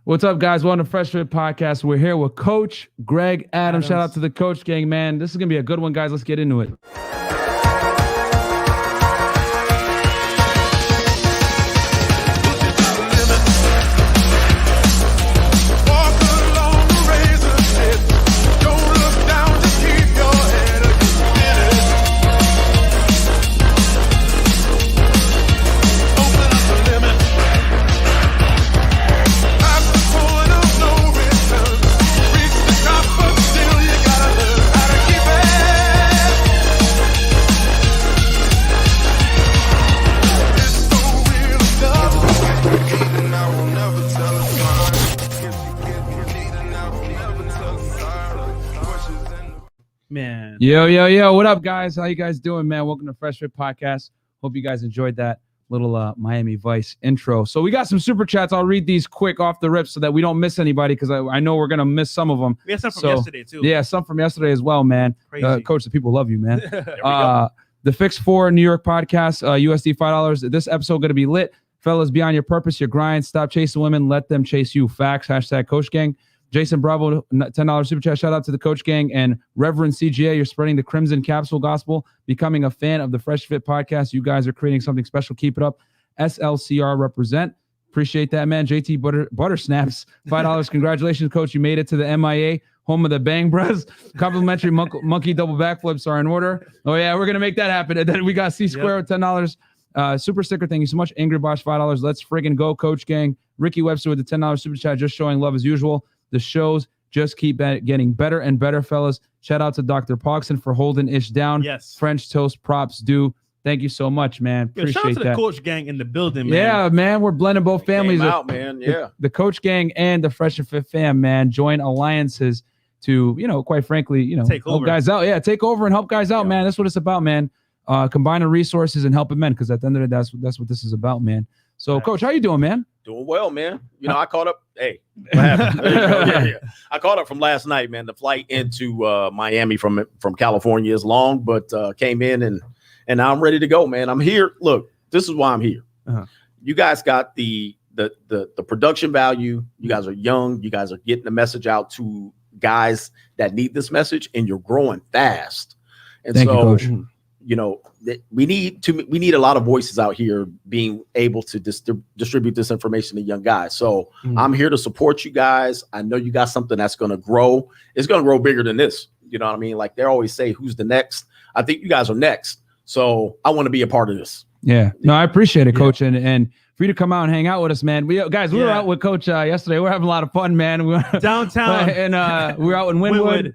What's up, guys? Welcome to Freshfit Podcast. We're here with Coach Greg Adams. Shout out to the Coach Gang, man. This is going to be a good one, guys. Let's get into it. Man. Yo. What up, guys? How you guys doing, man? Welcome to Freshfit Podcast. Hope you guys enjoyed that little Miami Vice intro. So we got some super chats. I'll read these quick off the rip so that we don't miss anybody, because I know we're going to miss some of them. We have some from yesterday, too. Yeah, some from yesterday as well, man. Coach, the people love you, man. The Fix 4 New York podcast, USD $5. This episode going to be lit. Fellas, be on your purpose, your grind. Stop chasing women. Let them chase you. Facts. # Coach Gang. Jason Bravo, $10 super chat. Shout out to the Coach Gang and Reverend CGA. You're spreading the Crimson Capsule Gospel, becoming a fan of the Freshfit podcast. You guys are creating something special. Keep it up. SLCR represent. Appreciate that, man. JT Butter Snaps, $5. Congratulations, Coach. You made it to the MIA, home of the Bang Bros. Complimentary monkey double backflips are in order. Oh, yeah, we're going to make that happen. And then we got C Square with $10. Super sticker, thank you so much. Angry Bosch, $5. Let's friggin' go, Coach Gang. Ricky Webster with the $10 super chat, just showing love as usual. The shows just keep getting better and better, fellas. Shout out to Dr. Pogson for holding ish down. Yes. French toast props due. Thank you so much, man. Appreciate shout out to that. the Coach Gang in the building, man. Yeah, man. We're blending both families. Out, man. Yeah. The Coach Gang and the Freshandfit fam, man. Join alliances to, quite frankly, help guys out. Yeah, take over and help guys out, man. That's what it's about, man. Combining resources and helping men, because at the end of the day, that's what this is about, man. So, Coach, how you doing, man? Doing well, man. I caught up. Hey, what happened? Yeah. I caught up from last night, man. The flight into Miami from California is long, but came in and I'm ready to go, man. I'm here. Look, this is why I'm here. You guys got the production value. You guys are young. You guys are getting the message out to guys that need this message, and you're growing fast. And Thank you, Coach. We need a lot of voices out here being able to distribute this information to young guys. So I'm here to support you guys. I know you got something that's going to grow. It's going to grow bigger than this. You know what I mean? Like they always say, who's the next? I think you guys are next. So I want to be a part of this. Yeah. No, I appreciate it, Coach. And for you to come out and hang out with us, man. We were out with Coach yesterday. We're having a lot of fun, man. We went downtown and we were out in Wynwood.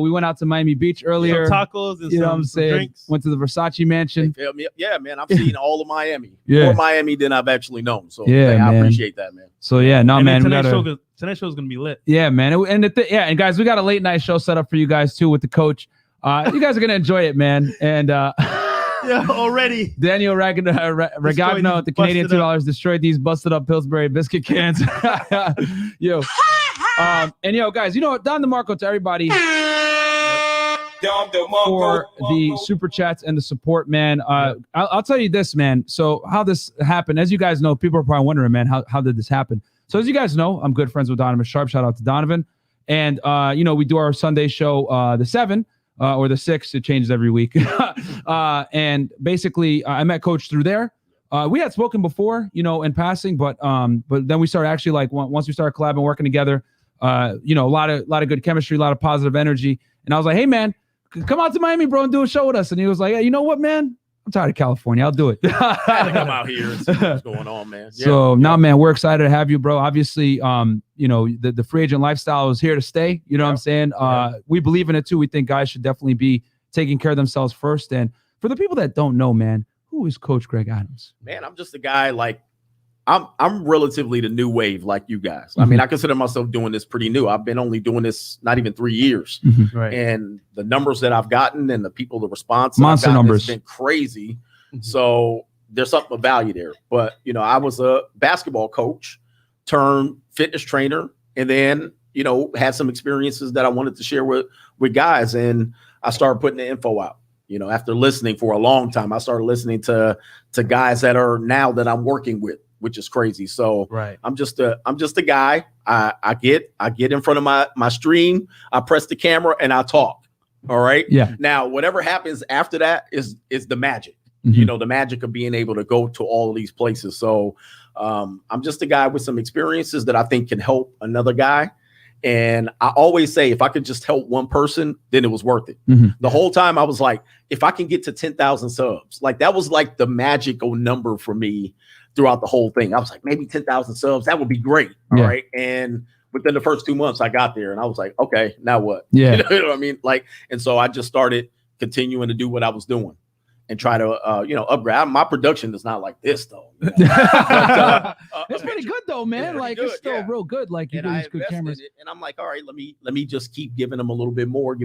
We went out to Miami Beach earlier. Some tacos and some drinks. Went to the Versace mansion. Yeah, man. I've seen all of Miami. Yeah. More Miami than I've actually known. So I appreciate that, man. So man. Tonight's show is gonna be lit. Yeah, man. And guys, we got a late night show set up for you guys too with the Coach. You guys are gonna enjoy it, man. And yeah, already. Daniel Ragagno at the Canadian $2 destroyed these busted up Pillsbury biscuit cans. Yo. And guys, Don DeMarco to everybody for the super chats and the support, man. I'll tell you this, man. So how this happened, as you guys know, people are probably wondering, man, how did this happen? So as you guys know, I'm good friends with Donovan Sharp. Shout out to Donovan. And, we do our Sunday show, the 7 or the 6. It changes every week. And basically, I met Coach through there. We had spoken before, in passing, but then we started actually once we started collabing, working together, a lot of good chemistry, a lot of positive energy. And I was like, hey, man, come out to Miami, bro, and do a show with us. And he was like, hey, you know what, man? I'm tired of California. I'll do it. I gotta come out here and see what's going on, man. Yeah. So now, man, we're excited to have you, bro. Obviously, the free agent lifestyle is here to stay. You know what I'm saying? We believe in it too. We think guys should definitely be taking care of themselves first. And for the people that don't know, man, who is Coach Greg Adams? Man, I'm just a guy I'm relatively the new wave like you guys. I mean, I consider myself doing this pretty new. I've been only doing this not even 3 years. Right. And the numbers that I've gotten and the response monster numbers has been crazy. So there's something of value there. But, I was a basketball coach turned fitness trainer, and then, had some experiences that I wanted to share with guys. And I started putting the info out. After listening for a long time, I started listening to guys that are now that I'm working with. which is crazy. So right. I'm just a guy. I get in front of my stream. I press the camera and I talk. All right. Yeah. Now, whatever happens after that is the magic. Mm-hmm. You know, the magic of being able to go to all of these places. So I'm just a guy with some experiences that I think can help another guy. And I always say, if I could just help one person, then it was worth it. Mm-hmm. The whole time I was like, if I can get to 10,000 subs, like that was like the magical number for me throughout the whole thing. I was like, maybe 10,000 subs, that would be great. All right. And within the first 2 months I got there and I was like, okay, now what? Yeah. You know what I mean? Like, and so I just started continuing to do what I was doing and try to, upgrade. My production is not like this though. You know? But, it's pretty good though, man. Like it's still real good. Like you do these good cameras. And I'm like, all right, let me just keep giving them a little bit more,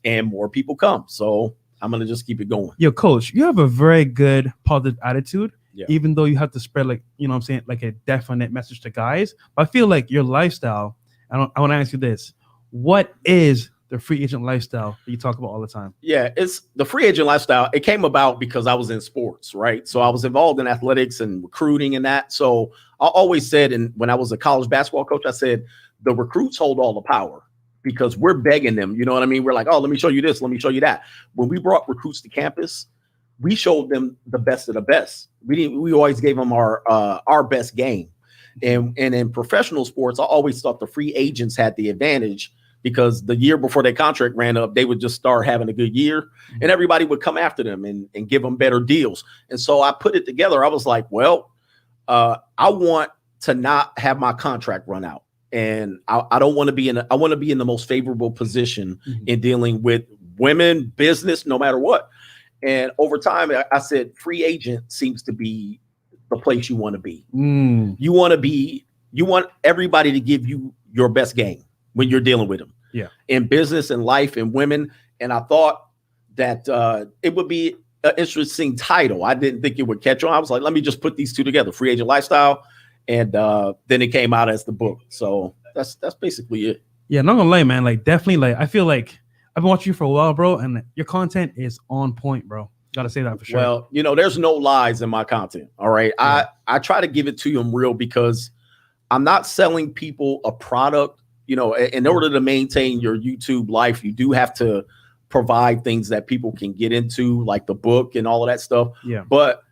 and more people come. So I'm gonna just keep it going. Yo, coach, you have a very good positive attitude. Yeah. Even though you have to spread like, you know what I'm saying, like a definite message to guys. But I feel like your lifestyle, I want to ask you this. What is the free agent lifestyle that you talk about all the time? Yeah, it's the free agent lifestyle. It came about because I was in sports, right? So I was involved in athletics and recruiting and that. So I always said, and when I was a college basketball coach, I said, the recruits hold all the power because we're begging them. You know what I mean? We're like, oh, let me show you this. Let me show you that. When we brought recruits to campus, we showed them the best of the best. We always gave them our best game. And in professional sports, I always thought the free agents had the advantage because the year before their contract ran up, they would just start having a good year and everybody would come after them and give them better deals. And so I put it together. I was like, well, I want to not have my contract run out. And I don't want to be I want to be in the most favorable position in dealing with women, business, no matter what. And over time, I said, free agent seems to be the place you want to be. You want everybody to give you your best game when you're dealing with them. Yeah. In business and life and women. And I thought that it would be an interesting title. I didn't think it would catch on. I was like, let me just put these two together, free agent lifestyle. And then it came out as the book. So that's basically it. Yeah, not gonna lie, man. Like definitely, like I feel like I've been watching you for a while, bro, and your content is on point, bro. Gotta say that for sure. Well, there's no lies in my content. All right. Yeah. I try to give it to them real because I'm not selling people a product. In order to maintain your YouTube life, you do have to provide things that people can get into, like the book and all of that stuff. Yeah. But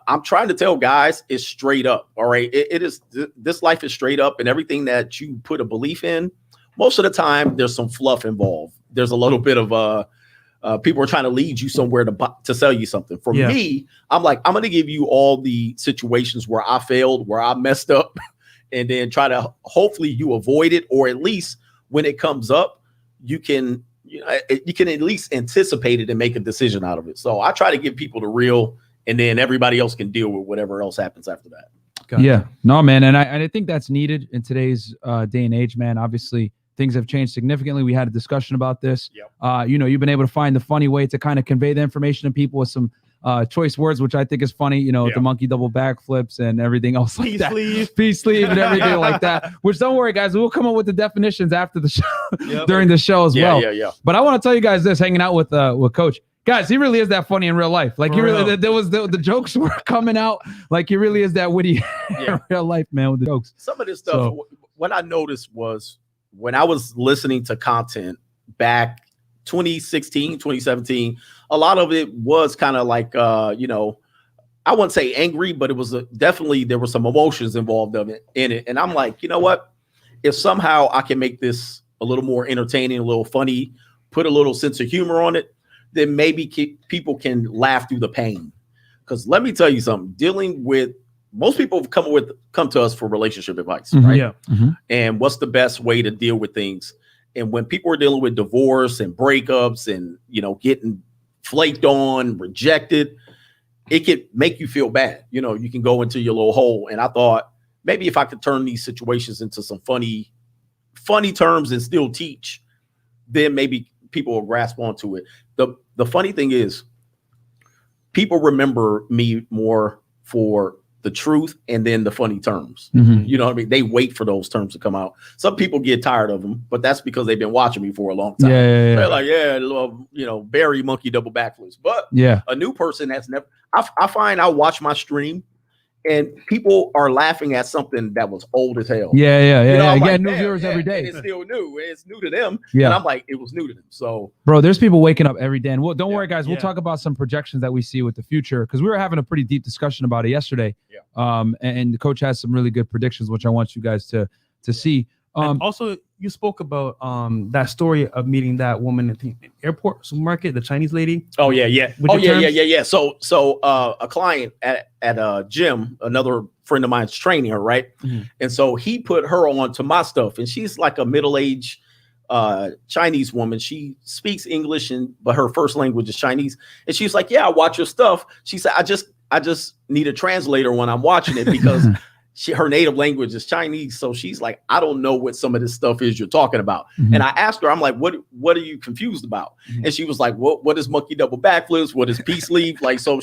I'm trying to tell guys it's straight up. All right. It is. This life is straight up, and everything that you put a belief in, most of the time there's some fluff involved. There's a little bit of people are trying to lead you somewhere to sell you something. For me, I'm like, I'm going to give you all the situations where I failed, where I messed up, and then try to hopefully you avoid it, or at least when it comes up, you can at least anticipate it and make a decision out of it. So I try to give people the real, and then everybody else can deal with whatever else happens after that. Okay. Yeah, no, man. And I think that's needed in today's day and age, man. Obviously, things have changed significantly. We had a discussion about this. Yep. You've been able to find the funny way to kind of convey the information to people with some choice words, which I think is funny, the monkey double backflips and everything else like that. Peace sleeve and everything like that, which don't worry, guys, we'll come up with the definitions after the show, during the show as well. Yeah. But I want to tell you guys this, hanging out with Coach. Guys, he really is that funny in real life. Like, he really, there was the jokes were coming out. Like, he really is that witty in real life, man, with the jokes. Some of this stuff, what I noticed was when I was listening to content back 2016, 2017, a lot of it was kind of like, I wouldn't say angry, but it was definitely, there were some emotions involved in it. And I'm like, you know what? If somehow I can make this a little more entertaining, a little funny, put a little sense of humor on it, then maybe people can laugh through the pain. Because let me tell you something, dealing with, most people have come to us for relationship advice, right? Yeah. Mm-hmm. And what's the best way to deal with things? And when people are dealing with divorce and breakups and, getting flaked on, rejected, it could make you feel bad. You can go into your little hole. And I thought maybe if I could turn these situations into some funny terms and still teach, then maybe people will grasp onto it. The funny thing is, people remember me more for the truth and then the funny terms. Mm-hmm. You know what I mean? They wait for those terms to come out. Some people get tired of them, but that's because they've been watching me for a long time. Yeah. They're like, Barry monkey double backflips. But a new person has never. I find I watch my stream and people are laughing at something that was old as hell. Yeah. You know, I'm Again, like, new damn, viewers yeah, every day. and it's still new. It's new to them. Yeah. And I'm like, it was new to them. So, bro, there's people waking up every day. And don't Yeah. worry, guys. We'll Yeah. talk about some projections that we see with the future because we were having a pretty deep discussion about it yesterday. Yeah. And the coach has some really good predictions, which I want you guys to see. And also, you spoke about that story of meeting that woman at the airport supermarket, the Chinese lady. oh yeah. With Oh your yeah. terms? So a client at a gym, another friend of mine's training her, right? Mhm. And so he put her on to my stuff, and she's like a middle-aged Chinese woman. She speaks English, but her first language is Chinese. And she's like, "Yeah, I watch your stuff." She said, "I just need a translator when I'm watching it because." Her native language is Chinese. So she's like, I don't know what some of this stuff is you're talking about. Mhm. And I asked her, I'm like, what are you confused about? Mhm. And she was like, what is monkey double backflips? What is peace leave? Like, so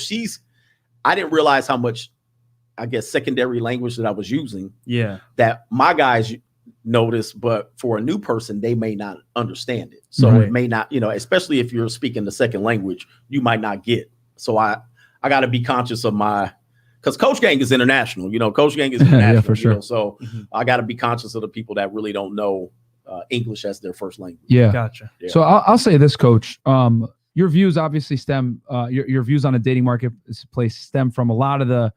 I didn't realize how much, I guess, secondary language that I was using Yeah. that my guys notice, but for a new person, they may not understand it. So Right. it may not, especially if you're speaking the second language, you might not get. So I got to be conscious of because Coach Gang is international, Coach Gang is international, Yeah, for sure. So Mhm. I got to be conscious of the people that really don't know English as their first language. Yeah. Gotcha. Yeah. So I'll say this, Coach. Your views obviously stem. Your views on the dating marketplace stem from a lot of the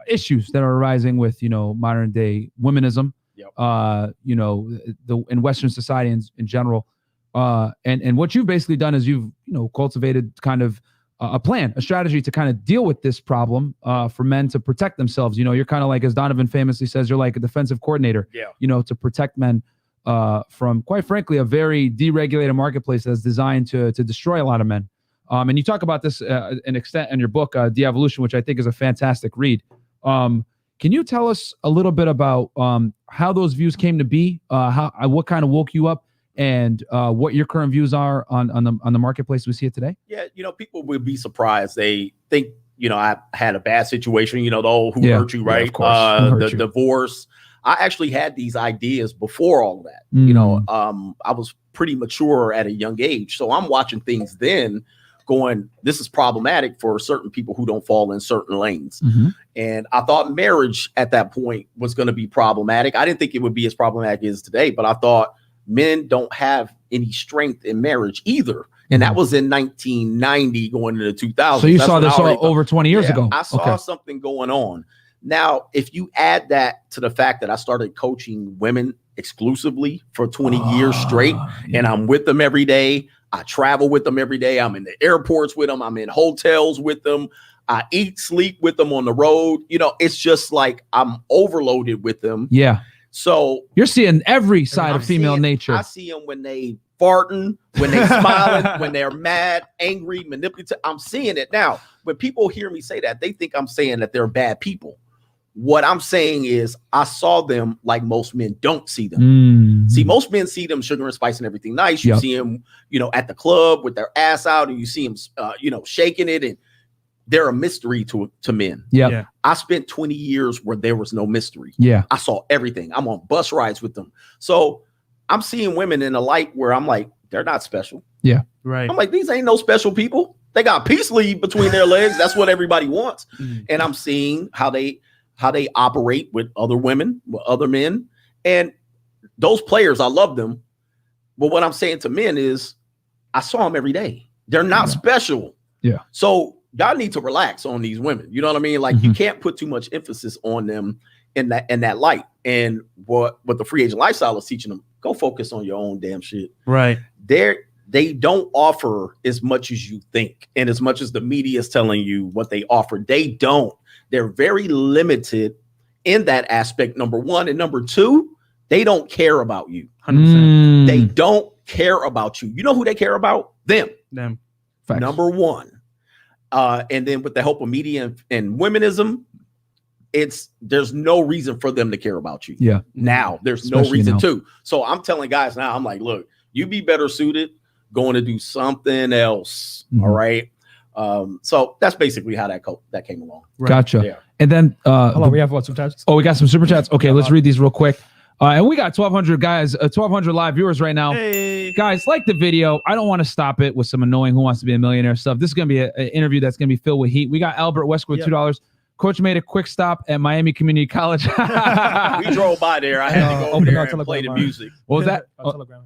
issues that are arising with modern day womenism. Yep. In Western society in general. And what you've basically done is you've cultivated kind of a plan, a strategy to kind of deal with this problem for men to protect themselves. You're kind of like, as Donovan famously says, you're like a defensive coordinator. Yeah. To protect men from, quite frankly, a very deregulated marketplace that's designed to destroy a lot of men. And you talk about this in extent in your book, De-Evolution, which I think is a fantastic read. Can you tell us a little bit about how those views came to be, what kind of woke you up, and what your current views are on the marketplace we see it today? Yeah, people would be surprised. They think, I had a bad situation, the old who Yeah. hurt you, Yeah, right? of course. Who hurt The you. divorce. I actually had these ideas before all of that. I was pretty mature at a young age. So I'm watching things then going, this is problematic for certain people who don't fall in certain lanes. Mm-hmm. And I thought marriage at that point was going to be problematic. I didn't think it would be as problematic as today, but I thought men don't have any strength in marriage either. And that was in 1990 going into 2000. So you saw this over 20 years ago. I saw something going on. Now, if you add that to the fact that I started coaching women exclusively for 20 years straight, and I'm with them every day, I travel with them every day, I'm in the airports with them, I'm in hotels with them, I eat, sleep with them on the road. It's just like I'm overloaded with them. Yeah. So You're seeing every side of female nature. I see them when they farting, when they smiling, when they're mad, angry, manipulative. I'm seeing it now. When people hear me say that, they think I'm saying that they're bad people. What I'm saying is I saw them like most men don't see them. See, most men see them sugar and spice and everything nice. You see them, at the club with their ass out, and you see them, shaking it, and they're a mystery to men. Yeah. I spent 20 years where there was no mystery. Yeah. I saw everything. I'm on bus rides with them. So I'm seeing women in a light where I'm like, they're not special. Yeah. Right. I'm like, these ain't no special people. They got peace leave between their legs. That's what everybody wants. Mhm. And I'm seeing how they operate with other women, with other men. And those players, I love them. But what I'm saying to men is I saw them every day. They're not special. Yeah. So y'all need to relax on these women. You know what I mean? Like you can't put too much emphasis on them in that light. And what the free agent lifestyle is teaching them, go focus on your own damn shit. Right. They don't offer as much as you think. And as much as the media is telling you what they offer, they don't. They're very limited in that aspect, number one. And number two, they don't care about you. 100%. They don't care about you. You know who they care about? Them. Facts. Number one. And then with the help of media and womenism, there's no reason for them to care about you. Yeah. Now there's Especially no reason now. to. So I'm telling guys now, I'm like, look, you be better suited going to do something else. Mhm. All right. So that's basically how that came along. Right. Gotcha. Yeah. And then Hold on, we have what, some chats? we got some super chats. Okay, let's read these real quick. And we got 1,200 guys, 1,200 live viewers right now. Hey. Guys, like the video. I don't want to stop it with some annoying Who Wants to Be a Millionaire stuff. This is going to be an interview that's going to be filled with heat. We got Albert Westwood, Yep. $2. Coach made a quick stop at Miami Community College. We drove by there. I had to go over there and play the music. What was that?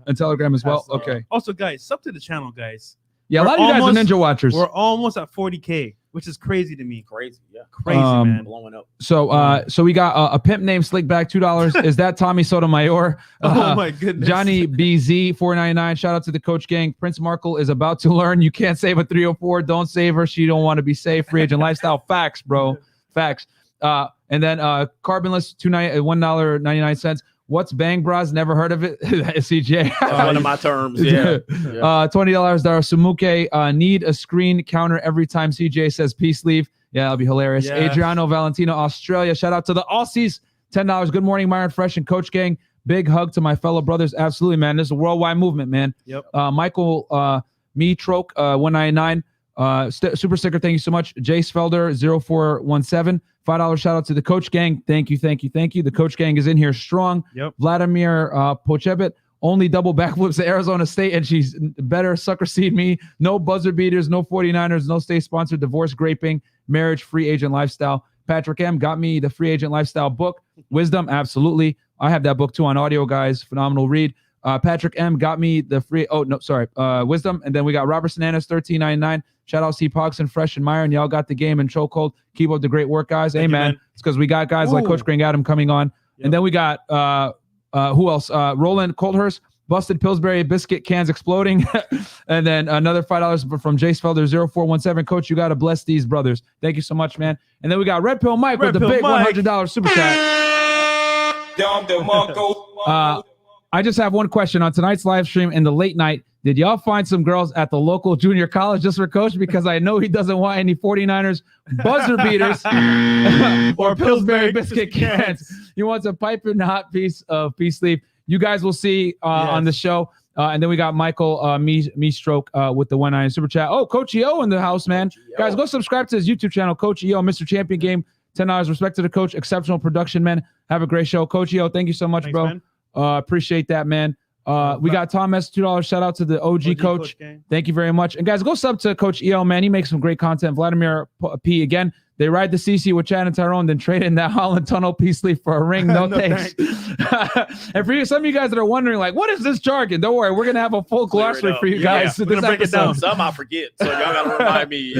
A Telegram as well? That's, okay. Also, guys, sub to the channel, guys. Yeah, a lot of you guys are Ninja Watchers. We're almost at 40K, which is crazy to me. Crazy, yeah. Crazy, man. Blowing up. So we got a pimp named Slickback, $2. Is that Tommy Sotomayor? Oh my goodness. Johnny BZ, $4.99. Shout out to the Coach Gang. Prince Markle is about to learn you can't save a 304. Don't save her. She don't want to be safe. Free agent lifestyle. Facts, bro. Facts. And then Carbonless, $1.99. What's Bang Bras? Never heard of it. CJ. That's one of my terms. Yeah. $20. Darasumuke. Need a screen counter every time CJ says peace leave. Yeah, that'll be hilarious. Yes. Adriano Valentino, Australia. Shout out to the Aussies. $10. Good morning, Myron Fresh and Coach Gang. Big hug to my fellow brothers. Absolutely, man. This is a worldwide movement, man. Yep. Michael Troke, $199. Super sticker. Thank you so much. Jace Felder, 0417. $5 shout out to the Coach Gang. Thank you. The Coach Gang is in here strong. Yep. Vladimir Pochebit, only double backflips at Arizona State, and she's better sucker seed me. No buzzer beaters, no 49ers, no state sponsored divorce graping, marriage, free agent lifestyle. Patrick M got me the free agent lifestyle book. Wisdom, absolutely. I have that book too on audio, guys. Phenomenal read. Patrick M got me the free. Wisdom. And then we got Robert Sananas, $13.99. Shout out C. Pogson, Fresh and Myron. Y'all got the game in chokehold. Keep up the great work, guys. Hey, man. It's because we got guys like Coach Green Adam coming on. Yep. And then we got, who else? Roland Coldhurst, busted Pillsbury biscuit cans exploding. And then another $5 from Jace Felder, 0417. Coach, you got to bless these brothers. Thank you so much, man. And then we got Red Pill Mike with the big $100 super chat. I just have one question. On tonight's live stream in the late night, did y'all find some girls at the local junior college just for Coach? Because I know he doesn't want any 49ers buzzer beaters or Pillsbury biscuit cans. He wants a piping hot piece of peace leaf. You guys will see on the show. And then we got Michael me stroke with the 1-9 super chat. Oh, Coach EO in the house, man. Guys, go subscribe to his YouTube channel, Coach EO, Mr. Champion Game. $10. Respect to the coach. Exceptional production, man. Have a great show. Coach EO, thank you so much, thanks, bro. Appreciate that, man. We got Thomas, $2. Shout out to the OG coach. Thank you very much. And guys, go sub to Coach EO, man. He makes some great content. Vladimir P. Again, they ride the CC with Chad and Tyrone, then trade in that Holland Tunnel peace leaf for a ring. No, thanks. And for you, some of you guys that are wondering, like, what is this jargon? Don't worry, we're gonna have a full glossary for you guys. We're gonna break it down. Some I forget, so y'all gotta remind me.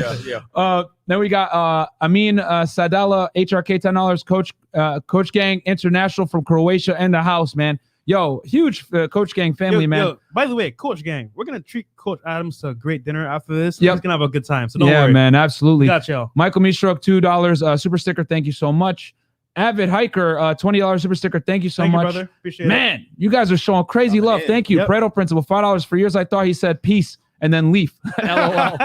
Then we got Amin Sadala, HRK, $10. Coach Gang International from Croatia in the house, man. Yo, huge Coach Gang family, man. Yo, by the way, Coach Gang, we're going to treat Coach Adams to a great dinner after this. We're just going to have a good time. So don't worry. Yeah, man, absolutely. Got y'all. Michael Mistro, $2. Super sticker. Thank you so much. Avid Hiker, $20 super sticker. Thank you so much. Thank you, brother. Appreciate it. Man, you guys are showing crazy love. Thank you. Yep. Pareto Principle, $5. For years, I thought he said peace and then leaf. LOL.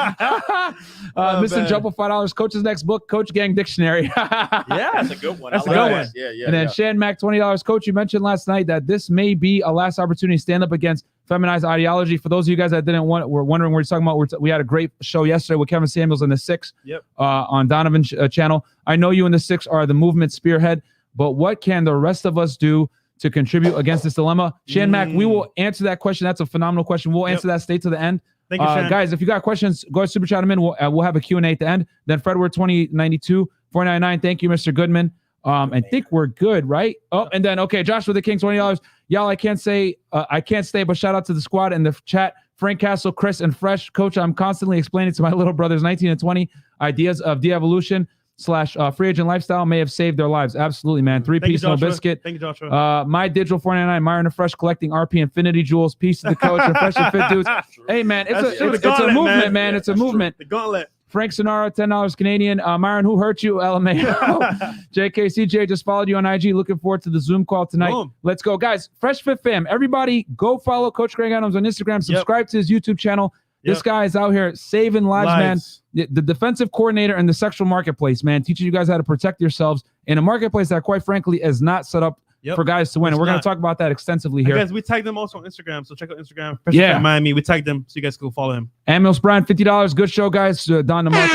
Mr. Jumbo, $5. Coach's next book, Coach Gang Dictionary. Yeah, that's a good one. That's a good one. Yeah. And then Shan Mac, $20. Coach, you mentioned last night that this may be a last opportunity to stand up against feminized ideology. For those of you guys that were wondering what we're talking about, we had a great show yesterday with Kevin Samuels and the Six on Donovan's channel. I know you and the Six are the movement spearhead, but what can the rest of us do to contribute against this dilemma? Shan Mac, we will answer that question. That's a phenomenal question. We'll answer that. Stay to the end. Thank you, guys, if you got questions, go ahead, super chat them in. We'll have a Q&A at the end. Then Fredward 2092, 499. Thank you, Mr. Goodman. I think we're good, right? Oh, and then, okay, Joshua the King, $20. Y'all, I can't stay, but shout out to the squad in the chat. Frank Castle, Chris, and Fresh. Coach, I'm constantly explaining to my little brothers, 19 and 20, ideas of de-evolution / free agent lifestyle may have saved their lives. Absolutely, man. 3-piece, no biscuit. Thank you, Joshua. My digital 499, Myron and Fresh collecting RP Infinity Jewels. Peace to the coach and Fresh and Fit dudes. Hey, man, it's a movement, man. It's a movement. The gauntlet. Frank Sonara, $10 Canadian. Myron, who hurt you? LMAO. JKCJ just followed you on IG. Looking forward to the Zoom call tonight. Boom. Let's go, guys. Freshfit fam. Everybody, go follow Coach Greg Adams on Instagram. Subscribe to his YouTube channel. This guy is out here saving lives, man. The defensive coordinator in the sexual marketplace, man, teaching you guys how to protect yourselves in a marketplace that, quite frankly, is not set up for guys to win. And we're going to talk about that extensively here. Guys, we tagged them also on Instagram, so check out Instagram. Freshfit Miami. We tagged them, so you guys can go follow him. Amils Bryan, $50. Good show, guys. Don DeMarco.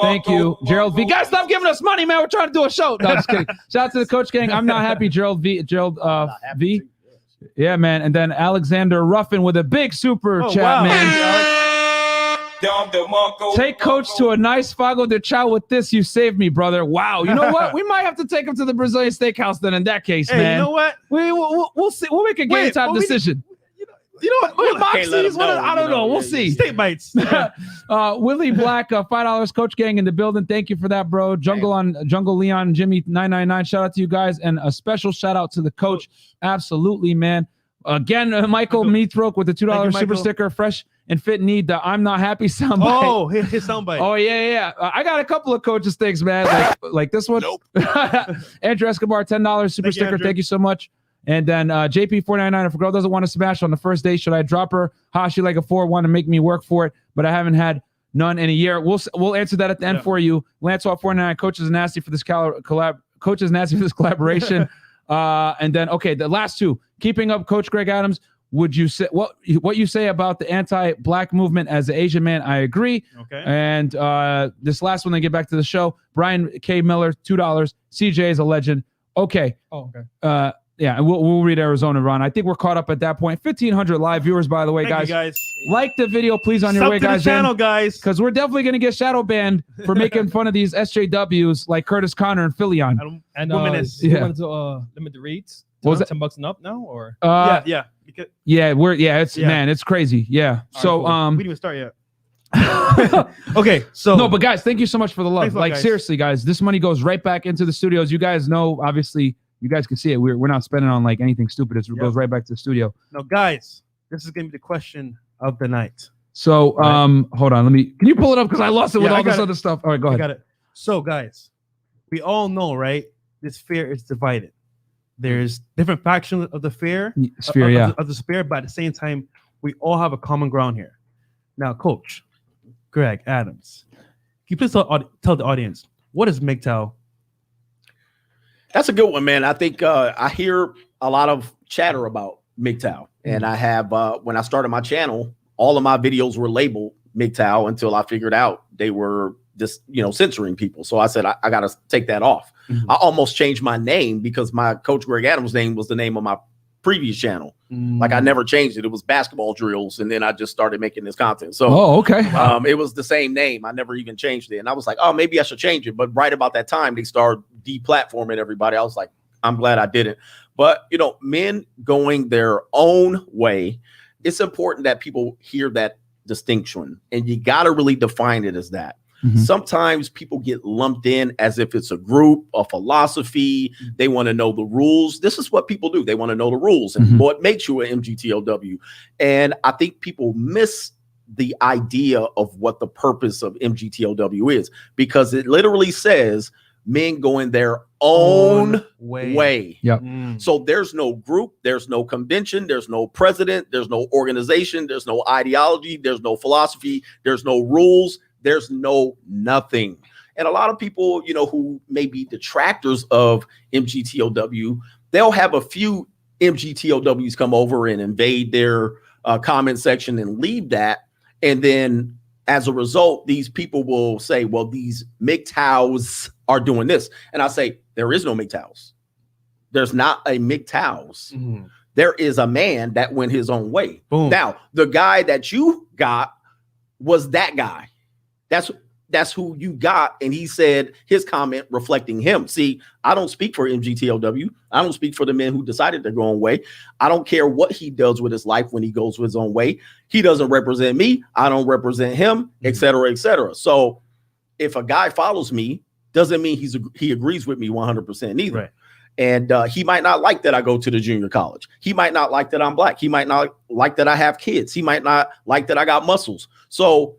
Thank you, Gerald V. Guys, stop giving us money, man. We're trying to do a show. No, just kidding. Shout out to the Coach Gang. I'm not happy, Gerald V. V. Yeah, man. And then Alexander Ruffin with a big super chat, man. Take coach to a nice Fago de Chao with this. You saved me, brother. Wow. You know what? We might have to take him to the Brazilian steakhouse then in that case, man. You know what? We'll see. We'll make a game time decision. You know what? I don't know. We'll see. Steak bites. Willie Black, $5 Coach Gang in the building. Thank you for that, bro. Jungle Leon, Jimmy 999. Shout out to you guys, and a special shout out to the coach. Absolutely, man. Again, Michael Meathroke with the $2 super sticker. Fresh and Fit need the I'm not happy soundbite. Oh, his soundbite. Oh yeah. I got a couple of coaches things, man. Like this one. Nope. Andrew Escobar, $10 super sticker. Thank you so much. And then JP499, if a girl doesn't want to smash on the first date, should I drop her? She like a 4-1 to make me work for it, but I haven't had none in a year. We'll answer that at the end for you. Lancelot499, coaches nasty for this coaches nasty for this collaboration. And then the last two. Keeping up, Coach Greg Adams. Would you say what you say about the anti-black movement as an Asian man? I agree. Okay. And this last one, then get back to the show. Brian K. Miller, $2. CJ is a legend. Okay. Oh, okay. Yeah, and we'll read Arizona, Ron. I think we're caught up at that point. 1,500 live viewers, by the way, Thank guys. you guys. Like the video, please, on your way, guys. Sub to the channel, guys. Because we're definitely going to get shadow banned for making fun of these SJWs like Curtis Connor and Phillion. And wanted to limit the rates. Was it $10 and up now, or yeah. It's crazy. Yeah. So we didn't even start yet. Okay, so no, but guys, thank you so much for the love. Thanks, guys. Seriously, guys, this money goes right back into the studios. You guys know, obviously, you guys can see it. We're not spending on like anything stupid. It goes right back to the studio. No, guys, this is gonna be the question of the night. So hold on, can you pull it up because I lost it with all this other stuff. All right, go ahead. I got it. So guys, we all know, right? This fair is divided. There's different factions of the fair, of the sphere, but at the same time, we all have a common ground here. Now, Coach Greg Adams, can you please tell the audience, what is MGTOW? That's a good one, man. I think I hear a lot of chatter about MGTOW, and I have when I started my channel, all of my videos were labeled MGTOW until I figured out they were just censoring people. So I said I got to take that off. Mm-hmm. I almost changed my name because my Coach Greg Adams name was the name of my previous channel. Like I never changed it. It was basketball drills, and then I just started making this content. So it was the same name. I never even changed it, and I was like, oh, maybe I should change it. But right about that time, they started deplatforming everybody. I was like, I'm glad I didn't. But men going their own way, it's important that people hear that distinction, and you got to really define it as that. Mm-hmm. Sometimes people get lumped in as if it's a group, a philosophy. They want to know the rules. This is what people do. They want to know the rules and what makes you an MGTOW. And I think people miss the idea of what the purpose of MGTOW is, because it literally says men going their own way. Yep. So there's no group, there's no convention, there's no president, there's no organization, there's no ideology, there's no philosophy, there's no rules. There's no nothing. And a lot of people, who may be detractors of MGTOW, they'll have a few MGTOWs come over and invade their comment section and leave that. And then as a result, these people will say, well, these MGTOWs are doing this. And I say, there is no MGTOWs. There's not a MGTOWs. Mm-hmm. There is a man that went his own way. Boom. Now, the guy that you got was that guy. That's who you got. And he said his comment reflecting him. See, I don't speak for MGTOW. I don't speak for the men who decided to go on way. I don't care what he does with his life when he goes his own way. He doesn't represent me. I don't represent him, et cetera, et cetera. So if a guy follows me, doesn't mean he agrees with me 100% either. Right. And he might not like that I go to the junior college. He might not like that I'm black. He might not like that I have kids. He might not like that I got muscles. So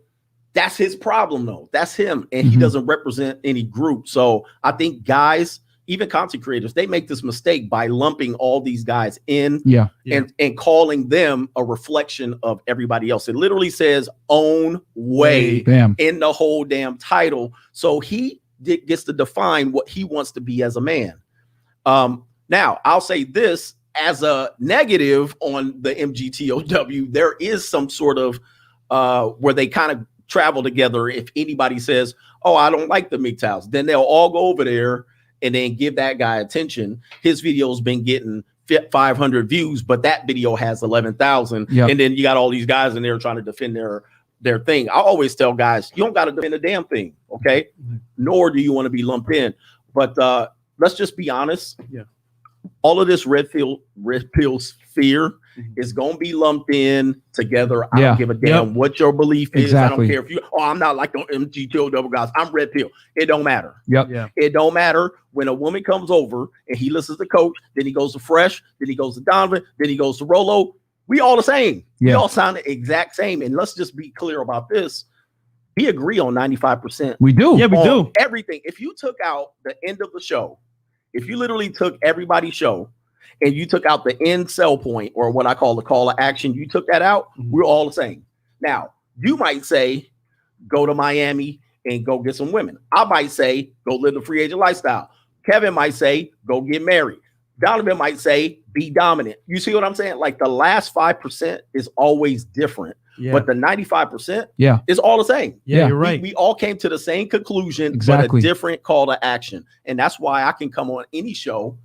that's his problem, though. That's him. And he doesn't represent any group. So I think guys, even content creators, they make this mistake by lumping all these guys in and calling them a reflection of everybody else. It literally says own way in the whole damn title. So he gets to define what he wants to be as a man. Now, I'll say this as a negative on the MGTOW, there is some sort of where they kind of travel together. If anybody says, oh, I don't like the MGTOWs, then they'll all go over there and then give that guy attention. His video's been getting 500 views, but that video has 11,000. And then you got all these guys in there trying to defend their their thing. I always tell guys, you don't got to defend a damn thing, okay? Nor do you want to be lumped in. But let's just be honest. Yeah. All of this red pill sphere is going to be lumped in together. I don't give a damn what your belief is. I don't care if you, I'm not like the MGTOW guys. I'm red pill. It don't matter. It don't matter when a woman comes over and he listens to Coach, then he goes to Fresh, then he goes to Donovan, then he goes to Rolo. We all the same. We all sound the exact same. And let's just be clear about this. We agree on 95%. We do. Yeah, we do. Everything. If you took out the end of the show, if you literally took everybody's show and you took out the end sell point, or what I call the call to action, you took that out, we're all the same. Now, you might say, go to Miami and go get some women. I might say, go live the free agent lifestyle. Kevin might say, go get married. Donovan might say, be dominant. You see what I'm saying? Like the last 5% is always different. But the 95% is all the same. Yeah, you're right. We all came to the same conclusion, but a different call to action. And that's why I can come on any show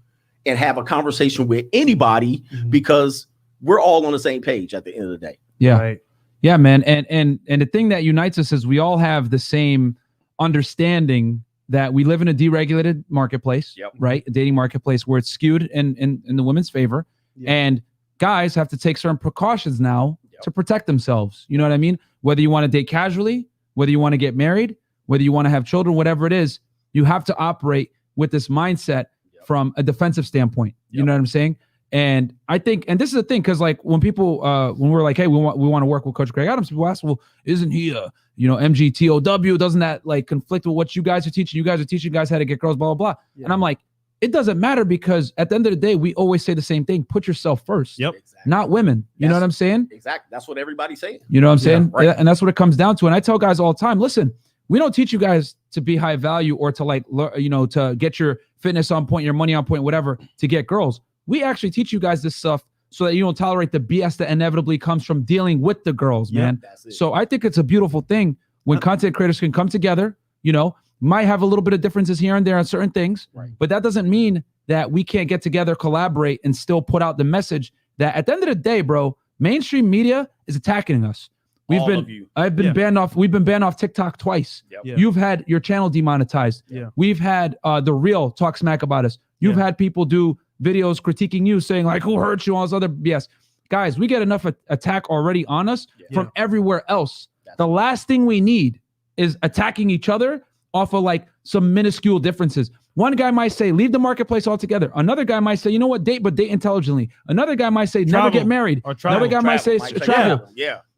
and have a conversation with anybody because we're all on the same page at the end of the day. Yeah. Right. Yeah, man. And the thing that unites us is we all have the same understanding that we live in a deregulated marketplace, right? A dating marketplace where it's skewed in the women's favor. And guys have to take certain precautions now to protect themselves. You know what I mean? Whether you want to date casually, whether you want to get married, whether you want to have children, whatever it is, you have to operate with this mindset from a defensive standpoint. You know what I'm saying? And I think, and this is the thing, because like when people, when we're like, hey, we want to work with Coach Greg Adams, people ask, well, isn't he a, MGTOW? Doesn't that like conflict with what you guys are teaching? You guys are teaching guys how to get girls, blah, blah, blah. And I'm like, it doesn't matter, because at the end of the day, we always say the same thing. Put yourself first, not women. You know what I'm saying? Exactly. That's what everybody's saying. You know what I'm saying? Right. And that's what it comes down to. And I tell guys all the time, listen, we don't teach you guys to be high value or to like, to get your fitness on point, your money on point, whatever, to get girls. We actually teach you guys this stuff so that you don't tolerate the BS that inevitably comes from dealing with the girls, man. So I think it's a beautiful thing when content creators can come together, might have a little bit of differences here and there on certain things, but that doesn't mean that we can't get together, collaborate, and still put out the message that at the end of the day, bro, mainstream media is attacking us. We've been banned off. We've been banned off TikTok twice. You've had your channel demonetized. We've had The Real talk smack about us. You've had people do videos critiquing you, saying like, who hurt you, all this other BS. Guys, we get enough attack already on us from everywhere else. The last thing we need is attacking each other off of like some minuscule differences. One guy might say, leave the marketplace altogether. Another guy might say, you know what, date, but date intelligently. Another guy might say, never get married. Another guy might say, travel.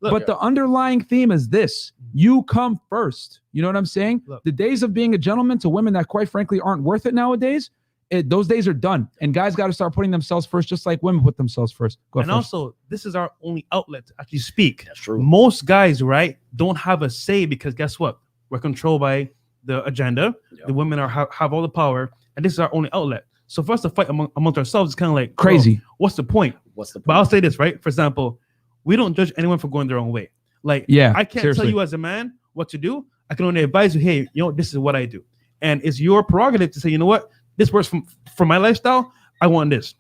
But the underlying theme is this: you come first. You know what I'm saying? The days of being a gentleman to women that quite frankly aren't worth it nowadays, those days are done. And guys got to start putting themselves first, just like women put themselves first. And also, this is our only outlet to actually speak. That's true. Most guys, right, don't have a say, because guess what? We're controlled by the agenda. The women have all the power, and this is our only outlet. So for us to fight amongst ourselves is kind of like crazy. What's the point? But I'll say this, right? For example, we don't judge anyone for going their own way. Like, I can't tell you as a man what to do. I can only advise you, hey, this is what I do. And it's your prerogative to say, you know what? This works for my lifestyle. I want this.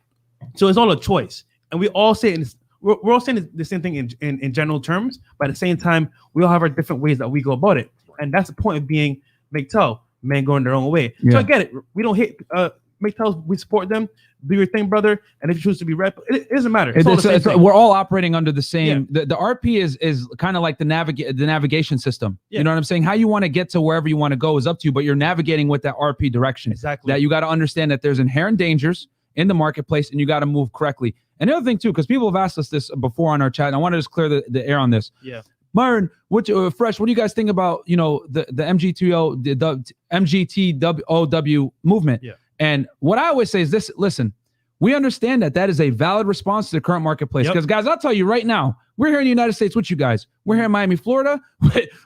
So it's all a choice. And we all say it, we're all saying the same thing in general terms, but at the same time, we all have our different ways that we go about it. And that's the point of being MGTOW, men going their own way. So I get it. We don't hate MGTOWs. We support them. Do your thing, brother. And if you choose to be red, it doesn't matter. We're all operating under the same. The RP is kind of like the navigation system. You know what I'm saying? How you want to get to wherever you want to go is up to you, but you're navigating with that RP direction. Exactly. That you got to understand that there's inherent dangers in the marketplace, and you got to move correctly. And the other thing too, because people have asked us this before on our chat, and I want to just clear the air on this. Myron, Fresh, what do you guys think about the MGTOW movement? And what I always say is this: listen, we understand that is a valid response to the current marketplace. Because guys, I'll tell you right now, we're here in the United States with you guys. We're here in Miami, Florida,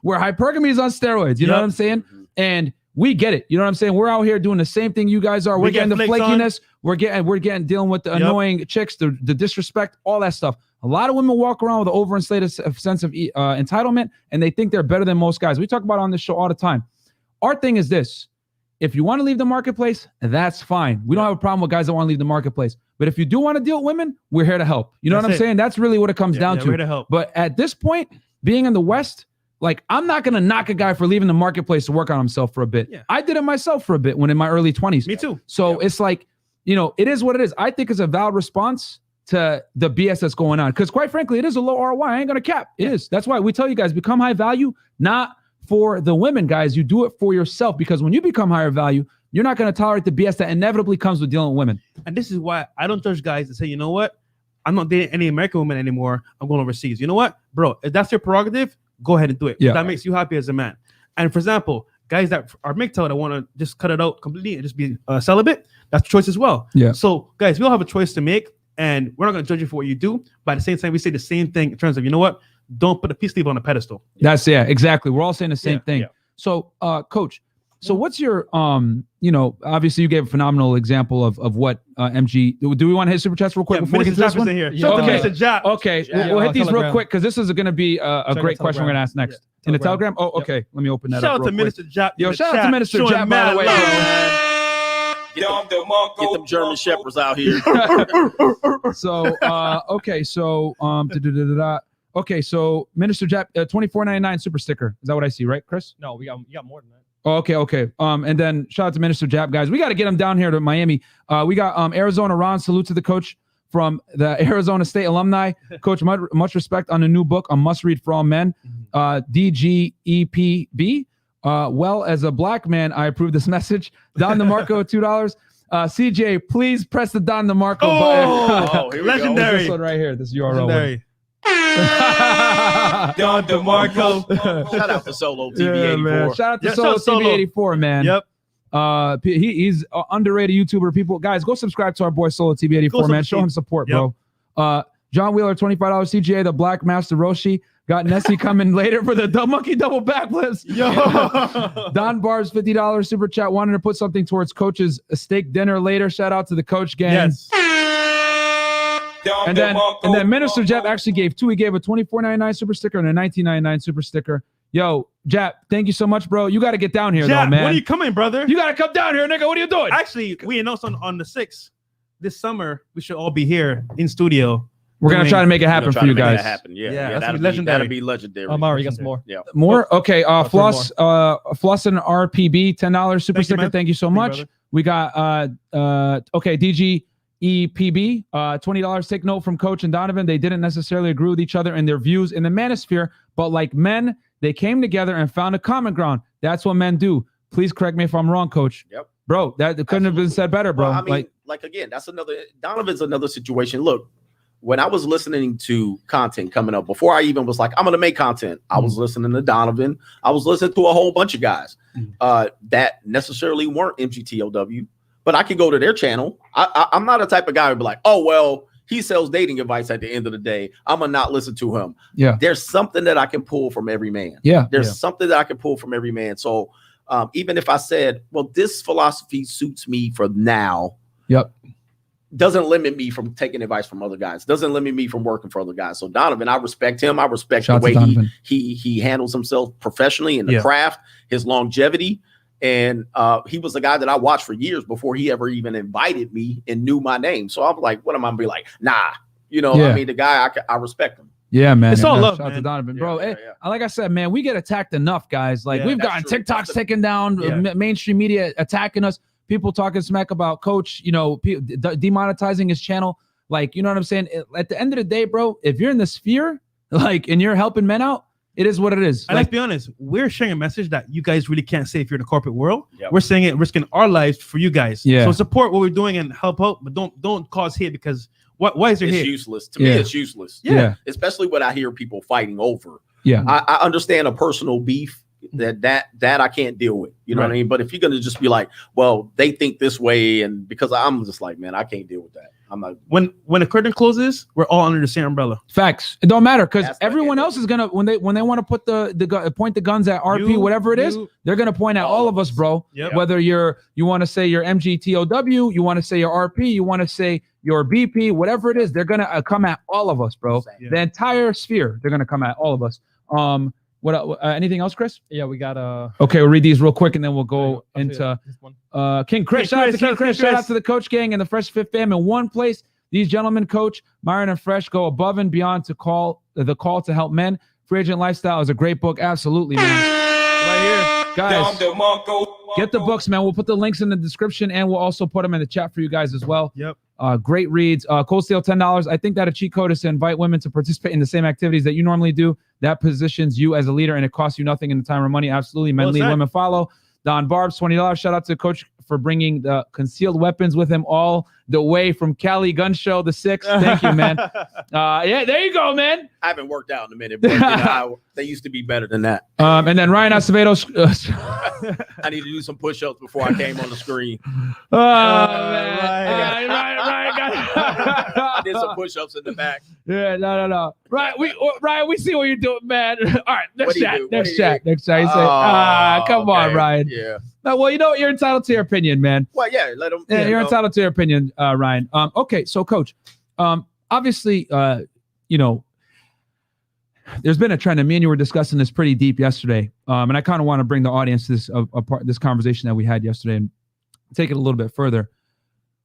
where hypergamy is on steroids. You know what I'm saying? And we get it. You know what I'm saying? We're out here doing the same thing you guys are. We're getting the flakiness. We're dealing with the annoying chicks, the disrespect, all that stuff. A lot of women walk around with an overinflated sense of entitlement, and they think they're better than most guys. We talk about it on this show all the time. Our thing is this: if you want to leave the marketplace, that's fine. We don't have a problem with guys that want to leave the marketplace. But if you do want to deal with women, we're here to help. You know what I'm saying? That's really what it comes down to. We're here to help. But at this point, being in the West, like, I'm not going to knock a guy for leaving the marketplace to work on himself for a bit. Yeah. I did it myself for a bit when in my early 20s. Me too. So it's like, it is what it is. I think it's a valid response to the BS that's going on. Because quite frankly, it is a low ROI. I ain't going to cap. It is. That's why we tell you guys, become high value, not for the women, guys. You do it for yourself, because when you become higher value, you're not going to tolerate the BS that inevitably comes with dealing with women. And this is why I don't judge guys that say, you know what? I'm not dating any American women anymore. I'm going overseas. You know what, bro? If that's your prerogative, go ahead and do it. Yeah. That makes you happy as a man. And for example, guys that are MGTOW that want to just cut it out completely and just be celibate, that's a choice as well. Yeah. So guys, we all have a choice to make, and we're not going to judge you for what you do. But at the same time, we say the same thing in terms of, you know what? Don't put a peace leader on a pedestal. That's exactly. We're all saying the same thing. Yeah. So, Coach, so what's your, obviously you gave a phenomenal example of what MG, do we want to hit super chats real quick before we get to this one? Here. Yeah. Okay, we'll hit these real Telegram. quick, because this is going to be a great question we're going to ask next. In the Telegram? Oh, okay. Let me open that Shout up out to real quick. Minister Jap. Yo, shout out to Minister Jap, by the way, Get them German shepherds out here. So, okay, so Minister Jap, $24.99 super sticker. Is that what I see, right, Chris? No, we got more than that. Oh, okay. And then shout out to Minister Jap, guys. We got to get him down here to Miami. We got Arizona Ron. Salute to the coach from the Arizona State alumni. Coach, much respect on the new book, A Must Read for All Men. DGEPB. Well, as a black man, I approve this message. Don DeMarco, $2. CJ, please press the Don DeMarco button. Here we Legendary. This one right here. This URL. Legendary. Don DeMarco. Shout out to Solo TV84. Man. Shout out to Yeah, Solo Solo. TV84, man. Yep. He's an underrated YouTuber. People, guys, go subscribe to our boy Solo TV84, man. Show him support, bro. John Wheeler, $25. CGA, the Black Master Roshi. Got Nessie coming later for the Dumb Monkey double backflips. Yo. Don Bars, $50 super chat. Wanted to put something towards Coach's steak dinner later. Shout out to the Coach gang. Yes. And then Minister Jap actually gave two. He gave a $24.99 super sticker and a $19.99 super sticker. Yo, Jap, thank you so much, bro. You got to get down here, though, man. When are you coming, brother? You got to come down here, nigga. What are you doing? Actually, we announced on the 6th this summer we should all be here in studio. We're going to try to make it happen for you guys. Yeah, that'll be legendary. Mario, you got some more. Yeah. More? Okay. Floss and RPB, $10 super sticker. man. Thank you so much. We got, DGEPB, $20. Take note from Coach and Donovan. They didn't necessarily agree with each other in their views in the manosphere, but like men, they came together and found a common ground. That's what men do. Please correct me if I'm wrong, Coach. Yep. Bro, that couldn't have been said better, bro. Well, I mean, like again, Donovan's another situation. Look, when I was listening to content coming up, before I even was like, I'm going to make content, I was listening to Donovan. I was listening to a whole bunch of guys that necessarily weren't MGTOW, but I could go to their channel. I'm not a type of guy who'd be like, oh, well, he sells dating advice at the end of the day. I'm going to not listen to him. Yeah. There's something that I can pull from every man. Yeah. There's something that I can pull from every man. So even if I said, well, this philosophy suits me for now. Yep. Doesn't limit me from taking advice from other guys. Doesn't limit me from working for other guys. So Donovan, I respect him. I respect the way he handles himself professionally in the craft, his longevity. And he was a guy that I watched for years before he ever even invited me and knew my name. So I'm like, what am I gonna be like? Nah, I mean, the guy, I respect him. Yeah, man. It's all love, Shout out to man. Donovan, bro. Yeah. Like I said, man, we get attacked enough, guys. Like we've gotten true. TikToks taken down, mainstream media attacking us. People talking smack about Coach, demonetizing his channel. Like, you know what I'm saying? At the end of the day, bro, if you're in the sphere, like, and you're helping men out, it is what it is. And let's be honest, we're sharing a message that you guys really can't say if you're in the corporate world. Yep. We're saying it, risking our lives for you guys. Yeah. So support what we're doing and help out, but don't cause hate, because why is there It's hate? useless. To me, it's useless. Yeah. Especially when I hear people fighting over. Yeah. I understand a personal beef that I can't deal with. You know what I mean? But if you're gonna just be like, well, they think this way, and because I'm just like, man, I can't deal with that. I'm not. When the curtain closes, we're all under the same umbrella. Facts. It don't matter, because That's everyone like it. else is gonna when they want to put point the guns at RP, whatever it is, they're gonna point at all of us, bro. Yep. Whether you want to say you're MGTOW, you want to say your RP, you want to say your BP, whatever it is, they're gonna come at all of us, bro. Yeah. The entire sphere, they're gonna come at all of us. What anything else, Chris? Yeah, we got Okay, we'll read these real quick and then we'll go into this one. King Chris. Shout out to King Chris. Shout out to the Coach Gang and the Freshfit fam in one place. These gentlemen, Coach Myron and Fresh, go above and beyond to the call to help men. Free Agent Lifestyle is a great book. Absolutely, man. Right here. Guys, get the books, man. We'll put the links in the description, and we'll also put them in the chat for you guys as well. Yep. Great reads. Cold Steel, $10. I think that a cheat code is to invite women to participate in the same activities that you normally do. That positions you as a leader, and it costs you nothing in the time or money. Absolutely. Men lead, women follow. Don Barbs, $20. Shout out to Coach for bringing the concealed weapons with him all the way from Cali Gun Show, the 6th. Thank you, man. Yeah, there you go, man. I haven't worked out in a minute, but they used to be better than that. And then Ryan Acevedo. I need to do some push-ups before I came on the screen. Oh, man. Ryan I did some push-ups in the back. Yeah, no. Ryan, we see what you're doing, man. All right, next chat. You say, come on, Ryan. Yeah. No, well, you know what? You're entitled to your opinion, man. Well, yeah, let them. Yeah, you're entitled to your opinion, Ryan. Okay, so Coach, obviously, there's been a trend, and me and you were discussing this pretty deep yesterday, and I kind of want to bring the audience to this conversation that we had yesterday and take it a little bit further.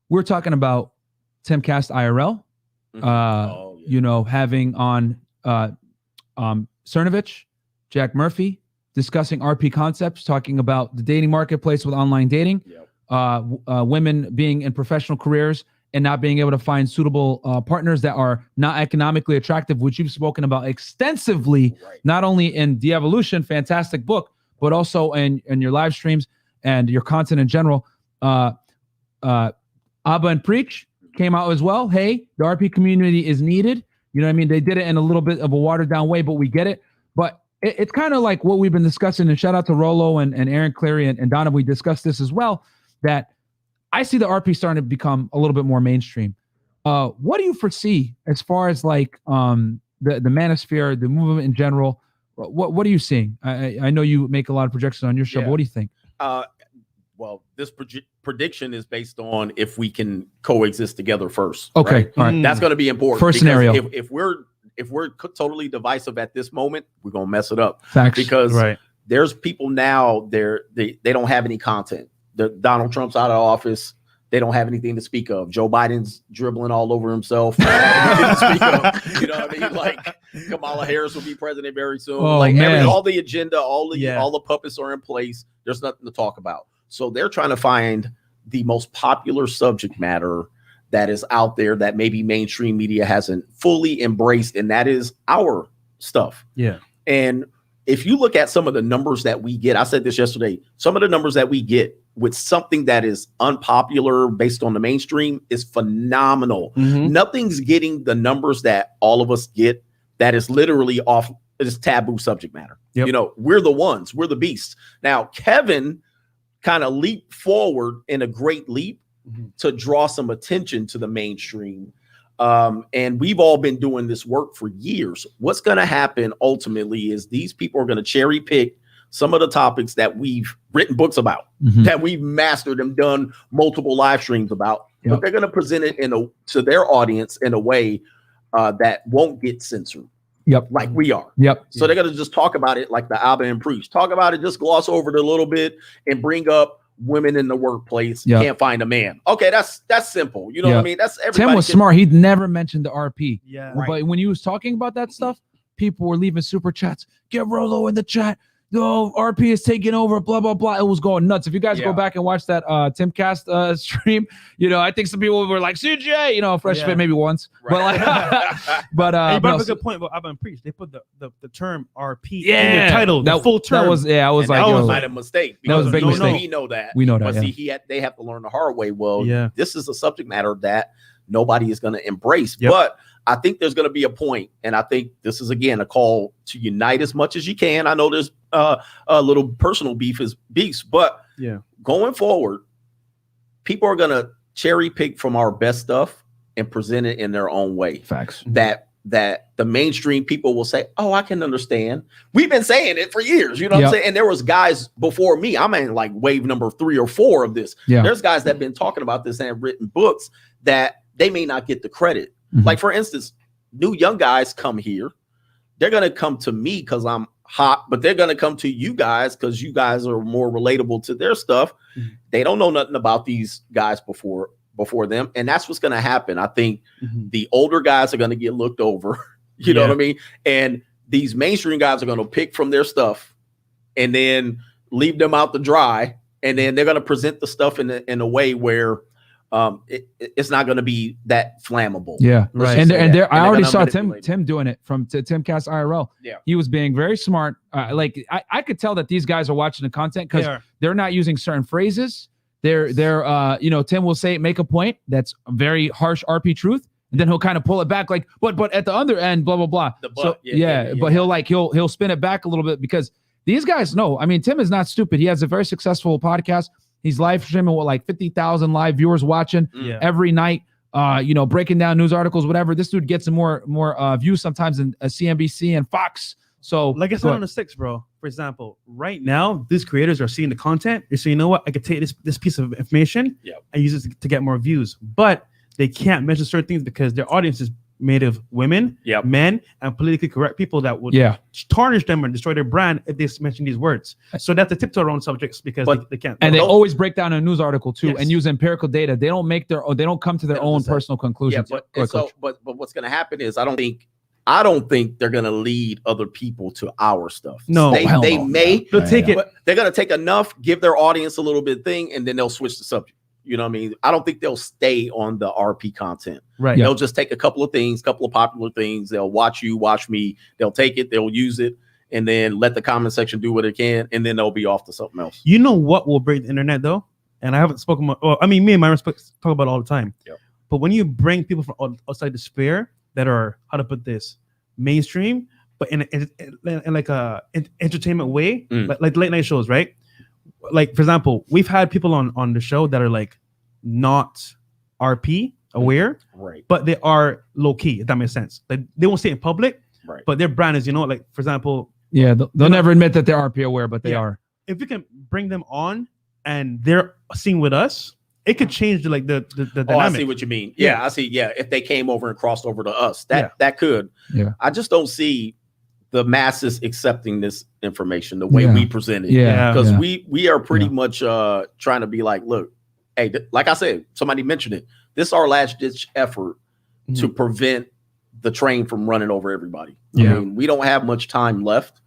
We're talking about Timcast IRL, having on Cernovich, Jack Murphy, discussing RP concepts, talking about the dating marketplace with online dating, women being in professional careers and not being able to find suitable partners that are not economically attractive, which you've spoken about extensively, not only in The Evolution, fantastic book, but also in your live streams and your content in general. Abba and Preach came out as well. Hey, the RP community is needed. You know what I mean? They did it in a little bit of a watered down way, but we get it. But it's kind of like what we've been discussing, and shout out to Rolo and Aaron Cleary and Donna. We discussed this as well, that I see the RP starting to become a little bit more mainstream. What do you foresee as far as like the manosphere, the movement in general? What are you seeing? I know you make a lot of projections on your show, but what do you think? Well, this prediction is based on if we can coexist together first. Okay, right? all right. That's going to be important. First scenario. If we're totally divisive at this moment, we're gonna mess it up. Facts. Because there's people now they don't have any content. Donald Trump's out of office. They don't have anything to speak of. Joe Biden's dribbling all over himself. You know what I mean? Like Kamala Harris will be president very soon. Oh, all the agenda, all the puppets are in place. There's nothing to talk about. So they're trying to find the most popular subject matter that is out there that maybe mainstream media hasn't fully embraced, and that is our stuff. Yeah. And if you look at some of the numbers that we get, I said this yesterday, some of the numbers that we get with something that is unpopular based on the mainstream is phenomenal. Mm-hmm. Nothing's getting the numbers that all of us get that is literally off this taboo subject matter. Yep. We're the ones, we're the beasts. Now, Kevin kind of leaped forward in a great leap to draw some attention to the mainstream. And we've all been doing this work for years. What's going to happen ultimately is these people are going to cherry pick some of the topics that we've written books about, that we've mastered and done multiple live streams about, but they're going to present it to their audience in a way that won't get censored. Like we are. So they're going to just talk about it like the Abba and Preach. Talk about it, just gloss over it a little bit and bring up women in the workplace can't find a man. Okay, that's simple. You know what I mean? That's everybody. Tim was smart. He'd never mentioned the RP. Yeah. But when he was talking about that stuff, people were leaving super chats. Get Rolo in the chat. No, RP is taking over, blah, blah, blah. It was going nuts. If you guys go back and watch that Timcast stream, I think some people were like, CJ, Freshfit maybe once. But you brought up a good point about Abba and Preach. They put the term RP in the title, the full term. That was a mistake. That was a big mistake. We know that. We know that. But see, they have to learn the hard way. Well, this is a subject matter that nobody is going to embrace. But I think there's going to be a point, and I think this is, again, a call to unite as much as you can. I know there's a little personal beefs, but going forward, people are going to cherry pick from our best stuff and present it in their own way. Facts. That the mainstream people will say, oh, I can understand. We've been saying it for years, you know what I'm saying? And there was guys before me, I'm in like wave number 3 or 4 of this. There's guys that have been talking about this and have written books that they may not get the credit. Like, for instance, new young guys come here. They're going to come to me because I'm hot, but they're going to come to you guys because you guys are more relatable to their stuff. They don't know nothing about these guys before them. And that's what's going to happen. I think the older guys are going to get looked over. You know what I mean? And these mainstream guys are going to pick from their stuff and then leave them out to dry. And then they're going to present the stuff in a way where it's not going to be that flammable. Yeah. Right. And I already saw Tim doing it from Timcast IRL. Yeah. He was being very smart. I could tell that these guys are watching the content because they're not using certain phrases. They're Tim will make a point that's a very harsh RP truth. And then he'll kind of pull it back like, but at the other end, blah, blah, blah. But he'll spin it back a little bit because these guys know. I mean, Tim is not stupid. He has a very successful podcast. He's live streaming with like 50,000 live viewers watching every night, breaking down news articles, whatever. This dude gets more views sometimes than CNBC and Fox. So like I said on the 6, bro, for example, right now, these creators are seeing the content. They say, you know what? I could take this piece of information and use it to get more views. But they can't mention certain things because their audience is made of women, men, and politically correct people that would tarnish them and destroy their brand if they mention these words. So that's the tiptoe around subjects because they can't. And they always break down a news article too and use empirical data. They don't come to their own personal conclusions. But what's going to happen is I don't think they're going to lead other people to our stuff. No, they may. They'll take it. But they're going to take enough, give their audience a little bit thing, and then they'll switch the subject. You know what I mean? I don't think they'll stay on the RP content. Right. They'll just take a couple of popular things. They'll watch you, watch me. They'll take it, they'll use it, and then let the comment section do what it can, and then they'll be off to something else. You know what will break the internet though? And I haven't spoken about, me and Myron talk about it all the time. Yep. But when you bring people from outside the sphere that are, how to put this, mainstream, but in like a entertainment way, like late night shows, right? Like, for example, we've had people on the show that are like not RP aware, right? But they are low key, if that makes sense. Like, they won't say it in public, right? But their brand is, like, for example, they'll never admit that they're RP aware, but they are. If we can bring them on and they're seen with us, it could change the dynamic. I see what you mean. I see. If they came over and crossed over to us, that could. Yeah. I just don't see the masses accepting this information the way we present it. Because we are pretty much trying to be like, look, hey, like I said, somebody mentioned it. This is our last ditch effort to prevent the train from running over everybody. I mean, we don't have much time left,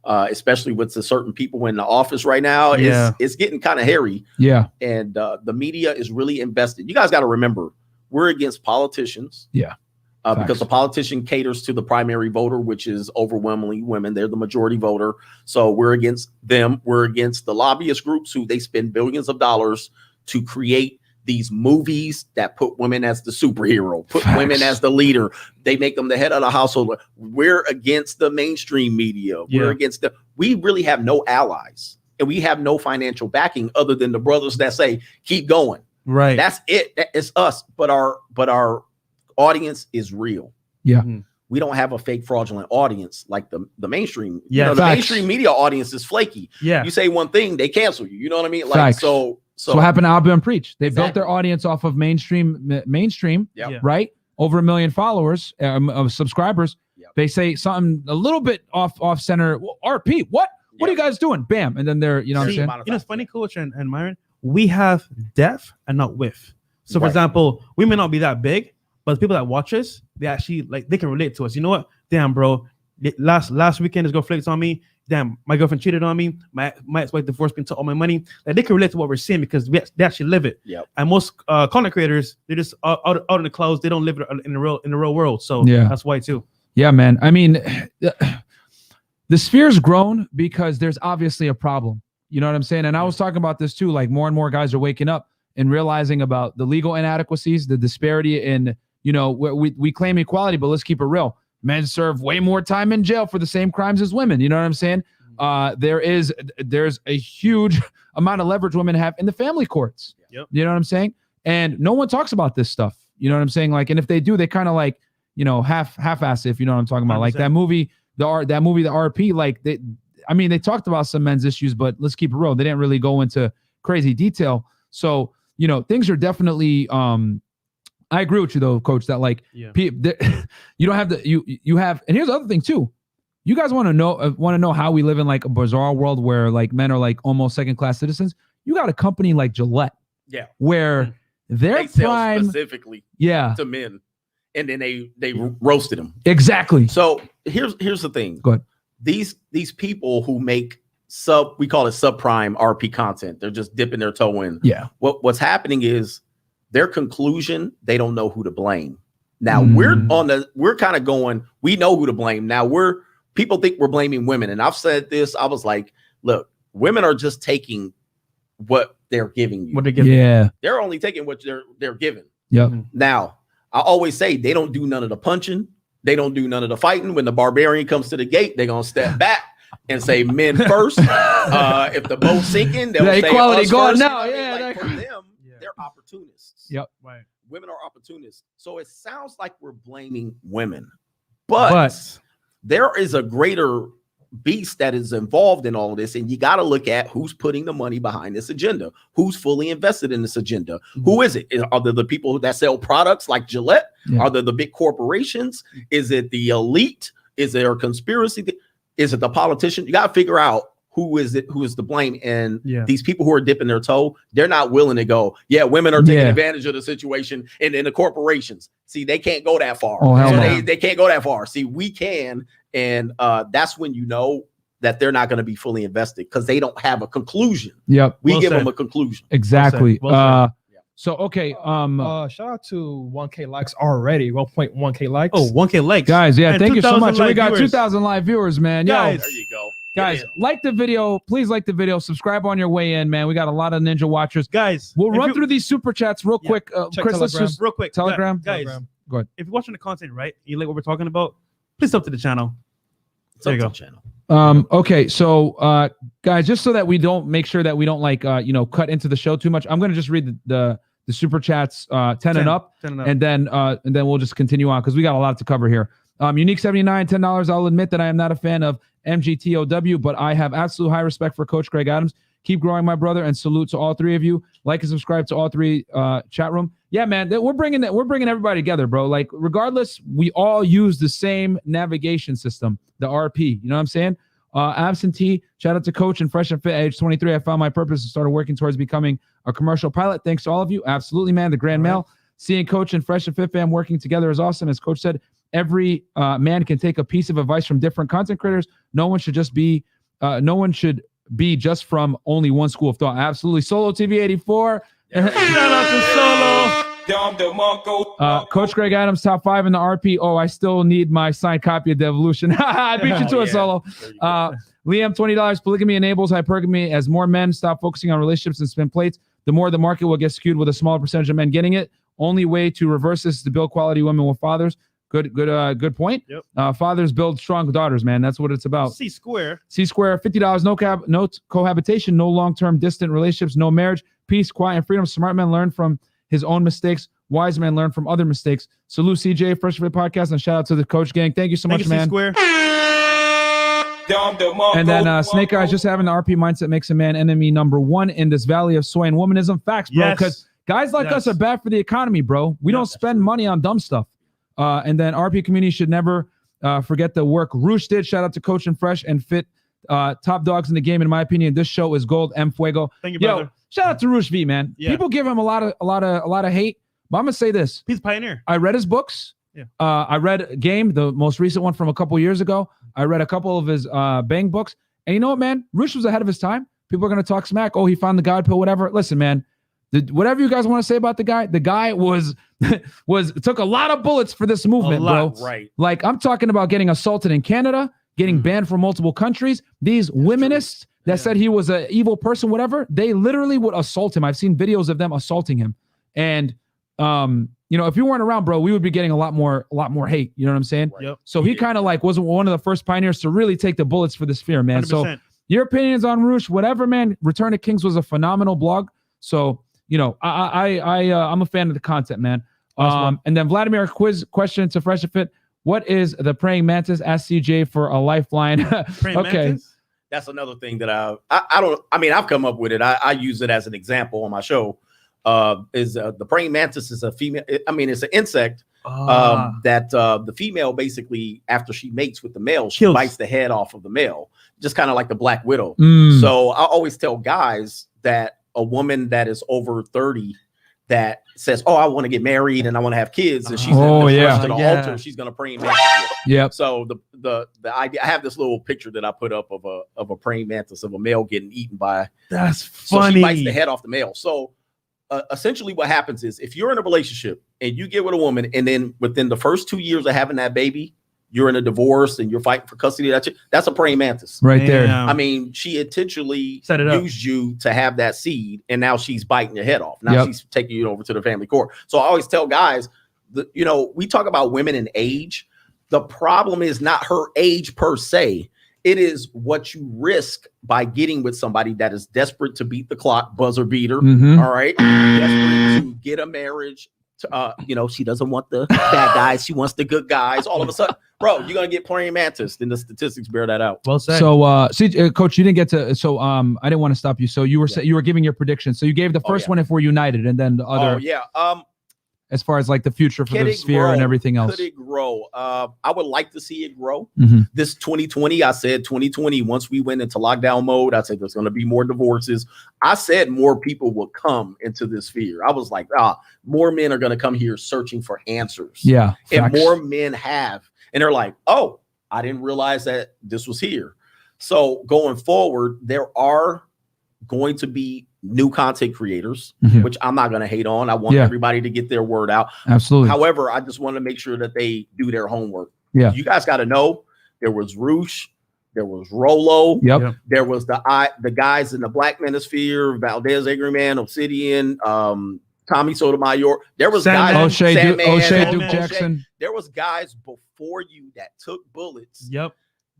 especially with the certain people in the office right now. It's getting kind of hairy. Yeah. And the media is really invested. You guys got to remember, we're against politicians. Yeah. Because the politician caters to the primary voter, which is overwhelmingly women. They're the majority voter. So we're against them. We're against the lobbyist groups who they spend billions of dollars to create these movies that put women as the superhero, put women as the leader. They make them the head of the household. We're against the mainstream media. We're against we really have no allies, and we have no financial backing other than the brothers that say, keep going. Right. That's it. It's us. But our audience is real. Yeah. We don't have a fake fraudulent audience like the mainstream. Yeah. The mainstream media audience is flaky. Yeah. You say one thing, they cancel you. You know what I mean? Like, Facts. so what happened to Alba and Preach? They built their audience off of mainstream, right? Over 1 million followers, of subscribers. Yep. They say something a little bit off center. Well, RP, what are you guys doing? Bam. And then they're, what I'm saying? It's funny, Coach and Myron, we have depth and not width. So for example, we may not be that big, but the people that watch us, they actually they can relate to us. You know what? Damn, bro. Last weekend, his girlfriend flaked on me. Damn, my girlfriend cheated on me. My ex-wife divorced me, took all my money. Like, they can relate to what we're seeing because they actually live it. Yep. And most content creators, they're just out in the clouds. They don't live it in the real world. So that's why too. Yeah, man. I mean, the sphere's grown because there's obviously a problem. You know what I'm saying? And I was talking about this too. Like, more and more guys are waking up and realizing about the legal inadequacies, the disparity in, we claim equality, but let's keep it real. Men serve way more time in jail for the same crimes as women. You know what I'm saying? There's a huge amount of leverage women have in the family courts. Yep. You know what I'm saying? And no one talks about this stuff. You know what I'm saying? Like, and if they do, they kind of like, half-ass it, if you know what I'm talking about. 100%. Like that movie, the RP, like they talked about some men's issues, but let's keep it real. They didn't really go into crazy detail. So, things are definitely, I agree with you though, Coach, that like you don't have you have, and here's the other thing too. You guys want to know how we live in like a bizarre world where like men are like almost second-class citizens. You got a company like Gillette, where their they sell prime specifically to men, and then they roasted him. Exactly. So here's the thing. Go ahead. These people who make we call it subprime RP content, they're just dipping their toe in. Yeah. What's happening is their conclusion, they don't know who to blame. Now we're kind of going, we know who to blame. Now people think we're blaming women. And I've said this, I was like, look, women are just taking what they're giving you. What they're giving. Yeah. They're only taking what they're given. Yep. Now, I always say they don't do none of the punching. They don't do none of the fighting. When the barbarian comes to the gate, they're going to step back and say men first. If the boat's sinking, they'll say equality us going first. now. You know what I Yeah. mean? Like, for them, they're opportunists. Yep. Right. Women are opportunists. So it sounds like we're blaming women. But there is a greater beast that is involved in all of this, and you got to look at who's putting the money behind this agenda, who's fully invested in this agenda. Who is it? Are there the people that sell products like Gillette? Are there the big corporations? Is it the elite? Is there a conspiracy? Is it the politician? You got to figure out who is the blame. And these people who are dipping their toe, they're not willing to go, women are taking advantage of the situation, and the corporations, see, they can't go that far. They can't go that far. See, we can. And that's when you know that they're not going to be fully invested, because they don't have a conclusion. Yep. We give them a conclusion. Exactly. So, okay. Shout out to 1K likes already. 1.1K likes. Oh, 1K likes. Guys, yeah, thank you so much. We got viewers. 2,000 live viewers, man. Guys, there you go. Guys, like the video. Please like the video. Subscribe on your way in, man. We got a lot of Ninja watchers. Guys, we'll run through these super chats real quick. Chris, let's just real quick. Telegram. Guys, go ahead. If you're watching the content, right, you like what we're talking about, please sub to the channel. There you go. Okay, so guys, just so that we don't make sure that we don't cut into the show too much, I'm gonna just read the super chats 10 and up, and then we'll just continue on, because we got a lot to cover here. Unique 79, $10. I'll admit that I am not a fan of MGTOW, but I have absolute high respect for Coach Greg Adams. Keep growing, my brother, and salute to all three of you. Like and subscribe to all three chat room. Yeah, man, we're bringing everybody together, bro. Like, regardless, we all use the same navigation system, the RP. You know what I'm saying? Absentee, shout out to Coach and Freshandfit at age 23. I found my purpose and started working towards becoming a commercial pilot. Thanks to all of you. Absolutely, man. The Grand Mail. Seeing Coach and Freshandfit fam working together is awesome. As Coach said, every man can take a piece of advice from different content creators. No one should be just from only one school of thought. Absolutely. Solo TV 84. Shout out to Solo. Coach Greg Adams, top 5 in the RP. Oh, I still need my signed copy of the Evolution. I beat you to it, Solo. Liam, $20. Polygamy enables hypergamy. As more men stop focusing on relationships and spin plates, the more the market will get skewed with a smaller percentage of men getting it. Only way to reverse this is to build quality women with fathers. Good point. Yep. Fathers build strong daughters, man. That's what it's about. C square, $50. No cohabitation, no long-term distant relationships, no marriage, peace, quiet, and freedom. Smart men learn from his own mistakes. Wise men learn from other mistakes. Salute CJ, Freshfit Podcast, and shout out to the Coach Gang. Thank you so much, man. C-square. And then Snake Eyes, just having the RP mindset makes a man enemy number 1 in this valley of soy and womanism. Facts, bro. Because guys like us are bad for the economy, bro. We don't spend money on dumb stuff. And then RP community should never forget the work Roosh did. Shout out to Coach and Fresh and Fit, top dogs in the game, in my opinion. This show is gold. M Fuego. Thank you, brother. Shout out to Roosh V, man. People give him a lot of hate, but I'm gonna say this. He's a pioneer. I read his books. I read Game, the most recent one from a couple years ago. I read a couple of his Bang books, and you know what, man? Roosh was ahead of his time. People are gonna talk smack. Oh, he found the God pill, whatever. Listen, man. Whatever you guys want to say about the guy was took a lot of bullets for this movement, bro. Right. Like, I'm talking about getting assaulted in Canada, getting banned from multiple countries. These womanists that said he was an evil person, whatever, they literally would assault him. I've seen videos of them assaulting him. And if you weren't around, bro, we would be getting a lot more hate. You know what I'm saying? Right. Yep. So he kind of was one of the first pioneers to really take the bullets for this fear, man. 100%. So your opinions on Roosh, whatever, man. Return of Kings was a phenomenal blog. So I'm a fan of the content, man. And then Vladimir, question to Freshnfit. What is the praying mantis? Ask CJ for a lifeline. Okay. Mantis? That's another thing that I've come up with it. I use it as an example on my show. The praying mantis is a female. It's an insect that the female basically, after she mates with the male, she bites the head off of the male, just kind of like the Black Widow. So I always tell guys that a woman that is over 30 that says, "Oh, I want to get married and I want to have kids," and she's to the altar, she's gonna pray mantis. Yep. So the idea, I have this little picture that I put up of a praying mantis of a male getting eaten by. That's So funny. she bites the head off the male. So essentially, what happens is if you're in a relationship and you get with a woman, and then within the first 2 years of having that baby, you're in a divorce and you're fighting for custody of that chick, that's a praying mantis. Right there. I mean, she intentionally used you to have that seed, and now she's biting your head off. Now she's taking you over to the family court. So I always tell guys, we talk about women and age. The problem is not her age per se. It is what you risk by getting with somebody that is desperate to beat the clock, buzzer beater. All right. Desperate to get a marriage. She doesn't want the bad guys. She wants the good guys. All of a sudden, bro, you're going to get praying mantis. Then the statistics bear that out. Well said. So, Coach, you didn't get to, I didn't want to stop you. So you were giving your prediction. So you gave the first one if we're united, and then the other. As far as like the future for the sphere and everything else. Could it grow? I would like to see it grow. This 2020, I said 2020, once we went into lockdown mode, I said there's going to be more divorces. I said more people will come into this sphere. I was like, more men are going to come here searching for answers. Yeah. And more men have. And they're like, oh, I didn't realize that this was here. So going forward, there are going to be new content creators, which I'm not going to hate on. I want everybody to get their word out. Absolutely. However, I just want to make sure that they do their homework. Yeah. You guys got to know there was Roosh, there was Rolo, there was the guys in the Black Manosphere, Valdez Agriman, Obsidian, Tommy Sotomayor. There was guys, O'Shea Duke Jackson. There was guys before you that took bullets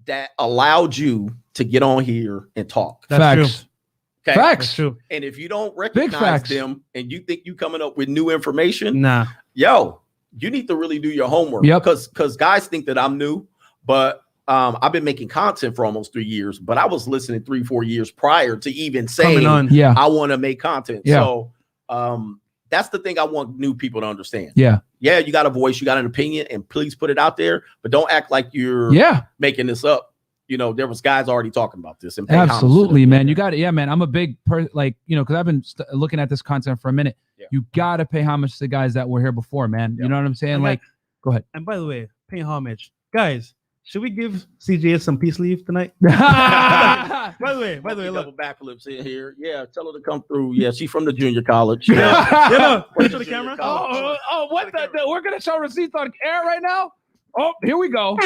that allowed you to get on here and talk. That's true. Okay. Facts. True. And if you don't recognize them and you think you coming up with new information, you need to really do your homework. Because guys think that I'm new, but I've been making content for almost 3 years, but I was listening 3-4 years prior to even saying I want to make content. So that's the thing I want new people to understand. Yeah, you got a voice, you got an opinion, and please put it out there, but don't act like you're making this up. There was guys already talking about this. And absolutely, man. You got it. Yeah, man. I'm a big because I've been looking at this content for a minute. You got to pay homage to the guys that were here before, man. You know what I'm saying? Go ahead. And by the way, pay homage. Guys, should we give CJ some peace leave tonight? By the way, look. Backflips in here. Yeah, tell her to come through. Yeah, she's from the junior college. Wait to the camera. What the? We're going to show receipts on air right now? Oh, here we go.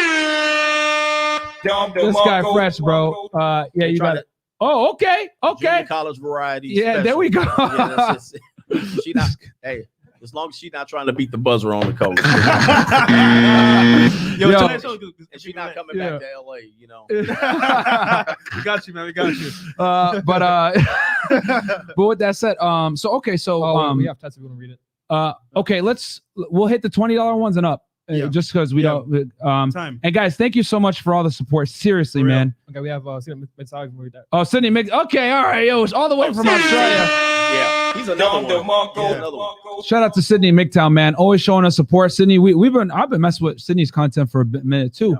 This guy fresh, bro. You got it. Oh, okay. Junior college variety. Yeah, special. There we go. She not. Hey, as long as she's not trying to beat the buzzer on the coach. And she's not coming back to LA. We got you, man. We got you. But with that said, we have time to read it. Okay, we'll hit the $20 ones and up. Just because we don't time. And guys, thank you so much for all the support. Seriously, man. Okay, we have Sydney. Sydney Mix. Okay, all right, it's all the way from Australia. Yeah, he's another one. Shout out to Sydney MGTOWN, man. Always showing us support. Sydney, I've been messing with Sydney's content for a minute too.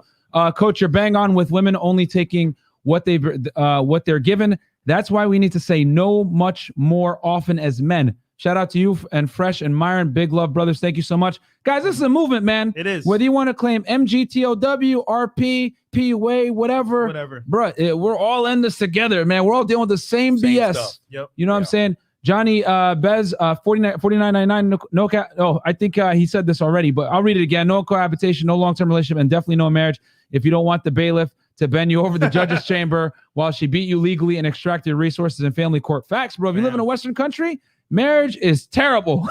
Coach, you're bang on with women only taking what they're given. That's why we need to say no much more often as men. Shout out to you and Fresh and Myron. Big love, brothers. Thank you so much. Guys, this is a movement, man. It is. Whether you want to claim MGTOW, RP, PUA, whatever. Bro, we're all in this together, man. We're all dealing with the same BS. Stuff. Yep. You know what I'm saying? Johnny Bez, 49.99. No, I think he said this already, but I'll read it again. No cohabitation, no long-term relationship, and definitely no marriage. If you don't want the bailiff to bend you over the judge's chamber while she beat you legally and extracted resources in family court. Facts, bro. If you live in a Western country, marriage is terrible.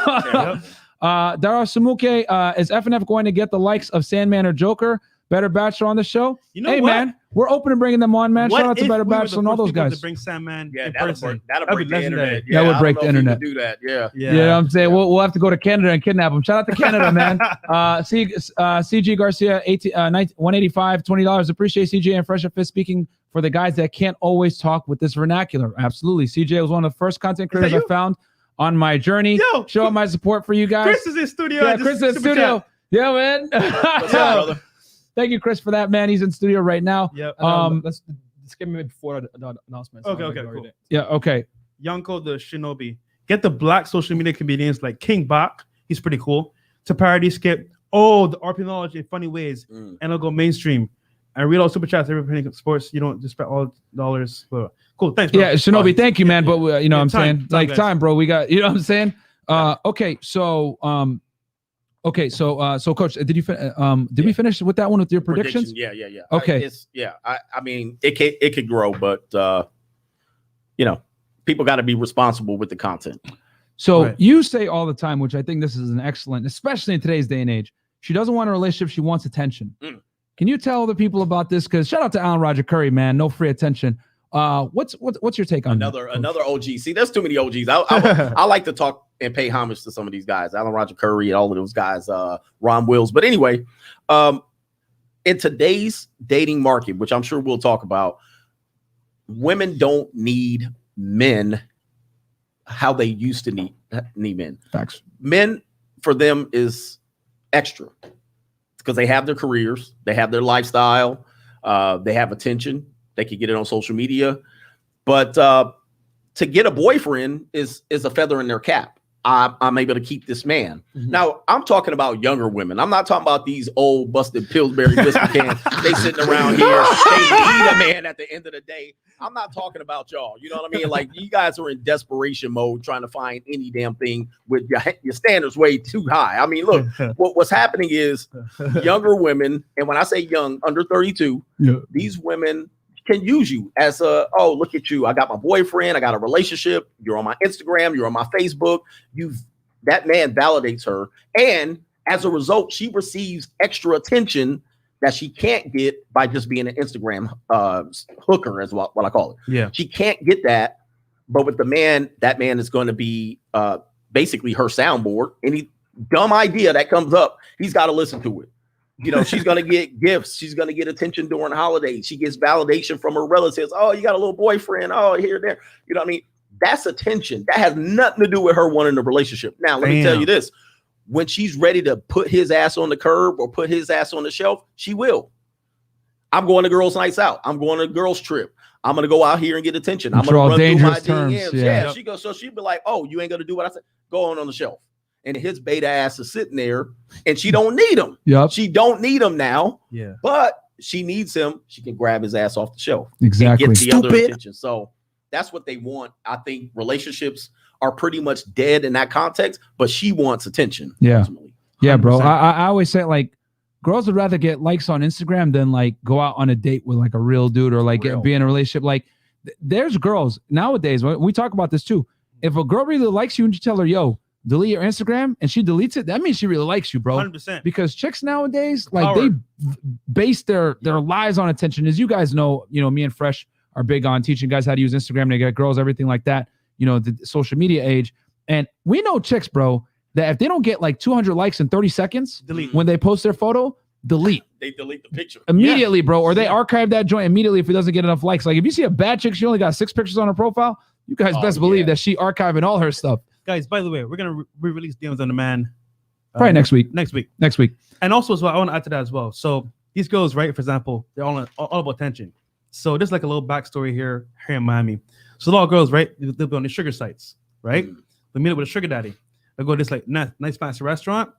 Dara Samuke, is FNF going to get the likes of Sandman or Joker? Better Bachelor on the show? Hey, man, we're open to bringing them on, man. Shout out to Better Bachelor and all those guys. To bring Sandman in person. That'll break the internet. That would break the internet. Do that. Yeah. You know what I'm saying? We'll have to go to Canada and kidnap them. Shout out to Canada, man. CG Garcia, 185, $20. Appreciate CJ and Freshandfit speaking for the guys that can't always talk with this vernacular. Absolutely. CJ was one of the first content creators I found on my journey. Show my support for you guys. Chris is in studio. Yeah, Chris is in studio. Yeah, man. What's up, brother? Thank you, Chris, for that, man. He's in studio right now. Yeah. Let's skip me before the announcements. Okay, cool. Yeah, okay. Yonko the Shinobi. Get the black social media comedians like King Bach. He's pretty cool. To parody skip all the RP knowledge in funny ways, and it'll go mainstream. And read all super chats every penny sports. You don't just spend all dollars. But cool, thanks, bro. Yeah, Shinobi, thank you, man. But you know what I'm saying? Like guys. time, bro. We got, you know what I'm saying? Okay, so so coach, did we finish with that one with your predictions? Yeah. Okay. I mean, it could grow, but you know, people got to be responsible with the content. So you say all the time, which I think this is an excellent, especially in today's day and age. She doesn't want a relationship; she wants attention. Can you tell the people about this? Because shout out to Alan Roger Curry, man. No free attention. What's your take on another OG? See, there's too many OGs. I like to talk and pay homage to some of these guys, Alan Roger Curry and all of those guys, Ron Wills. But anyway, in today's dating market, which I'm sure we'll talk about, women don't need men how they used to need men. Facts. Men, for them, is extra because they have their careers, they have their lifestyle, they have attention. They could get it on social media, but to get a boyfriend is a feather in their cap. I'm able to keep this man. Now, I'm talking about younger women. I'm not talking about these old busted Pillsbury biscuit cans. They sitting around here. They need a man at the end of the day. I'm not talking about y'all. You know what I mean? Like, you guys are in desperation mode trying to find any damn thing with your standards way too high. I mean, look, what's happening is younger women, and when I say young, under 32, these women can use you as oh, look at you. I got my boyfriend. I got a relationship. You're on my Instagram. You're on my Facebook. That man validates her. And as a result, she receives extra attention that she can't get by just being an Instagram hooker, is what I call it. Yeah. She can't get that. But with the man, that man is going to be basically her soundboard. Any dumb idea that comes up, he's got to listen to it. You know, she's going to get gifts. She's going to get attention during holidays. She gets validation from her relatives. Oh, you got a little boyfriend. Oh, here, there. You know what I mean? That's attention. That has nothing to do with her wanting a relationship. Now, let me tell you this. When she's ready to put his ass on the curb or put his ass on the shelf, she will. I'm going to girls' nights out. I'm going to a girls' trip. I'm going to go out here and get attention. I'm going to run through my DMs. Yeah, she goes. So she'd be like, oh, you ain't going to do what I said? Go on the shelf. And his beta ass is sitting there, and she don't need him. She don't need him now. Yeah. But she needs him. She can grab his ass off the shelf. Exactly. And get the other attention. So that's what they want. I think relationships are pretty much dead in that context, but she wants attention. Yeah. Ultimately. Yeah, bro. I always say, like, girls would rather get likes on Instagram than like go out on a date with like a real dude or like be in a relationship. Like, there's girls nowadays. We talk about this too. If a girl really likes you and you tell her, yo, delete your Instagram, and she deletes it, that means she really likes you, bro. 100%. Because chicks nowadays, like, they base their lives on attention. As you guys know, me and Fresh are big on teaching guys how to use Instagram to get girls, everything like that, the social media age. And we know chicks, bro, that if they don't get like 200 likes in 30 seconds, delete. When they post their photo, delete. They delete the picture. Immediately, bro. Or they archive that joint immediately if it doesn't get enough likes. Like, if you see a bad chick, she only got 6 pictures on her profile, you guys best believe that she archiving all her stuff. Guys, by the way, we're going to re-release DMs on Demand. Probably next week. Next week. And also, as well, I want to add to that as well. So these girls, right, for example, they're all about attention. So there's like a little backstory here in Miami. So a lot of girls, right, they'll be on the sugar sites, right? They meet up with a sugar daddy. They go to this like nice fancy restaurant,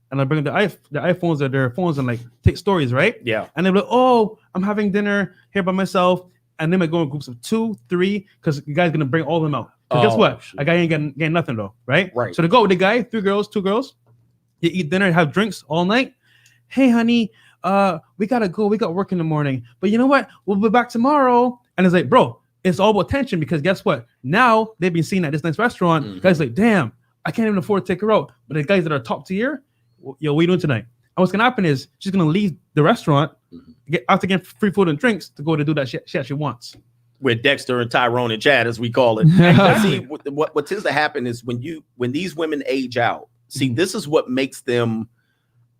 and they bring their iPhones or their phones and like take stories, right? Yeah. And they're like, oh, I'm having dinner here by myself. And they might go in groups of 2, 3, because the guy's going to bring all of them out. So guess what? A guy ain't getting nothing though, right? Right. So they go with the guy, 3 girls, 2 girls. You eat dinner, have drinks all night. Hey, honey, we gotta go. We got work in the morning. But you know what? We'll be back tomorrow. And it's like, bro, it's all about attention, because guess what? Now they've been seen at this nice restaurant. Guys like, damn, I can't even afford to take her out. But the guys that are top tier, yo, what are you doing tonight? And what's gonna happen is she's gonna leave the restaurant, after getting free food and drinks, to go to do that shit she actually wants. With Dexter and Tyrone and Chad, as we call it. See, what tends to happen is when these women age out, see, this is what makes them,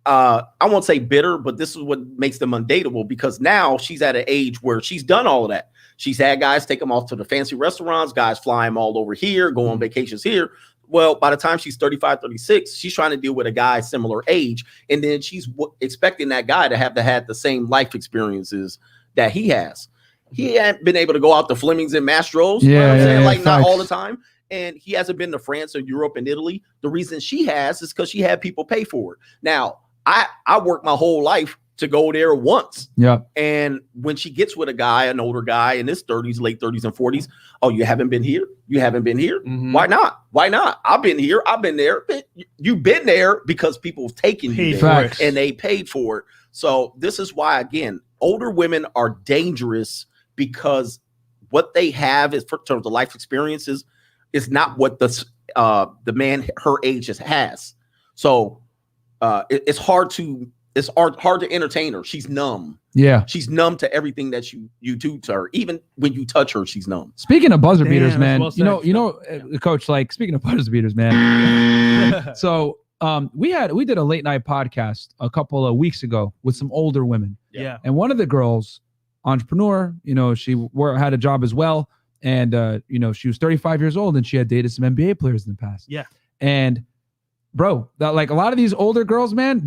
I won't say bitter, but this is what makes them undateable, because now she's at an age where she's done all of that. She's had guys take them off to the fancy restaurants, guys fly them all over here, go on vacations here. Well, by the time she's 35, 36, she's trying to deal with a guy similar age. And then she's expecting that guy to have had the same life experiences that he has. He hadn't been able to go out to Fleming's and Mastro's, not all the time. and he hasn't been to France or Europe and Italy. The reason she has is because she had people pay for it. Now, I worked my whole life to go there once. Yeah. And when she gets with a guy, an older guy in his 30s, late 30s and 40s, oh, you haven't been here? You haven't been here? Mm-hmm. Why not? Why not? I've been here. I've been there. You've been there because people have taken you there and they paid for it. So this is why, again, older women are dangerous because what they have is, in terms of life experiences, is not what the man her age has. So it's hard to entertain her. She's numb. Yeah. She's numb to everything that you do to her. Even when you touch her, she's numb. Speaking of buzzer beaters, man, well Coach, like speaking of buzzer beaters, man. So we did a late night podcast a couple of weeks ago with some older women. Yeah. And one of the girls, entrepreneur, she had a job as well. And, she was 35 years old and she had dated some NBA players in the past. Yeah. And bro, like a lot of these older girls, man,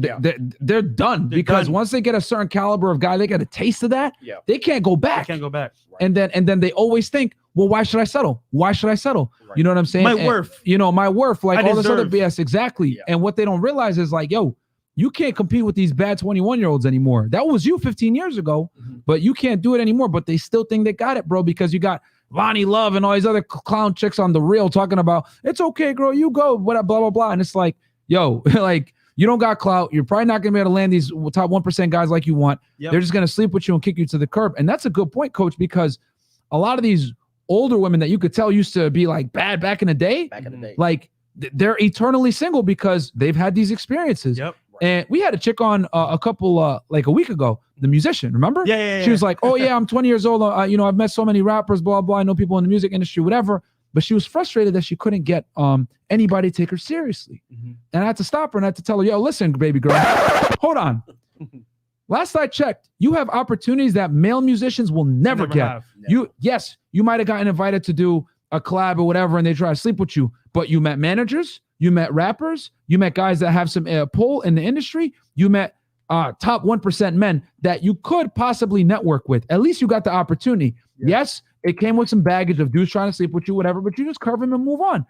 they're done because once they get a certain caliber of guy, they get a taste of that. Yeah. They can't go back. They can't go back. Right. And then they always think, well, why should I settle? Why should I settle? Right. You know what I'm saying? My worth. My worth, like all this other BS. Exactly. Yeah. And what they don't realize is like, yo, you can't compete with these bad 21-year-olds anymore. That was you 15 years ago, but you can't do it anymore. But they still think they got it, bro, because you got Vonnie Love and all these other clown chicks on the reel talking about, it's okay, girl, you go, blah, blah, blah. And it's like, yo, like, you don't got clout. You're probably not going to be able to land these top 1% guys like you want. Yep. They're just going to sleep with you and kick you to the curb. And that's a good point, Coach, because a lot of these older women that you could tell used to be like bad back in the day, like they're eternally single because they've had these experiences. Yep. And we had a chick on a couple, like a week ago, the musician, remember? Yeah. She was like, oh yeah, I'm 20 years old. I've met so many rappers, blah, blah. I know people in the music industry, whatever. But she was frustrated that she couldn't get anybody to take her seriously. Mm-hmm. And I had to stop her and I had to tell her, yo, listen, baby girl, hold on. Last I checked, you have opportunities that male musicians will never get. You might have gotten invited to do a collab or whatever, and they try to sleep with you, but you met managers, you met rappers, you met guys that have some pull in the industry, you met top 1% men that you could possibly network with. At least you got the opportunity. Yeah. Yes, it came with some baggage of dudes trying to sleep with you, whatever, but you just curve him and move on.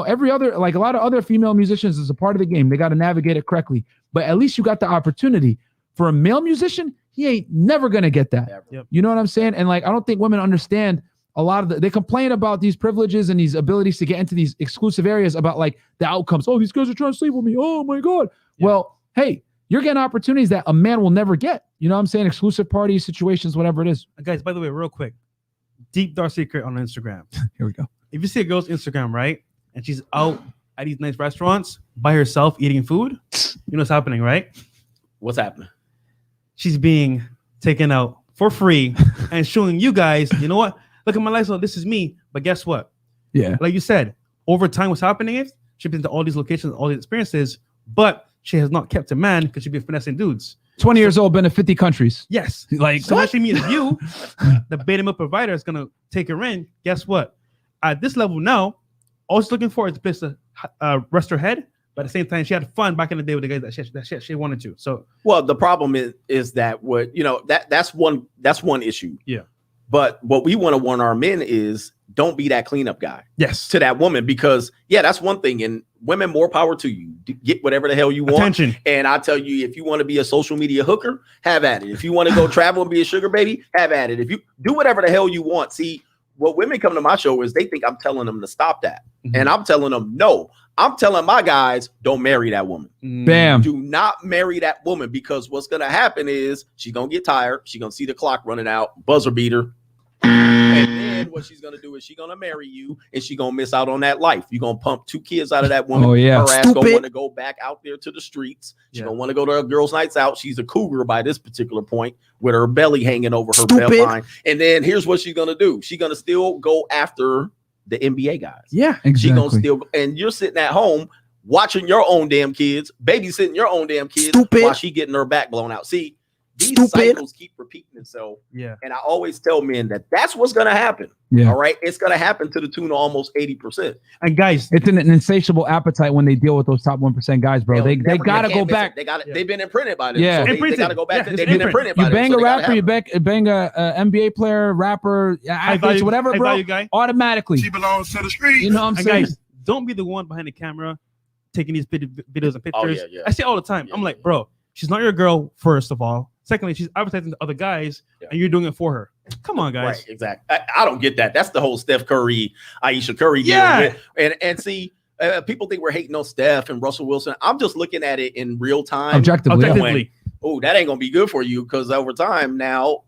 Every other, like a lot of other female musicians is a part of the game. They got to navigate it correctly, but at least you got the opportunity. For a male musician, he ain't never going to get that. Yep. You know what I'm saying? And like, I don't think women understand a lot of they complain about these privileges and these abilities to get into these exclusive areas about like the outcomes. Oh, these guys are trying to sleep with me. Oh my God. Yeah. Well, hey, you're getting opportunities that a man will never get. You know what I'm saying? Exclusive parties, situations, whatever it is. Guys, by the way, real quick, deep dark secret on Instagram. Here we go. If you see a girl's Instagram, right, and she's out at these nice restaurants by herself eating food, you know what's happening, right? What's happening? She's being taken out for free and showing you guys, you know what? Look at my lifestyle. This is me. But guess what? Yeah. Like you said, over time, what's happening is she's been to all these locations, all these experiences, but she has not kept a man because she's been finessing dudes. 20 years old, been to 50 countries. Yes. Like, so when she meets you, the beta male provider is going to take her in. Guess what? At this level now, all she's looking for is a place to rest her head. But at the same time, she had fun back in the day with the guys that she wanted to. So, well, the problem is that that's one issue. Yeah. But what we want to warn our men is don't be that cleanup guy. Yes. To that woman, because that's one thing. And women, more power to you. Get whatever the hell you want. Attention. And I tell you, if you want to be a social media hooker, have at it. If you want to go travel and be a sugar baby, have at it. If you do whatever the hell you want. See, what women come to my show is they think I'm telling them to stop that. Mm-hmm. And I'm telling them, no. I'm telling my guys, don't marry that woman. Bam. Do not marry that woman, because what's going to happen is she's going to get tired. She's going to see the clock running out, buzzer beater. And then what she's going to do is she's going to marry you and she's going to miss out on that life. You're going to pump 2 kids out of that woman. Oh, yeah. Her ass going to want to go back out there to the streets. She's going to want to go to her girls' nights out. She's a cougar by this particular point with her belly hanging over her belt line. And then here's what she's going to do. She's going to still go after the NBA guys. Yeah, exactly. She gonna still, and you're sitting at home watching your own damn kids, babysitting your own damn kids while she getting her back blown out. See, These cycles keep repeating themselves. Yeah. And I always tell men that's what's going to happen. Yeah. All right. It's going to happen to the tune of almost 80%. And guys, it's an insatiable appetite when they deal with those top 1% guys, bro. They got to go back. They've been imprinted by this. Yeah. So they got to go back. They've been imprinted by this. You bang a rapper, you bang a NBA player, rapper, athletes, whatever, bro. Automatically. She belongs to the street. You know what I'm saying? Guys, don't be the one behind the camera taking these videos and pictures. Yeah. I see it all the time. I'm like, bro, she's not your girl, first of all. Secondly, she's advertising to other guys, and you're doing it for her. Come on, guys. Right, exactly. I don't get that. That's the whole Steph Curry, Aisha Curry deal. And see, people think we're hating on Steph and Russell Wilson. I'm just looking at it in real time. Objectively. Oh, that ain't gonna be good for you because over time now,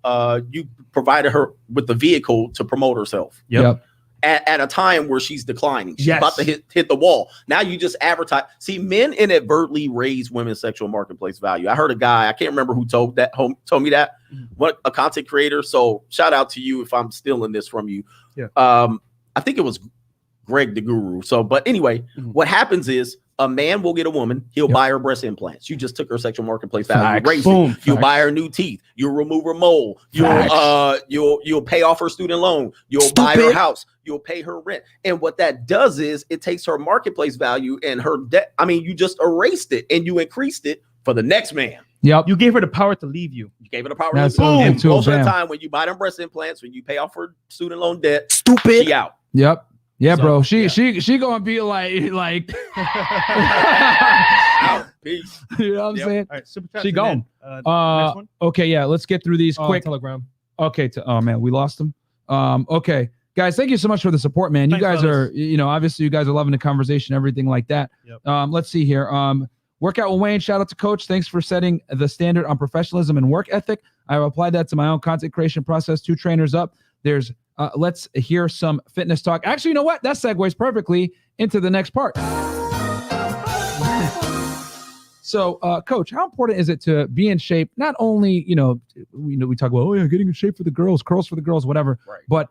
you provided her with the vehicle to promote herself. Yep. At a time where she's declining. She's about to hit the wall. Now you just advertise. See, men inadvertently raise women's sexual marketplace value. I heard a guy, I can't remember who told me that, what a content creator. So shout out to you if I'm stealing this from you. Yeah. I think it was Greg the Guru. So, but anyway, what happens is a man will get a woman. He'll buy her breast implants. You just took her sexual marketplace value. Boom. You'll buy her new teeth. You'll remove her mole. You'll pay off her student loan. You'll buy her house. You'll pay her rent. And what that does is it takes her marketplace value and her debt. I mean, you just erased it and you increased it for the next man. Yep. You gave her the power to leave you. You gave her the power to leave you. And most of the time when you buy them breast implants, when you pay off her student loan debt, she out. Yep. Yeah, So, bro. She gonna be like peace. You know what I'm saying? All right, super chat. She gone. Next one. Okay, yeah. Let's get through these quick. Telegram. Okay. Oh man, we lost them. Okay, guys, thank you so much for the support, man. Thanks, you guys fellas. are, obviously you guys are loving the conversation, everything like that. Yep. Let's see here. Workout with Wayne. Shout out to Coach. Thanks for setting the standard on professionalism and work ethic. I've applied that to my own content creation process. 2 trainers up. There's let's hear some fitness talk. Actually, you know what? That segues perfectly into the next part. So, Coach, how important is it to be in shape? Not only, we talk about, getting in shape for the girls, curls for the girls, whatever, right. But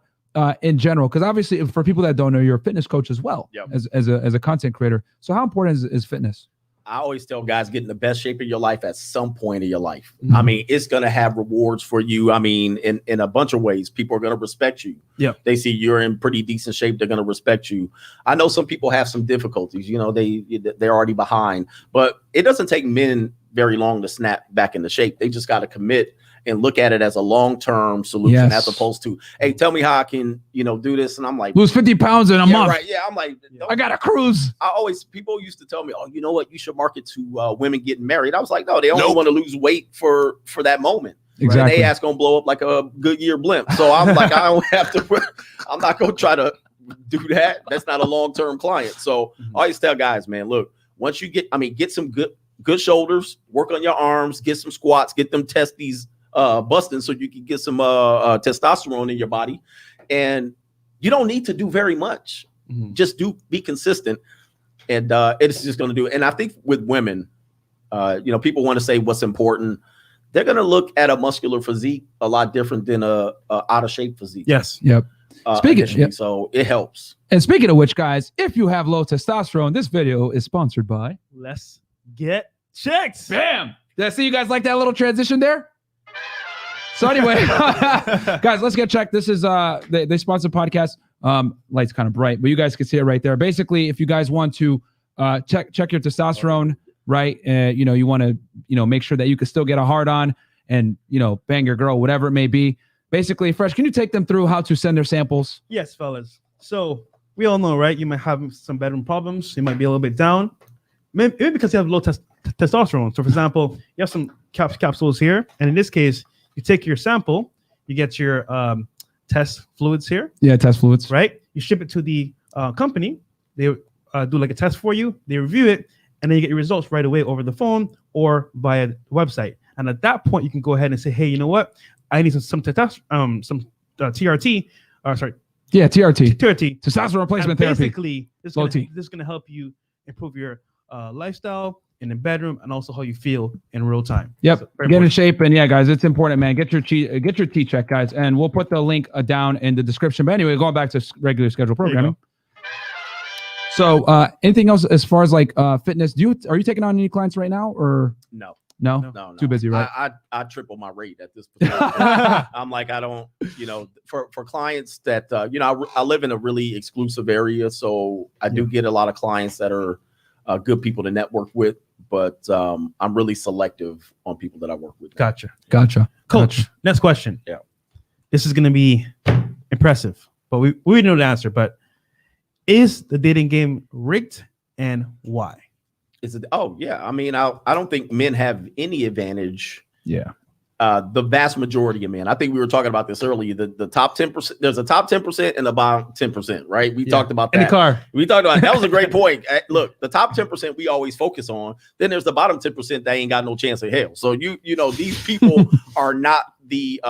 in general, because obviously for people that don't know, you're a fitness coach as well, yep. as a content creator. So how important is fitness? I always tell guys, get in the best shape of your life at some point in your life. Mm-hmm. I mean, it's going to have rewards for you. I mean, in a bunch of ways, people are going to respect you. Yeah. They see you're in pretty decent shape. They're going to respect you. I know some people have some difficulties, they're already behind, but it doesn't take men very long to snap back into shape. They just got to commit and look at it as a long-term solution as opposed to, hey, tell me how I can, do this. And I'm like, lose 50 pounds in a month. Right. Yeah. I'm like, I got to cruise. People used to tell me, oh, you know what? You should market to women getting married. I was like, no, they only want to lose weight for that moment. Exactly. And they ass going to blow up like a Goodyear blimp. So I'm like, I don't have to, I'm not going to try to do that. That's not a long-term client. So I always tell guys, man, look, once you get some good shoulders, work on your arms, get some squats, get them testes busting so you can get some testosterone in your body, and you don't need to do very much. Mm-hmm. Just be consistent, and it's just going to do it. And I think with women, people want to say what's important. They're going to look at a muscular physique a lot different than a out of shape physique. Yes. Yep. So it helps. And speaking of which, guys, if you have low testosterone, this video is sponsored by Let's Get Checked. Bam. Did I see you guys like that little transition there? So anyway, guys, let's get checked. This is they sponsor podcast. Light's kind of bright, but you guys can see it right there. Basically, if you guys want to check your testosterone, right? You want to make sure that you can still get a hard on and bang your girl, whatever it may be. Basically, Fresh, can you take them through how to send their samples? Yes, fellas. So we all know, right? You might have some bedroom problems. You might be a little bit down, maybe because you have low testosterone. So, for example, you have some capsules here, and in this case, you take your sample, you get your test fluids here. Yeah, test fluids. Right? You ship it to the company. They do like a test for you. They review it, and then you get your results right away over the phone or via the website. And at that point, you can go ahead and say, hey, you know what? I need some TRT. Yeah, TRT. TRT. Testosterone replacement therapy. Basically, this is going to help you improve your lifestyle in the bedroom and also how you feel in real time. Yep. So, get in shape, and yeah, guys, it's important, man. Get your T check, guys, and we'll put the link down in the description. But anyway, going back to regular scheduled programming. So, anything else as far as like fitness? Are you taking on any clients right now, or no? No? No. Too busy, right? I triple my rate at this point. I'm like, I don't, for clients that, I live in a really exclusive area. So I do get a lot of clients that are good people to network with, but I'm really selective on people that I work with. Gotcha. Coach, next question. Yeah. This is going to be impressive, but we know the answer, but is the dating game rigged and why? Is it? Oh yeah. I mean, I don't think men have any advantage. Yeah. The vast majority of men. I think we were talking about this earlier. The top 10%. There's a top 10% and the bottom 10%. Right? We talked about that. In the car. We talked about that was a great point. Look, the top 10% we always focus on. Then there's the bottom 10% that ain't got no chance of hell. So these people are not the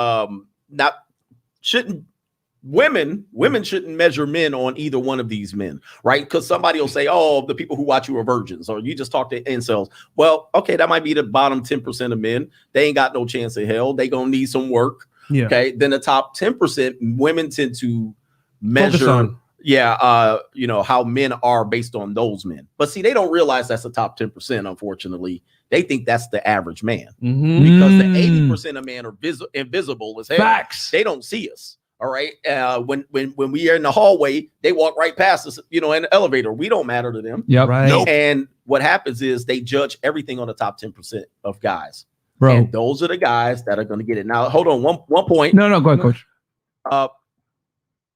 women shouldn't measure men on either one of these men, right? Because somebody will say, oh, the people who watch you are virgins, or you just talk to incels. Well, okay, that might be the bottom 10% of men. They ain't got no chance of hell. They gonna need some work. Yeah. Okay. Then the top 10%, women tend to measure how men are based on those men. But see, they don't realize that's the top 10%, unfortunately. They think that's the average man. Mm-hmm. Because the 80% of men are invisible as hell. Facts. They don't see us. All right. When we are in the hallway, they walk right past us, in the elevator. We don't matter to them. Yep. Right. Nope. And what happens is they judge everything on the top 10% of guys. Bro. And those are the guys that are going to get it. Now, hold on. One point. No, go ahead, Coach.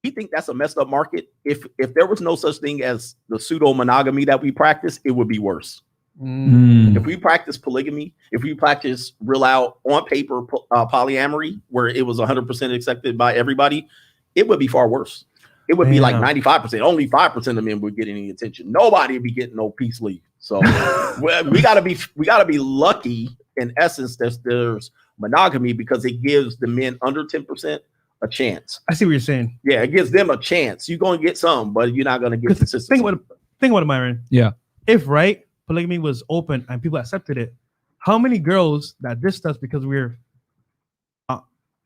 We think that's a messed up market. If there was no such thing as the pseudo monogamy that we practice, it would be worse. If we practice polygamy, if we practice real out on paper polyamory, where it was 100% accepted by everybody, it would be far worse. It would be like 95%. Only 5% of men would get any attention. Nobody would be getting no peace leave. So we gotta be lucky in essence that there's monogamy, because it gives the men under 10% a chance. I see what you're saying. Yeah, it gives them a chance. You're gonna get some, but you're not gonna get consistency. Think about it, Myron. Yeah. If polygamy was open and people accepted it, how many girls that dissed us because we're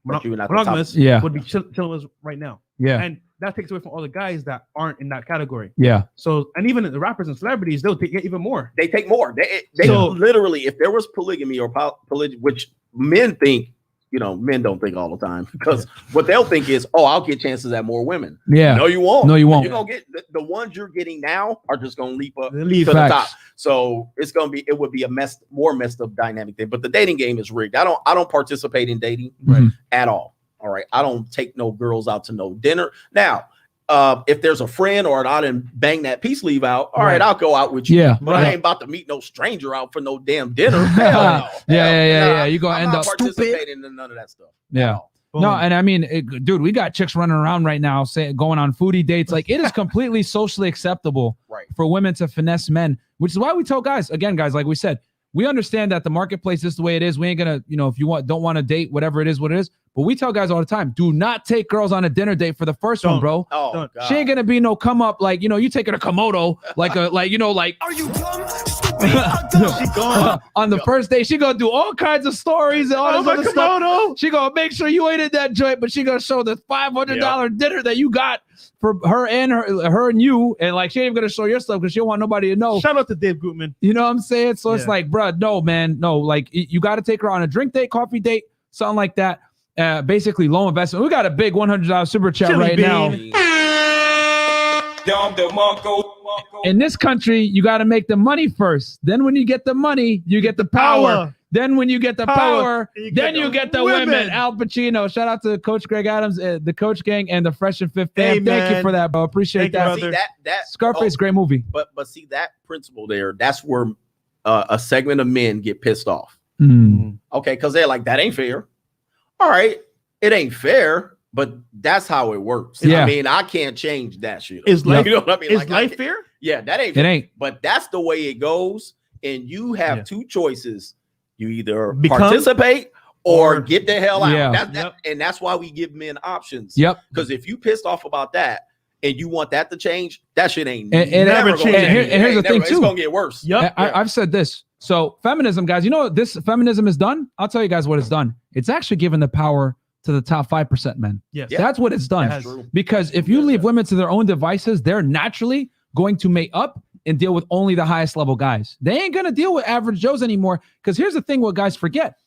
monogamous would be chilling with us right now? Yeah. And that takes away from all the guys that aren't in that category. Yeah. So, and even the rappers and celebrities, they'll get even more. They take more. They literally, if there was polygamy or polygyny, which men think, men don't think all the time, because what they'll think is, oh, I'll get chances at more women. Yeah. No, you won't. You're gonna get the ones you're getting now are just gonna leap up to Facts. the top. So it would be a more messed up dynamic thing. But the dating game is rigged. I don't participate in dating at all. All right. I don't take no girls out to no dinner. Now, if there's a friend or I didn't bang that peace leave out, all right, I'll go out with you. Yeah. But I ain't about to meet no stranger out for no damn dinner. Hell no. Yeah. You're going to end up participating in none of that stuff. Yeah. No, and I mean, dude, we got chicks running around right now going on foodie dates. Like, it is completely socially acceptable for women to finesse men, which is why we tell guys, again, guys, like we said, we understand that the marketplace is the way it is. We ain't gonna, if you don't want to date, whatever it is, what it is. But we tell guys all the time, do not take girls on a dinner date for the first one, bro. Oh, God. She ain't gonna be no come up like, you take her to Komodo, are you dumb? On the first day, she gonna do all kinds of stories and all this other stuff. She gonna make sure you ain't in that joint, but she gonna show the $500 dinner that you got for her and her and you, and like she ain't even gonna show your stuff because she don't want nobody to know. Shout out to Dave Gutman. You know what I'm saying? So it's like, bro, no, man, no, like you got to take her on a drink date, coffee date, something like that. Basically, low investment. We got a big $100 super chat now. In this country, you got to make the money first. Then when you get the money, you get the power. Then when you get the power, then you get the women. Al Pacino. Shout out to Coach Greg Adams, the Coach Gang, and the Freshandfit fam. Thank you for that, bro. Appreciate that. See, that Scarface, great movie. But see that principle there. That's where a segment of men get pissed off. Okay, because they're like, that ain't fair. All right, it ain't fair, but that's how it works. Yeah. I mean, I can't change that shit. Is life, you know what I mean? Is life fair? Yeah, that ain't. It ain't. But that's the way it goes, and you have two choices. You either Become participate or get the hell out. Yeah. And that's why we give men options. Yep. Because if you pissed off about that and you want that to change, that shit ain't never change. And here's the thing, too. It's gonna get worse. Yep. I've said this. So feminism, guys, you know what this feminism has done? I'll tell you guys what it's done. It's actually given the power to the top 5% men. Yes. Yeah. That's what it's done. Because if you leave women to their own devices, they're naturally going to mate up and deal with only the highest level guys. They ain't going to deal with average Joes anymore. Because here's the thing what guys forget.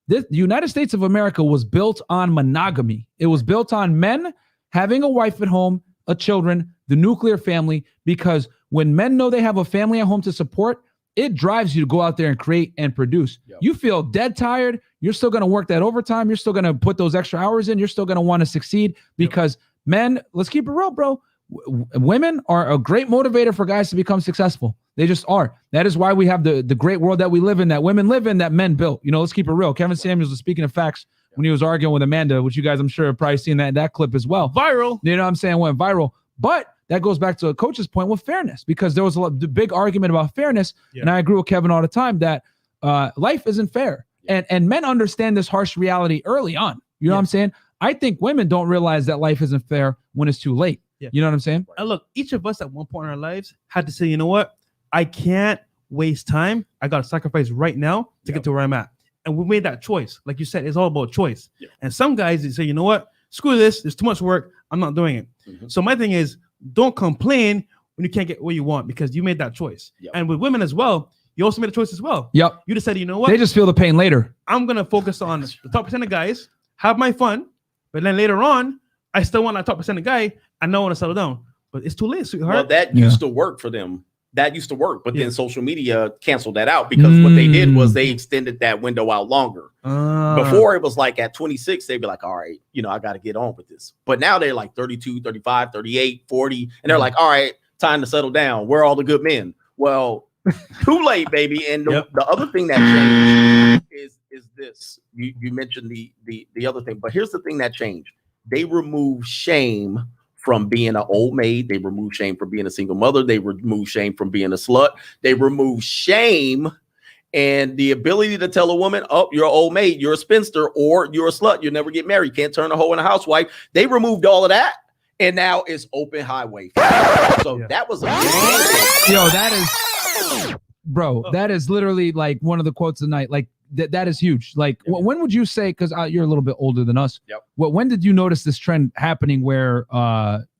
The United States of America was built on monogamy. It was built on men having a wife at home, a children, the nuclear family, because when men know they have a family at home to support, it drives you to go out there and create and produce. Yep. You feel dead tired. You're still going to work that overtime. You're still going to put those extra hours in. You're still going to want to succeed because men, let's keep it real, bro. Women are a great motivator for guys to become successful. They just are. That is why we have the great world that we live in, that women live in, that men built. You know, let's keep it real. Kevin Samuels was speaking of facts when he was arguing with Amanda, which you guys, I'm sure, have probably seen that clip as well. Viral. You know what I'm saying? Went viral. But that goes back to a coach's point with fairness, because there was the big argument about fairness. Yeah. And I agree with Kevin all the time that life isn't fair. Yeah. And men understand this harsh reality early on. You know what I'm saying? I think women don't realize that life isn't fair when it's too late. Yeah. You know what I'm saying? And look, each of us at one point in our lives had to say, you know what? I can't waste time. I got to sacrifice right now to get to where I'm at. And we made that choice. Like you said, it's all about choice. Yeah. And some guys, they say, you know what? Screw this. There's too much work. I'm not doing it. Mm-hmm. So my thing is, don't complain when you can't get what you want, because you made that choice. Yep. And with women as well, you also made a choice as well. Yep. You just said, you know what? They just feel the pain later. I'm going to focus on the top percent of guys, have my fun, but then later on, I still want that top percent of guy. I know I want to settle down. But it's too late, sweetheart. Well, that used to work for them. That used to work. But then social media canceled that out, because what they did was they extended that window out longer. Before, it was like at 26, they'd be like, all right, you know, I got to get on with this. But now they're like 32, 35, 38, 40. And they're like, all right, time to settle down. Where are all the good men? Well, too late, baby. And the other thing that changed is this. You mentioned the other thing. But here's the thing that changed. They removed shame from being an old maid. They remove shame from being a single mother. They remove shame from being a slut. They remove shame and the ability to tell a woman, oh, you're an old maid, you're a spinster, or you're a slut, you'll never get married, can't turn a hoe into a housewife. They removed all of that, and now it's open highway. So that was a that is, bro, that is literally like one of the quotes tonight. Like that is huge. Like when would you say, because you're a little bit older than us, when did you notice this trend happening where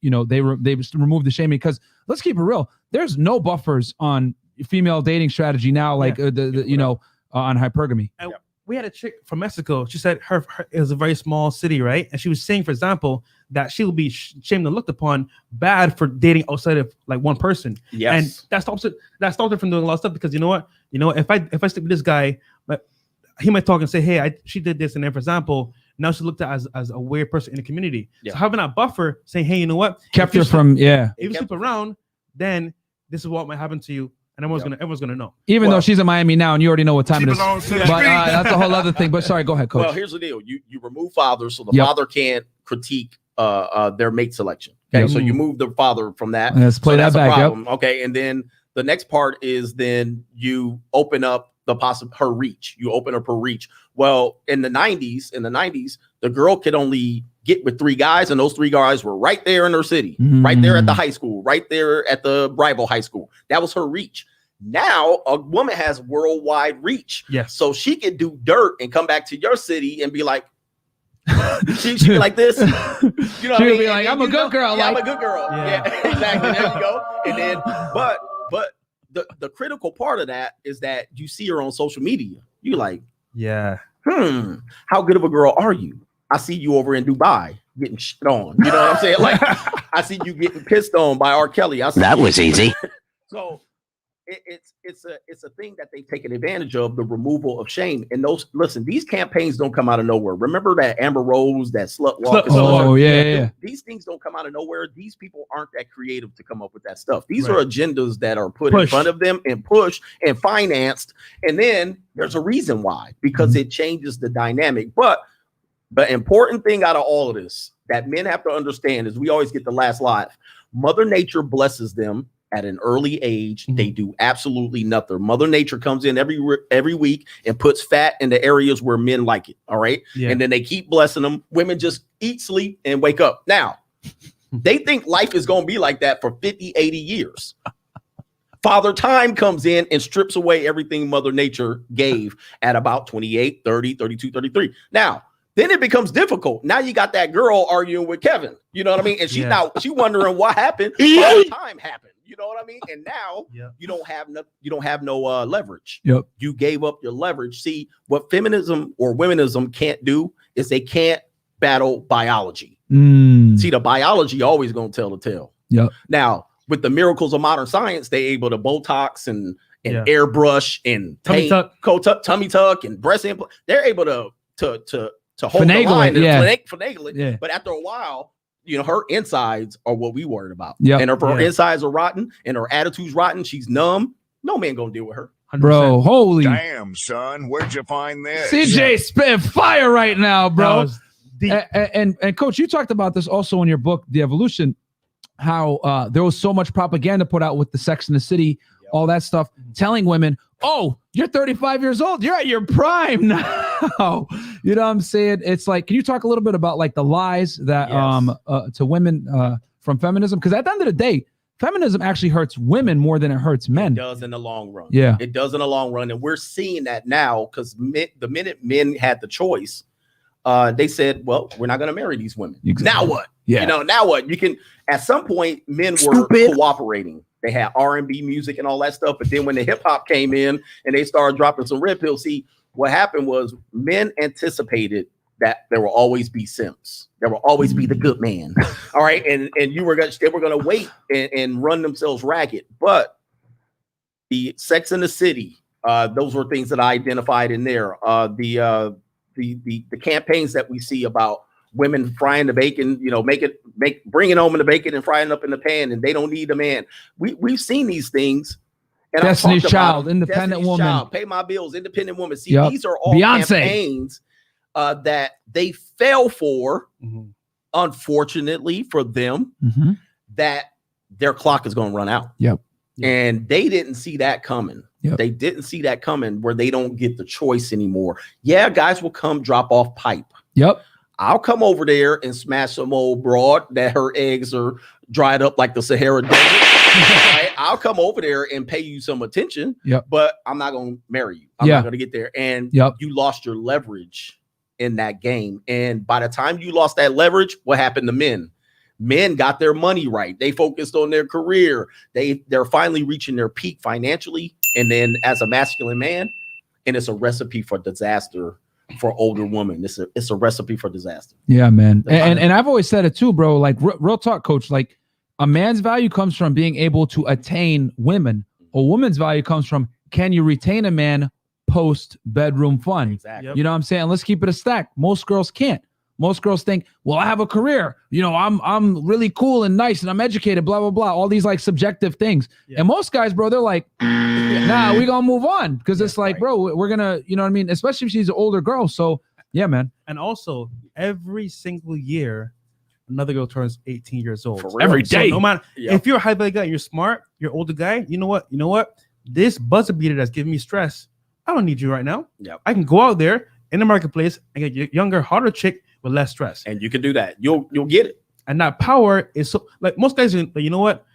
they removed the shaming? Because let's keep it real, there's no buffers on female dating strategy now, like on hypergamy. And we had a chick from Mexico. She said her it was a very small city, right? And she was saying, for example, that she will be shamed and looked upon bad for dating outside of like one person. Yes. And that stops her from doing a lot of stuff, because you know what, if I stick with this guy, but he might talk and say, hey, she did this, and then, for example, now she's looked at as a weird person in the community. So having that buffer saying, hey, you know what, kept her from if you sleep around, then this is what might happen to you. And everyone's gonna know. Even though she's in Miami now, and you already know what time it is. But that's a whole other thing. But sorry, go ahead, Coach. Well, here's the deal: you remove fathers, so the father can't critique their mate selection. Okay, so you move the father from that. Let's play that back. Okay, and then the next part is then you open up her reach. You open up her reach. Well, in the 90s, the girl could only get with 3 guys, and those 3 guys were right there in her city, right there at the high school, right there at the rival high school. That was her reach. Now a woman has worldwide reach. Yes. So she can do dirt and come back to your city and be like, she be like this. You know, she'll be like, I'm a good girl. Yeah, I'm a good girl. Yeah, exactly. There you go. And then, but the critical part of that is that you see her on social media. You like, how good of a girl are you? I see you over in Dubai getting shit on. You know what I'm saying? Like, I see you getting pissed on by R. Kelly. That was easy. So it's a thing that they've taken advantage of, the removal of shame. And listen, these campaigns don't come out of nowhere. Remember that Amber Rose, that slut walk? These things don't come out of nowhere. These people aren't that creative to come up with that stuff. These are agendas that are put in front of them and pushed and financed. And then there's a reason why, because it changes the dynamic. But the important thing out of all of this that men have to understand is we always get the last laugh. Mother Nature blesses them at an early age. They do absolutely nothing. Mother Nature comes in every week and puts fat in the areas where men like it. All right. And then they keep blessing them. Women just eat, sleep, and wake up. Now, they think life is going to be like that for 50, 80 years. Father Time comes in and strips away everything Mother Nature gave at about 28, 30, 32, 33. Now, then it becomes difficult. Now you got that girl arguing with Kevin. You know what I mean? And she wondering what happened. Father Time happened. You know what I mean? And now Yep. you don't have no leverage. Yep. You gave up your leverage. See, what feminism or womenism can't do is they can't battle biology. See, the biology always gonna tell the tale. Yep. Now, with the miracles of modern science, they able to Botox and airbrush and tummy tuck and breast implant. They're able to hold finagle the line it, and finagle it. Yeah. But after a while, you know, her insides are what we worried about. Yep. And if her insides are rotten and her attitude's rotten, she's numb. No man gonna deal with her. 100%. Bro, holy damn, son, where'd you find this? CJ spit fire right now, That bro. was deep. And coach, you talked about this also in your book, The Evolution, how there was so much propaganda put out with the Sex in the City, all that stuff, telling women, oh, you're 35 years old, you're at your prime now. You know what I'm saying? It's like, can you talk a little bit about like the lies that to women from feminism? Because at the end of the day, feminism actually hurts women more than it hurts men. It does in the long run. Yeah. It does in the long run. And we're seeing that now because the minute men had the choice, they said, well, we're not going to marry these women. Exactly. Now what? Yeah. You know, now what? You can, at some point, men were cooperating. They had R&B music and all that stuff. But then when the hip hop came in and they started dropping some red pills, see, what happened was men anticipated that there will always be simps. There will always be the good man. All right. And they were going to wait and run themselves ragged. But the Sex in the City, those were things that I identified in there. The campaigns that we see about women frying the bacon, you know, bringing home the bacon and frying it up in the pan, and they don't need a man. We've seen these things. And Destiny's Child, independent woman, Child, pay my bills, independent woman. See, Yep. these are all campaigns that they fell for, unfortunately for them, that their clock is going to run out. Yep. And they didn't see that coming. Yep. They didn't see that coming where they don't get the choice anymore. Yeah, guys will come drop off pipe. Yep. I'll come over there and smash some old broad that her eggs are dried up like the Sahara Desert. Right? I'll come over there and pay you some attention, but I'm not going to marry you. I'm not going to get there. And you lost your leverage in that game. And by the time you lost that leverage, what happened to men? Men got their money right. They focused on their career. They're finally reaching their peak financially. And then as a masculine man, and it's a recipe for disaster for older women. It's a recipe for disaster. Yeah, man. And I've always said it too, bro. Like real talk, coach, like a man's value comes from being able to attain women. A woman's value comes from, can you retain a man post bedroom fun? Exactly. You know what I'm saying? Let's keep it a stack. Most girls can't. Most girls think, well, I have a career, you know, I'm really cool and nice and I'm educated, blah, blah, blah. All these like subjective things. And most guys, bro, they're like, nah, we gonna move on. Because it's like, bro, we're gonna, you know what I mean? Especially if she's an older girl. So yeah, man. And also every single year, another girl turns 18 years old. Every day. So no matter if you're a high value guy, you're smart, you're an older guy, you know what? This buzzer beater that's giving me stress, I don't need you right now. Yep. I can go out there in the marketplace and get a younger, harder chick with less stress. And you can do that. You'll get it. And that power is so, like, most guys, you know what?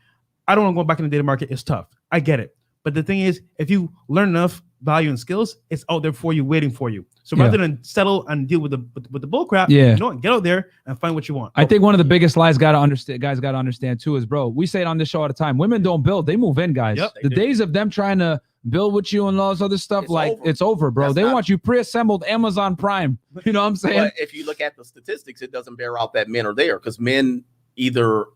I don't want to go back in the dating market. It's tough. I get it. But the thing is, if you learn enough value and skills, it's out there for you, waiting for you. So rather than settle and deal with the bull crap, you know what? Get out there and find what you want. I think one of the biggest lies guys got to understand too is, bro, we say it on this show all the time. Women don't build, they move in, guys. Yep, the days of them trying to build with you and all this other stuff, it's over, bro. They want you pre-assembled Amazon Prime. You know what I'm saying? But if you look at the statistics, it doesn't bear out that men are there, because men either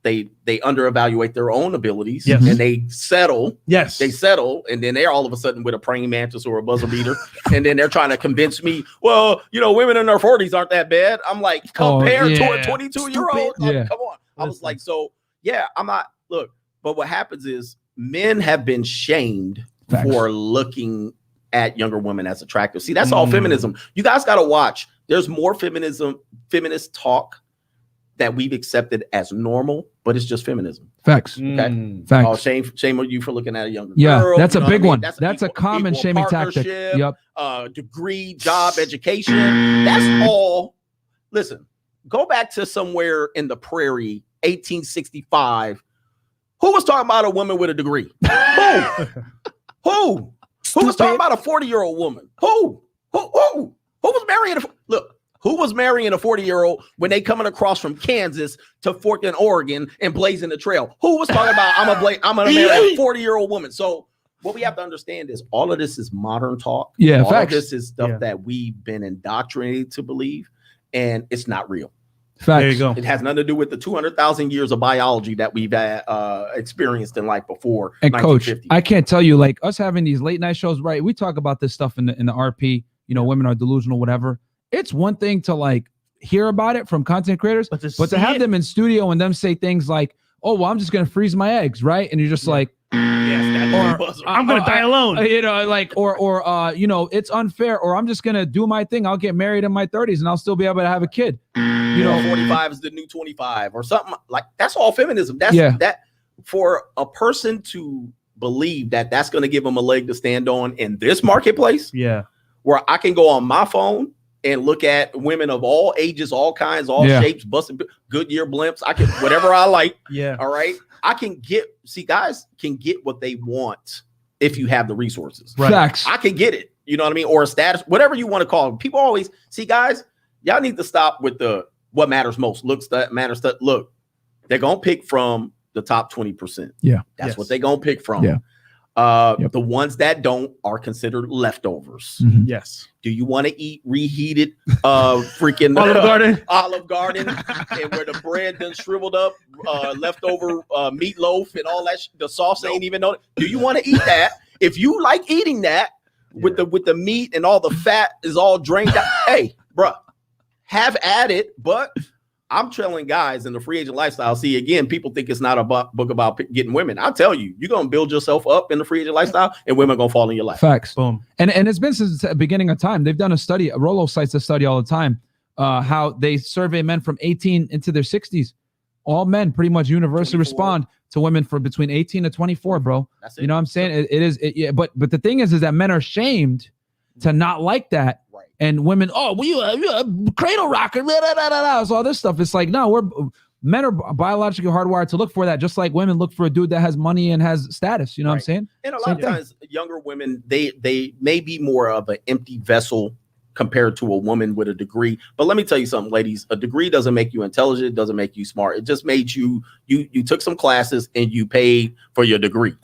they under-evaluate their own abilities and they settle. Yes. They settle, and then they're all of a sudden with a praying mantis or a buzzer beater. And then they're trying to convince me, well, you know, women in their 40s aren't that bad. I'm like, compared to a 22-year-old? Come on. I was like, so yeah, I'm not, look, but what happens is men have been shamed for looking at younger women as attractive. See, that's all feminism. You guys got to watch. There's more feminist talk that we've accepted as normal, but it's just feminism. Facts. Okay. Facts. Oh, shame on you for looking at a younger girl. girl. That's a big one. That's a common shaming tactic. Yep. Degree, job, education. That's all. Listen, go back to somewhere in the prairie, 1865. Who was talking about a woman with a degree? Who was talking about a 40-year-old woman? Who was marrying? Who was marrying a 40-year-old when they coming across from Kansas to Forkland, Oregon, and blazing the trail? Who was talking about I'm gonna marry a 40-year-old woman? So what we have to understand is all of this is modern talk. Yeah, all facts. of this is stuff that we've been indoctrinated to believe, and it's not real. Facts. There you go. It has nothing to do with the 200,000 years of biology that we've experienced in life before. And coach, 1950. I can't tell you, like us having these late night shows, right? We talk about this stuff in the RP, you know, women are delusional, whatever. It's one thing to like hear about it from content creators, but to have them in studio and them say things like, oh, well, I'm just going to freeze my eggs, right? And you're just like, I'm gonna die alone. You know, like, or you know, it's unfair, or I'm just gonna do my thing. I'll get married in my 30s and I'll still be able to have a kid. You know, 45 is the new 25 or something like that's all feminism. That's that for a person to believe that that's going to give them a leg to stand on in this marketplace. Yeah, where I can go on my phone and look at women of all ages, all kinds, all shapes, busted Goodyear blimps. I can whatever I like. Yeah. All right. I can guys can get what they want if you have the resources. Right. Facts. I can get it. You know what I mean? Or a status, whatever you want to call it. People always see, guys, y'all need to stop with the what matters most. Looks that matters. That look, they're gonna pick from the top 20%. Yeah. That's what they're gonna pick from. Yeah. The ones that don't are considered leftovers. Mhm. Yes. Do you want to eat reheated freaking Olive Garden and where the bread done shriveled up, leftover meatloaf and all that? The sauce ain't even on it. Do you want to eat that? If you like eating that with the meat and all the fat is all drained out, hey, bruh, have at it. But I'm telling guys in the free agent lifestyle. See, again, people think it's not a book about getting women. I'll tell you, you're gonna build yourself up in the free agent lifestyle, and women are gonna fall in your life. Facts. Boom. And it's been since the beginning of time. They've done a study. Rolo cites a study all the time. How they survey men from 18 into their 60s. All men pretty much universally 24. respond to women for between 18 to 24, bro. That's it. You know what I'm saying? But the thing is that men are shamed to not like that. Right. And women, oh, well, you a cradle rocker, so all this stuff. It's like, no, men are biologically hardwired to look for that, just like women look for a dude that has money and has status. You know what I'm saying? And a lot of times, younger women, they may be more of an empty vessel compared to a woman with a degree. But let me tell you something, ladies, a degree doesn't make you intelligent, it doesn't make you smart. It just made you took some classes and you paid for your degree.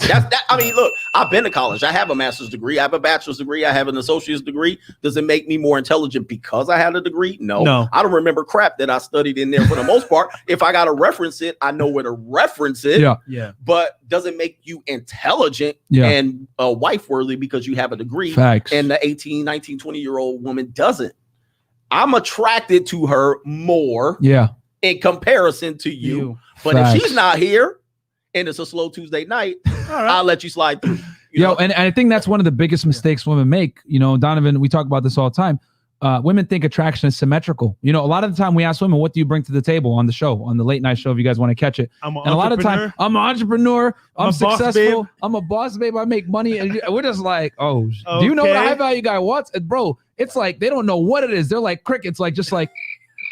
I mean, look, I've been to college. I have a master's degree. I have a bachelor's degree. I have an associate's degree. Does it make me more intelligent because I had a degree? No. I don't remember crap that I studied in there for the most part. If I got to reference it, I know where to reference it. Yeah. But does it make you intelligent and wife worthy because you have a degree? Facts. And the 18, 19, 20-year-old woman doesn't. I'm attracted to her more in comparison to you. But if she's not here and it's a slow Tuesday night, I'll let you slide through. And I think that's one of the biggest mistakes women make. You know, Donovan, we talk about this all the time. Women think attraction is symmetrical. You know, a lot of the time we ask women, what do you bring to the table on the show, on the late night show, if you guys want to catch it? And a lot of the time, I'm an entrepreneur. I'm successful. I'm a boss babe. I make money. And we're just like, do you know what a high value guy wants? And bro, it's like, they don't know what it is. They're like crickets, like, just like.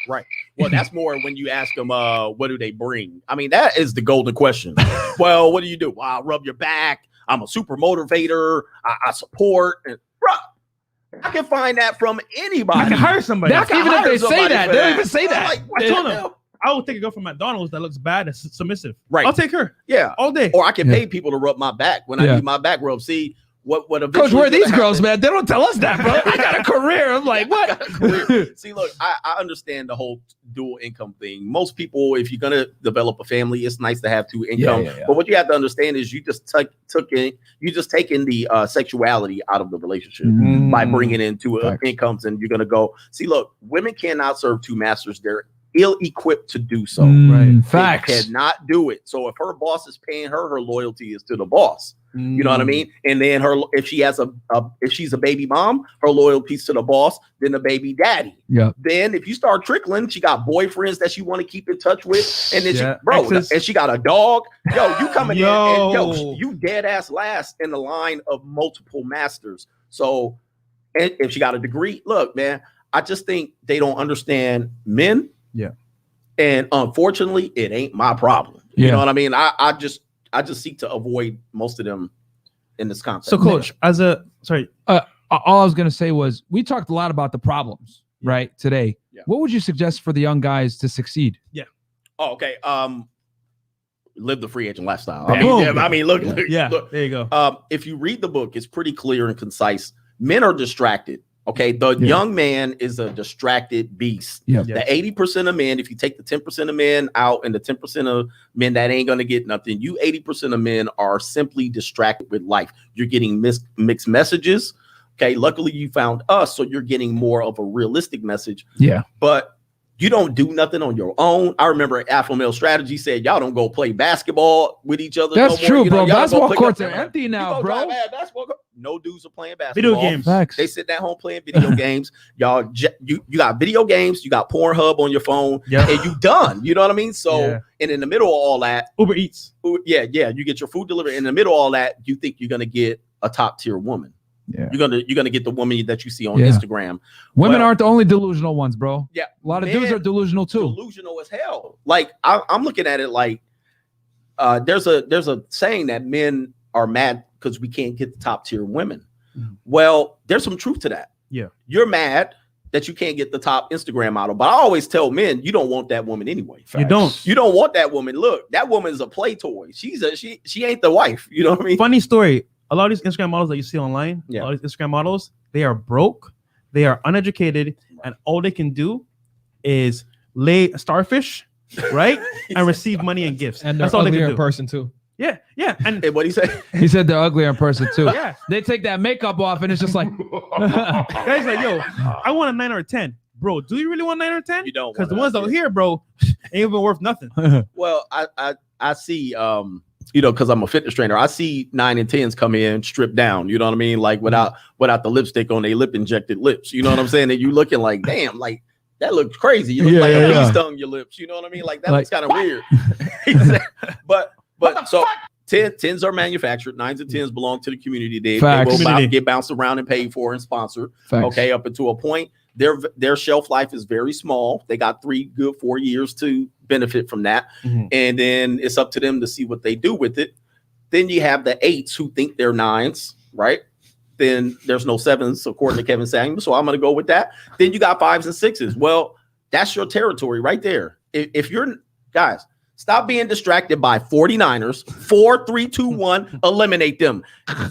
Right. Well, that's more when you ask them, what do they bring? I mean, that is the golden question. Well, what do you do? Well, I rub your back. I'm a super motivator. I support. And, bro, I can find that from anybody. I can hire somebody. Even if they say that, they don't even say that. Like, I told them, I will take a girl from McDonald's that looks bad and submissive. Right. I'll take her. Yeah. All day. Or I can pay people to rub my back when I need my back rubbed. See, what Coach, where are these girls, man? They don't tell us that, bro. I got a career. I'm like, what? See, look, I understand the whole dual income thing. Most people, if you're gonna develop a family, it's nice to have two income. But what you have to understand is you just taking the sexuality out of the relationship by bringing in two incomes, and you're gonna go. See, look, women cannot serve two masters. They're ill-equipped to do so. Facts. They cannot do it. So if her boss is paying her, her loyalty is to the boss. You know what I mean? And then if she's a baby mom, her loyalty is to the boss, then the baby daddy. Then if you start trickling, she got boyfriends that she want to keep in touch with, and then and she got a dog. Yo, you coming in and you dead ass last in the line of multiple masters. So, and if she got a degree, look, man, I just think they don't understand men. And unfortunately, it ain't my problem. You know what I mean? I just seek to avoid most of them in this context. So, Coach, all I was gonna say was we talked a lot about the problems, right, today. What would you suggest for the young guys to succeed? Oh, okay. Live the free agent lifestyle. Boom. I mean, look. There you go. If you read the book, it's pretty clear and concise. Men are distracted. Okay, the young man is a distracted beast. Yeah. The 80% of men, if you take the 10% of men out and the 10% of men that ain't gonna get nothing, you 80% of men are simply distracted with life. You're getting mixed messages. Okay, luckily you found us, so you're getting more of a realistic message. Yeah, but you don't do nothing on your own. I remember Alpha Male Strategy said, y'all don't go play basketball with each other. That's true, bro. Basketball courts are empty now, bro. No dudes are playing basketball. Video games. Facts. They sit at home playing video games. Y'all, you got video games. You got Pornhub on your phone, and you done. You know what I mean? So, and in the middle of all that, Uber Eats. You get your food delivered. In the middle of all that, you think you're gonna get a top tier woman. Yeah, you're gonna get the woman that you see on Instagram. Women aren't the only delusional ones, bro. Yeah, a lot of dudes are delusional too. Delusional as hell. Like I'm looking at it like there's a saying that men are mad because we can't get the top tier women. Mm-hmm. Well, there's some truth to that. Yeah, you're mad that you can't get the top Instagram model, but I always tell men you don't want that woman anyway. You don't want that woman. Look, that woman is a play toy. She ain't the wife. You know what I mean? Funny story. A lot of these Instagram models that you see online, a lot of these Instagram models, they are broke, they are uneducated, and all they can do is lay a starfish, right, and receive money and gifts. And that's all they can do. In person too. Yeah. And what he say? He said they're uglier in person too. Yeah, they take that makeup off, and it's just like, guys, like, yo, I want a 9 or a 10, bro. Do you really want 9 or 10? You don't, because the ones out here, bro, ain't even worth nothing. Well, I see. Because I'm a fitness trainer, I see 9 and 10s come in stripped down. You know what I mean? Like without the lipstick on their lip injected lips. You know what I'm saying? And you looking like, damn, like that looks crazy. You look like a bee stung your lips. You know what I mean? Like that looks kind of weird. but so 10s are manufactured. 9s and 10s belong to the community. They will get bounced around and paid for and sponsored. Facts. Okay, up until a point. Their shelf life is very small. They got 3 good 4 years to benefit from that. Mm-hmm. And then it's up to them to see what they do with it. Then you have the 8s who think they're 9s, right? Then there's no 7s, according to Kevin Samuel. So I'm going to go with that. Then you got 5s and 6s. Well, that's your territory right there. If you're guys, stop being distracted by 49ers. 4, 3, 2, 1, eliminate them.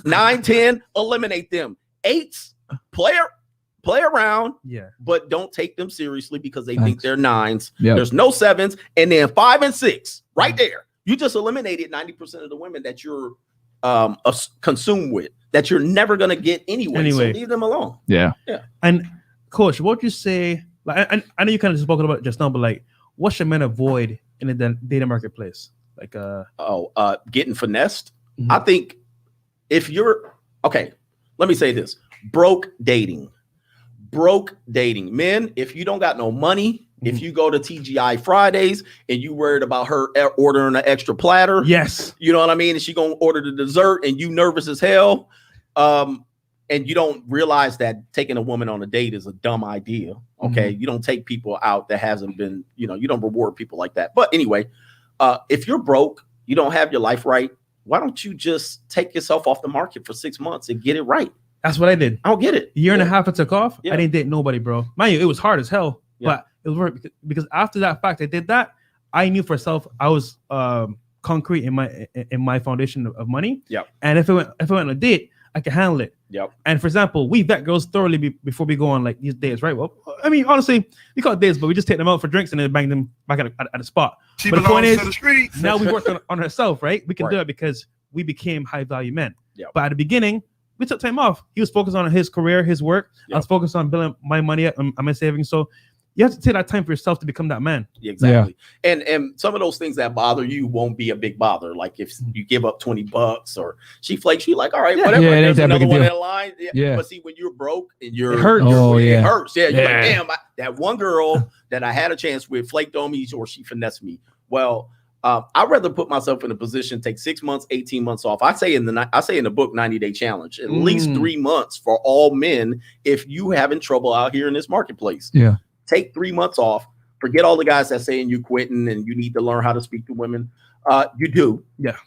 9, 10, eliminate them. 8s, play around, but don't take them seriously because they think they're 9s. Yep. There's no 7s, and then 5 and 6 right there. You just eliminated 90% of the women that you're consumed with, that you're never gonna get anyway. So leave them alone. Yeah. And Coach, what would you say? Like, I know you kind of spoke about it just now, but like, what should men avoid in the dating marketplace? Like, getting finessed. Mm-hmm. I think if you're okay, let me say this: broke dating. Men, if you don't got no money, if you go to TGI Fridays and you worried about her ordering an extra platter, you know what I mean, and she gonna order the dessert and you nervous as hell, and you don't realize that taking a woman on a date is a dumb idea. Okay, you don't take people out that hasn't been, you don't reward people like that. But anyway, if you're broke, you don't have your life right, why don't you just take yourself off the market for 6 months and get it right? That's what I did. I don't get it. A year and a half I took off. I didn't date nobody, bro. Mind you, it was hard as hell, but it was worth because after that fact I did that, I knew for myself I was concrete in my foundation of money. Yeah. And if I went on a date, I can handle it. Yep. And for example, we vet girls thoroughly before we go on like these dates, right? Well, I mean, honestly, we call it dates, but we just take them out for drinks and then bang them back at a spot. She but the point is, to the streets. now we worked on herself, right? We can do it because we became high value men. Yep. But at the beginning, we took time off. He was focused on his career, his work. Yep. I was focused on building my money and my savings. So you have to take that time for yourself to become that man. Exactly. Yeah. And some of those things that bother you won't be a big bother. Like if you give up $20 or she flakes, you like, all right, whatever. Yeah, there's another one in line. Yeah. But see, when you're broke and you're it hurts. It hurts. Yeah. You're like, damn, that one girl that I had a chance with flaked on me or she finessed me. Well, I'd rather put myself in a position, take 6 months, 18 months off. I say in the book, 90-day challenge, at least 3 months for all men. If you having trouble out here in this marketplace, take 3 months off. Forget all the guys that saying you quitting and you need to learn how to speak to women. You do. Yeah.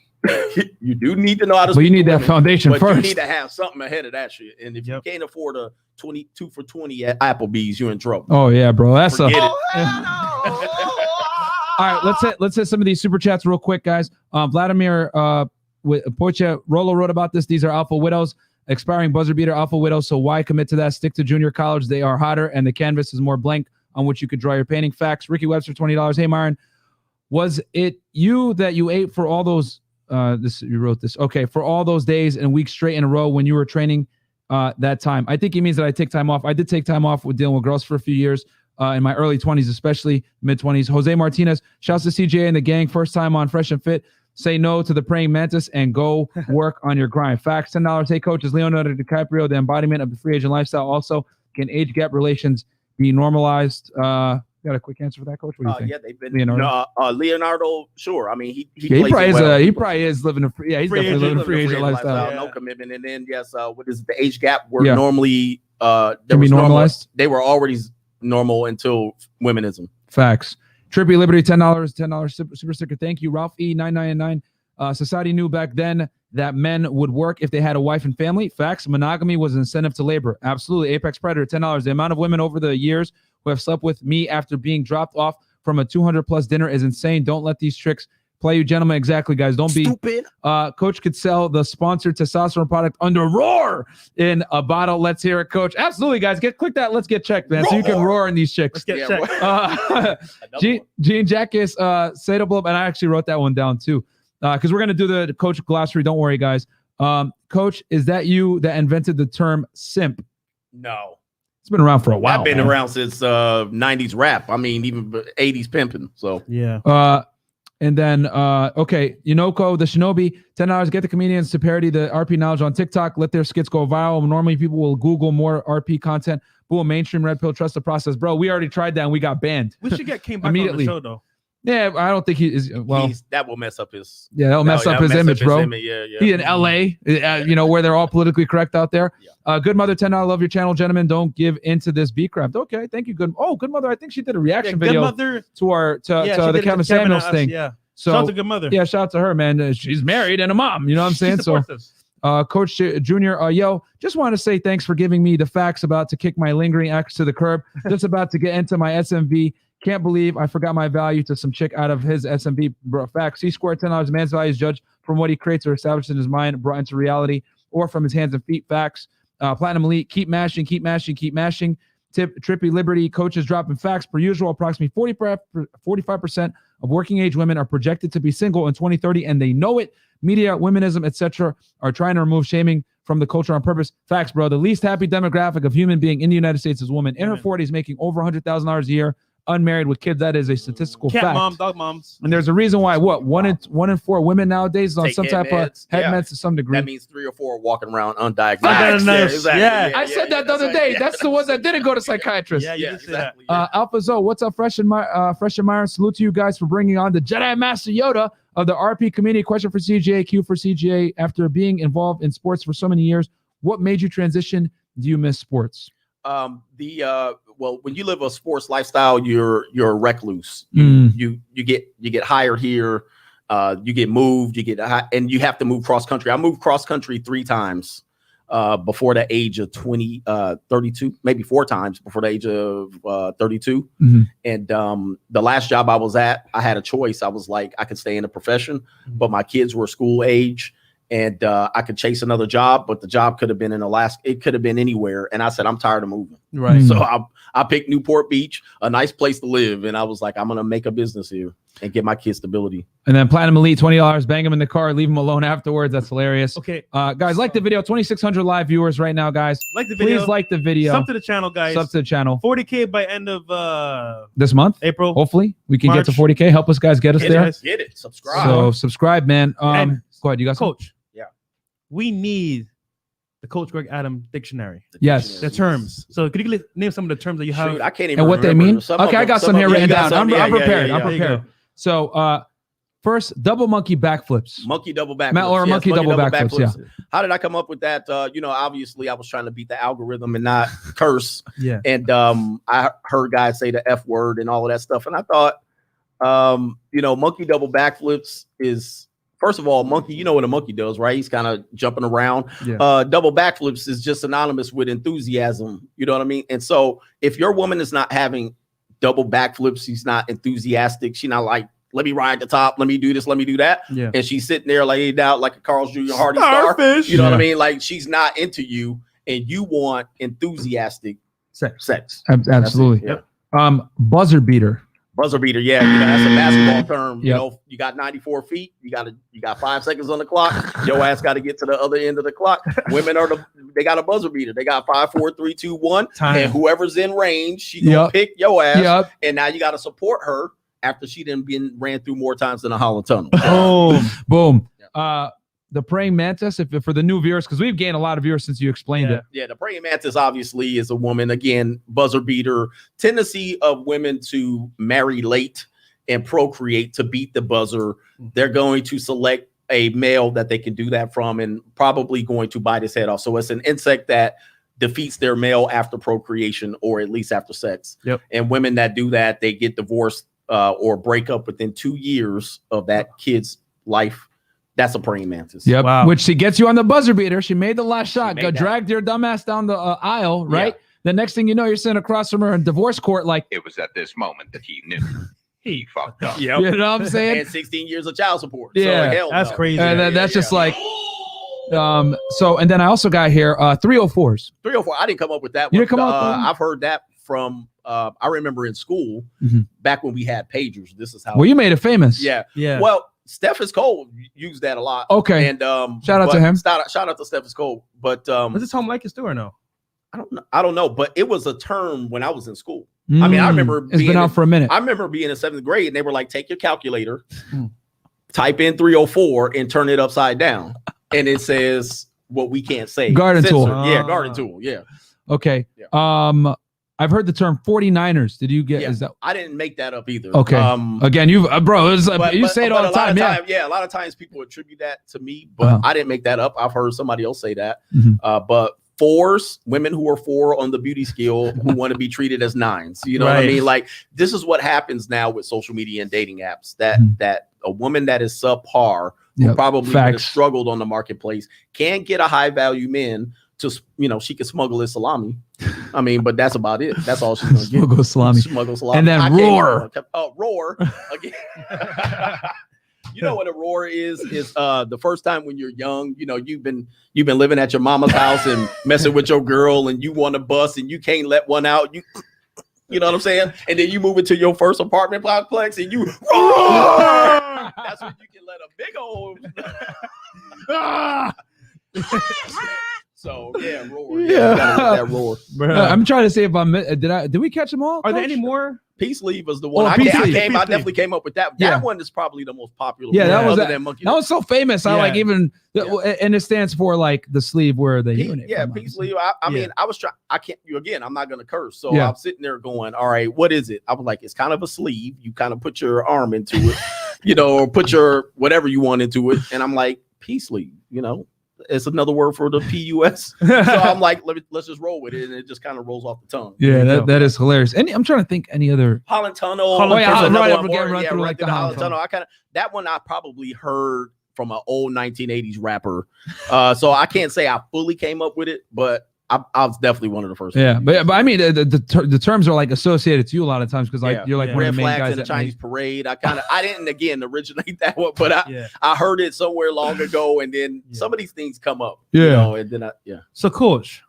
You do need to know how to. But you need that foundation but first. You need to have something ahead of that shit. And if you can't afford a 22 for 20 at Applebee's, you're in trouble. Oh yeah, bro. That's Forget it. All right, let's hit some of these super chats real quick, guys. Vladimir with Pocha Rolo wrote about this. These are alpha widows, expiring buzzer beater alpha widows. So why commit to that? Stick to junior college. They are hotter, and the canvas is more blank on which you could draw your painting. Facts. Ricky Webster, $20. Hey, Myron, was it you that you ate for all those? You wrote this. Okay, for all those days and weeks straight in a row when you were training that time. I think he means that I take time off. I did take time off with dealing with girls for a few years. In my early 20s, especially mid-20s. Jose Martinez, shouts to CJ and the gang. First time on Fresh and Fit. Say no to the praying mantis and go work on your grind. Facts, $10. Hey, coach, is Leonardo DiCaprio the embodiment of the free agent lifestyle? Also, can age gap relations be normalized? Got a quick answer for that, coach? What do you think? Yeah, they've been Leonardo, sure. I mean, he he probably is living a free. Yeah, he's definitely living a free agent lifestyle. No commitment, and then yes, what is it? The age gap were normally can be normalized. They were already normal until womenism. Facts. Trippy Liberty, $10 super sticker. Thank you. Ralph E 999. Society knew back then that men would work if they had a wife and family. Facts. Monogamy was an incentive to labor. Absolutely. Apex Predator, $10. The amount of women over the years who have slept with me after being dropped off from a 200+ dinner is insane. Don't let these tricks play you, gentlemen. Exactly, guys. Don't be stupid. Coach could sell the sponsored testosterone product under roar in a bottle. Let's hear it, Coach. Absolutely, guys. Click that. Let's get checked, man. Roar. So you can roar in these chicks. Let's get checked. Gene Jackus, Sadable, and I actually wrote that one down too, because we're gonna do the Coach glossary. Don't worry, guys. Coach, is that you that invented the term simp? No. It's been around for a while. I've been around since 90s rap. I mean, even 80s pimping. So yeah. And then, okay, Yunoko, the Shinobi, $10. Get the comedians to parody the RP knowledge on TikTok. Let their skits go viral. Normally, people will Google more RP content. Boom, mainstream red pill, trust the process. Bro, we already tried that and we got banned. We should get King back immediately on the show, though. Yeah, I don't think he is. Well, that will mess up his. Yeah, that'll mess up his image, bro. Yeah. He in LA, where they're all politically correct out there. Yeah. Good Mother, $10. Love your channel, gentlemen. Don't give into this B-craft. Okay, thank you. Good Mother. I think she did a reaction video to the Kevin Samuels thing. Yeah. So, shout out to Good Mother. Yeah, shout out to her, man. She's married and a mom. You know what I'm saying? So, Coach Junior, just want to say thanks for giving me the facts about to kick my lingering ex to the curb. Just about to get into my SMV. Can't believe I forgot my value to some chick out of his SMV. Bro, facts. He scored $10. Man's value is judged from what he creates or established in his mind, brought into reality, or from his hands and feet. Facts. Platinum Elite, keep mashing. Trippy Liberty, coaches dropping facts per usual. Approximately 45% of working age women are projected to be single in 2030, and they know it. Media, womenism, etc., are trying to remove shaming from the culture on purpose. Facts, bro. The least happy demographic of human being in the United States is women in her 40s, making over $100,000 a year, unmarried with kids. That is a statistical fact. Mom, dog moms. And there's a reason why. One in four women nowadays is on some type of head meds to some degree. That means 3 or 4 walking around undiagnosed. I said that the other day. That's the ones that didn't go to psychiatrists. Exactly. Alpha Zoe, what's up, Fresh and Myron? Salute to you guys for bringing on the Jedi Master Yoda of the RP community. Question for CJ, Q for CJ. After being involved in sports for so many years, what made you transition? Do you miss sports? Well, when you live a sports lifestyle, you're a recluse. You get hired here, you get moved, and you have to move cross country. I moved cross country 3 times before the age of 32, maybe 4 times before the age of 32. Mm-hmm. And the last job I was at, I had a choice. I was like, I could stay in the profession, but my kids were school age. And I could chase another job, but the job could have been in Alaska. It could have been anywhere. And I said, I'm tired of moving. Right. So I picked Newport Beach, a nice place to live. And I was like, I'm going to make a business here and get my kids stability. And then Platinum Elite, $20. Bang them in the car. Leave them alone afterwards. That's hilarious. Okay. Guys, like the video. 2,600 live viewers right now, guys. Like the video. Please like the video. Sub to the channel, guys. Sub to the channel. 40K by end of this month. April. Hopefully. We can March. get to 40K. Help us, guys. Get us there. Get it. Subscribe. So subscribe, man. Go ahead. You got Coach. We need the Coach Greg Adam dictionary. Yes. The terms. So could you name some of the terms that you have? Shoot, I can't even and what they mean? Okay, I got some here written down. I'm prepared. I'm There you prepared. go. So first, double monkey backflips. Monkey double backflips. Or monkey double backflips, yeah. How did I come up with that? Obviously I was trying to beat the algorithm and not curse. Yeah. And I heard guys say the F word and all of that stuff. And I thought, monkey double backflips is First of all, monkey, you know what a monkey does, right? He's kind of jumping around. Yeah. Double backflips is just synonymous with enthusiasm. You know what I mean? And so if your woman is not having double backflips, she's not enthusiastic. She's not like, let me ride the top, let me do this, let me do that. Yeah. And she's sitting there laid out like a Carl's Jr. Hardy star. You know what I mean? Like she's not into you, and you want enthusiastic sex. Absolutely. Yep. Buzzer beater. Buzzer beater, yeah, that's a basketball term. You know, you got 94 feet, you got 5 seconds on the clock. Your ass got to get to the other end of the clock. Women they got a buzzer beater. They got 5, 4, 3, 2, 1. And whoever's in range, she gonna pick your ass. And now you got to support her after she done been ran through more times than a hollow tunnel. Boom. The praying mantis, if for the new viewers, because we've gained a lot of viewers since you explained it. Yeah, the praying mantis obviously is a woman. Again, buzzer beater. Tendency of women to marry late and procreate to beat the buzzer. They're going to select a male that they can do that from, and probably going to bite his head off. So it's an insect that defeats their male after procreation, or at least after sex. And women that do that, they get divorced or break up within 2 years of that kid's life. That's a praying mantis. Yep. Wow. Which she gets you on the buzzer beater. She made the last shot. Dragged your dumbass down the aisle, right? Yeah. The next thing you know, you're sitting across from her in divorce court. Like, it was at this moment that he knew he fucked up. You know what I'm saying? And 16 years of child support. Yeah, so, that's crazy. And that's just like. So, and then I also got here 304s. 304. I didn't come up with that one. You didn't come up with that? I've heard that from. I remember in school back when we had pagers. This is how. Well, you made it famous. Yeah. Well, Steffens Cole used that a lot. Okay. And shout out to him. Shout out to Steffens Cole. But was this home like it still or no? I don't know. But it was a term when I was in school. I mean, I remember it's been out for a minute. I remember being in 7th grade, and they were like, take your calculator, type in 304, and turn it upside down, and it says what we can't say. Garden tool. Yeah, garden tool. Yeah. Okay. Yeah. I've heard the term 49ers. Did you get? Yeah, is that? I didn't make that up either. Okay. Again, you bro, you say it all the time. A lot of times people attribute that to me, but I didn't make that up. I've heard somebody else say that. But 4s, women who are 4 on the beauty scale who want to be treated as 9s. You know what I mean? Like, this is what happens now with social media and dating apps. That a woman that is subpar, who probably has struggled on the marketplace, can get a high value man. To, you know, she can smuggle his salami. I mean, but that's about it. That's all she's gonna get. Smuggle salami. And then roar. Roar again. You know what a roar is the first time when you're young, you know, you've been living at your mama's house and messing with your girl, and you want a bus and you can't let one out. You know what I'm saying? And then you move into your first apartment complex and you roar. That's when you can let a big old So yeah, roar. Yeah, that roar. I'm trying to say if did we catch them all? Are there any more? Peace Leave was the one I definitely came up with that. That one is probably the most popular. Yeah, that was so famous. I like even and it stands for like the sleeve where they urinate. Yeah, Peace Leave. I mean, I was trying. I can't. Again, I'm not gonna curse. So I'm sitting there going, all right, what is it? I was like, it's kind of a sleeve. You kind of put your arm into it, you know, or put your whatever you want into it. And I'm like, Peace Leave, you know. It's another word for the PUS. So I'm like, let's just roll with it, and it just kind of rolls off the tongue. Yeah, that is hilarious. I'm trying to think any other Holland Tunnel. That one I probably heard from an old 1980s rapper. So I can't say I fully came up with it, but I was definitely one of the first. Yeah, but I mean the terms are like associated to you a lot of times because like you're like red flags in the Chinese parade. I didn't again originate that one, but I heard it somewhere long ago, and then some of these things come up. Yeah, you know, and then So, Coach,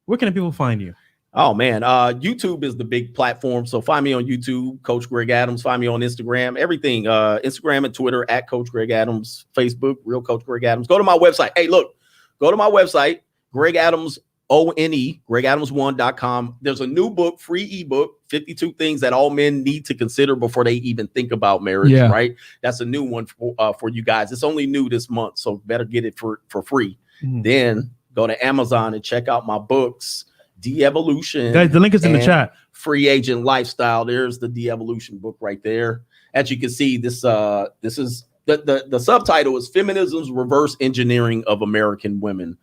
where can people find you? Oh man, YouTube is the big platform. So find me on YouTube, Coach Greg Adams. Find me on Instagram, everything. Instagram and Twitter at Coach Greg Adams. Facebook, Real Coach Greg Adams. Go to my website. Hey, look, go to my website, Greg Adams. GregAdams1.com. There's a new book, free ebook, 52 things that all men need to consider before they even think about marriage, right? That's a new one for you guys. It's only new this month, so better get it for free. Then go to Amazon and check out my books, De-Evolution. Guys, the link is in the chat. Free Agent Lifestyle. There's the De-Evolution book right there. As you can see, this is the subtitle is Feminism's Reverse Engineering of American Women.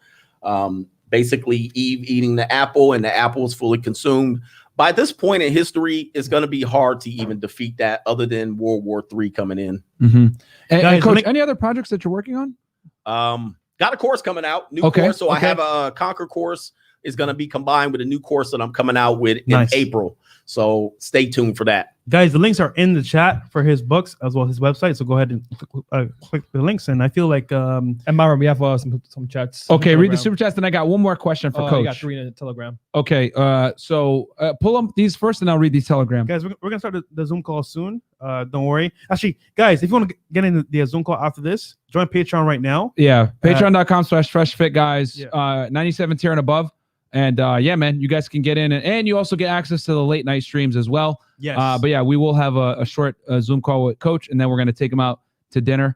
Basically Eve eating the apple and the apple is fully consumed by this point in history, it's going to be hard to even defeat that other than World War III coming in. Mm-hmm. And Coach, any other projects that you're working on? Got a course coming out, new course. So I have a Conquer course is going to be combined with a new course that I'm coming out with in April. So stay tuned for that. Guys, the links are in the chat for his books as well as his website. So go ahead and click the links. And I feel like and Myron, we have some chats. Okay, read the super chats. Then I got one more question for Coach. I got 3 in the Telegram. Okay, so pull up these first, and I'll read these Telegram. Guys, we're gonna start the Zoom call soon. Don't worry. Actually, guys, if you want to get in the Zoom call after this, join Patreon right now. Yeah, patreon.com/freshfit, guys. 97 tier and above. And yeah, man, you guys can get in, and you also get access to the late night streams as well. Yes. But yeah, we will have a short Zoom call with Coach, and then we're gonna take him out to dinner.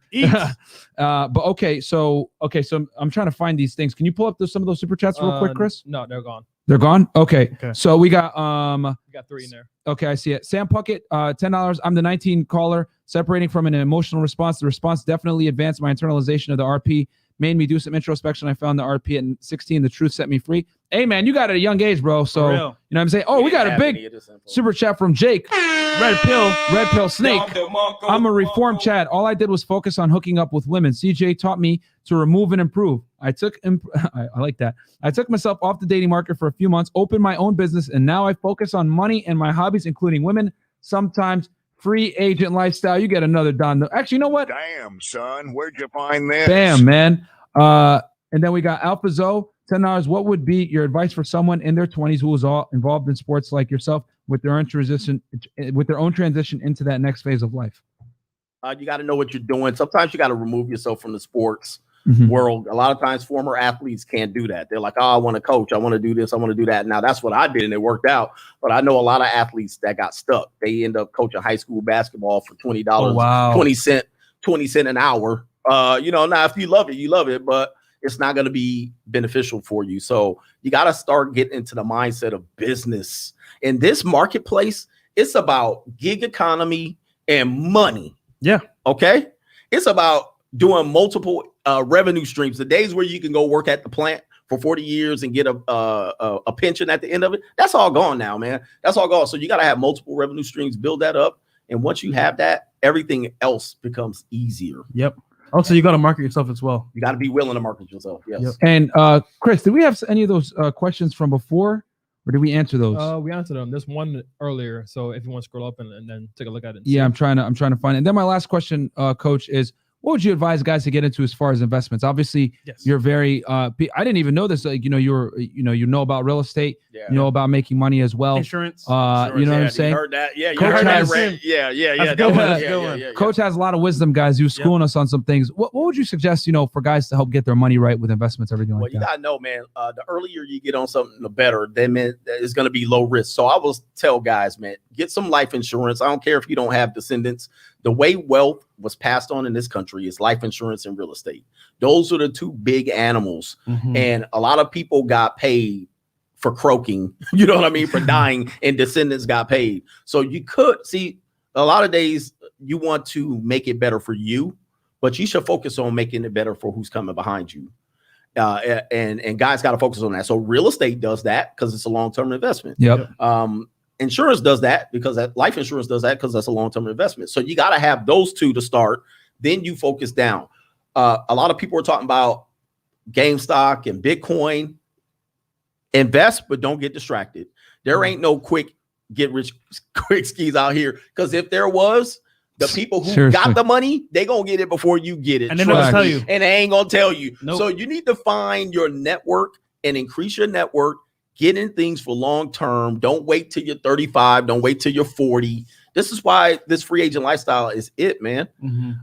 But okay, so I'm trying to find these things. Can you pull up some of those super chats real quick, Chris? No, they're gone. They're gone. Okay. So we got we got 3 in there. Okay, I see it. Sam Puckett, $10. I'm the 19 caller. Separating from an emotional response. The response definitely advanced my internalization of the RP. Made me do some introspection. I found the RP at 16. The truth set me free. Hey, man, you got it at a young age, bro. So, you know what I'm saying? Oh, we got a big super chat from Jake. Red Pill Snake. I'm a reformed Chad. All I did was focus on hooking up with women. CJ taught me to remove and improve. I like that. I took myself off the dating market for a few months, opened my own business, and now I focus on money and my hobbies, including women, sometimes free agent lifestyle. You get another Don. Actually, you know what? Damn, son, where'd you find this? Damn, man. And then we got Alpha Zoe, $10. What would be your advice for someone in their 20s who is all involved in sports like yourself with their own transition into that next phase of life? You got to know what you're doing. Sometimes you got to remove yourself from the sports world. A lot of times former athletes can't do that. They're like, oh, I want to coach. I want to do this. I want to do that. Now that's what I did and it worked out. But I know a lot of athletes that got stuck. They end up coaching high school basketball for $20, 20 cent an hour. Now if you love it, you love it, but it's not going to be beneficial for you. So you got to start getting into the mindset of business. In this marketplace, it's about gig economy and money. Yeah. Okay. It's about doing multiple revenue streams. The days where you can go work at the plant for 40 years and get a pension at the end of it, that's all gone now, man. That's all gone. So you got to have multiple revenue streams, build that up. And once you have that, everything else becomes easier. Yep. Also, you got to market yourself as well. You got to be willing to market yourself. Yes. Yep. And Chris, did we have any of those questions from before, or did we answer those? We answered them. There's one earlier. So if you want to scroll up and then take a look at it. Yeah, I'm trying to find it. And then my last question, Coach, is what would you advise guys to get into as far as investments? Obviously, you're very. I didn't even know this. Like, you know about real estate. Yeah. You know about making money as well. Insurance. You know what I'm saying? Heard that? Yeah. You Coach heard has, that? Yeah. Yeah. Coach has a lot of wisdom, guys. He was schooling us on some things. What would you suggest? For guys to help get their money right with investments, everything like that. Well, you gotta know, man. The earlier you get on something, the better. Then it's gonna be low risk. So I will tell guys, man, get some life insurance. I don't care if you don't have descendants. The way wealth was passed on in this country is life insurance and real estate. Those are the two big animals. And a lot of people got paid for croaking, you know what I mean, for dying, and descendants got paid. So you could see a lot of days you want to make it better for you, but you should focus on making it better for who's coming behind you. And guys got to focus on that. So real estate does that because it's a long-term investment. Yep. Insurance does that because life insurance does that because that's a long-term investment. So you got to have those two to start. Then you focus down. A lot of people are talking about GameStop and Bitcoin. Invest, but don't get distracted. There ain't no quick skis out here. Because if there was, the people who got the money, they gonna get it before you get it. And they're gonna tell you. And they ain't gonna tell you. Nope. So you need to find your network and increase your network. Get in things for long term. Don't wait till you're 35. Don't wait till you're 40. This is why this free agent lifestyle is it, man.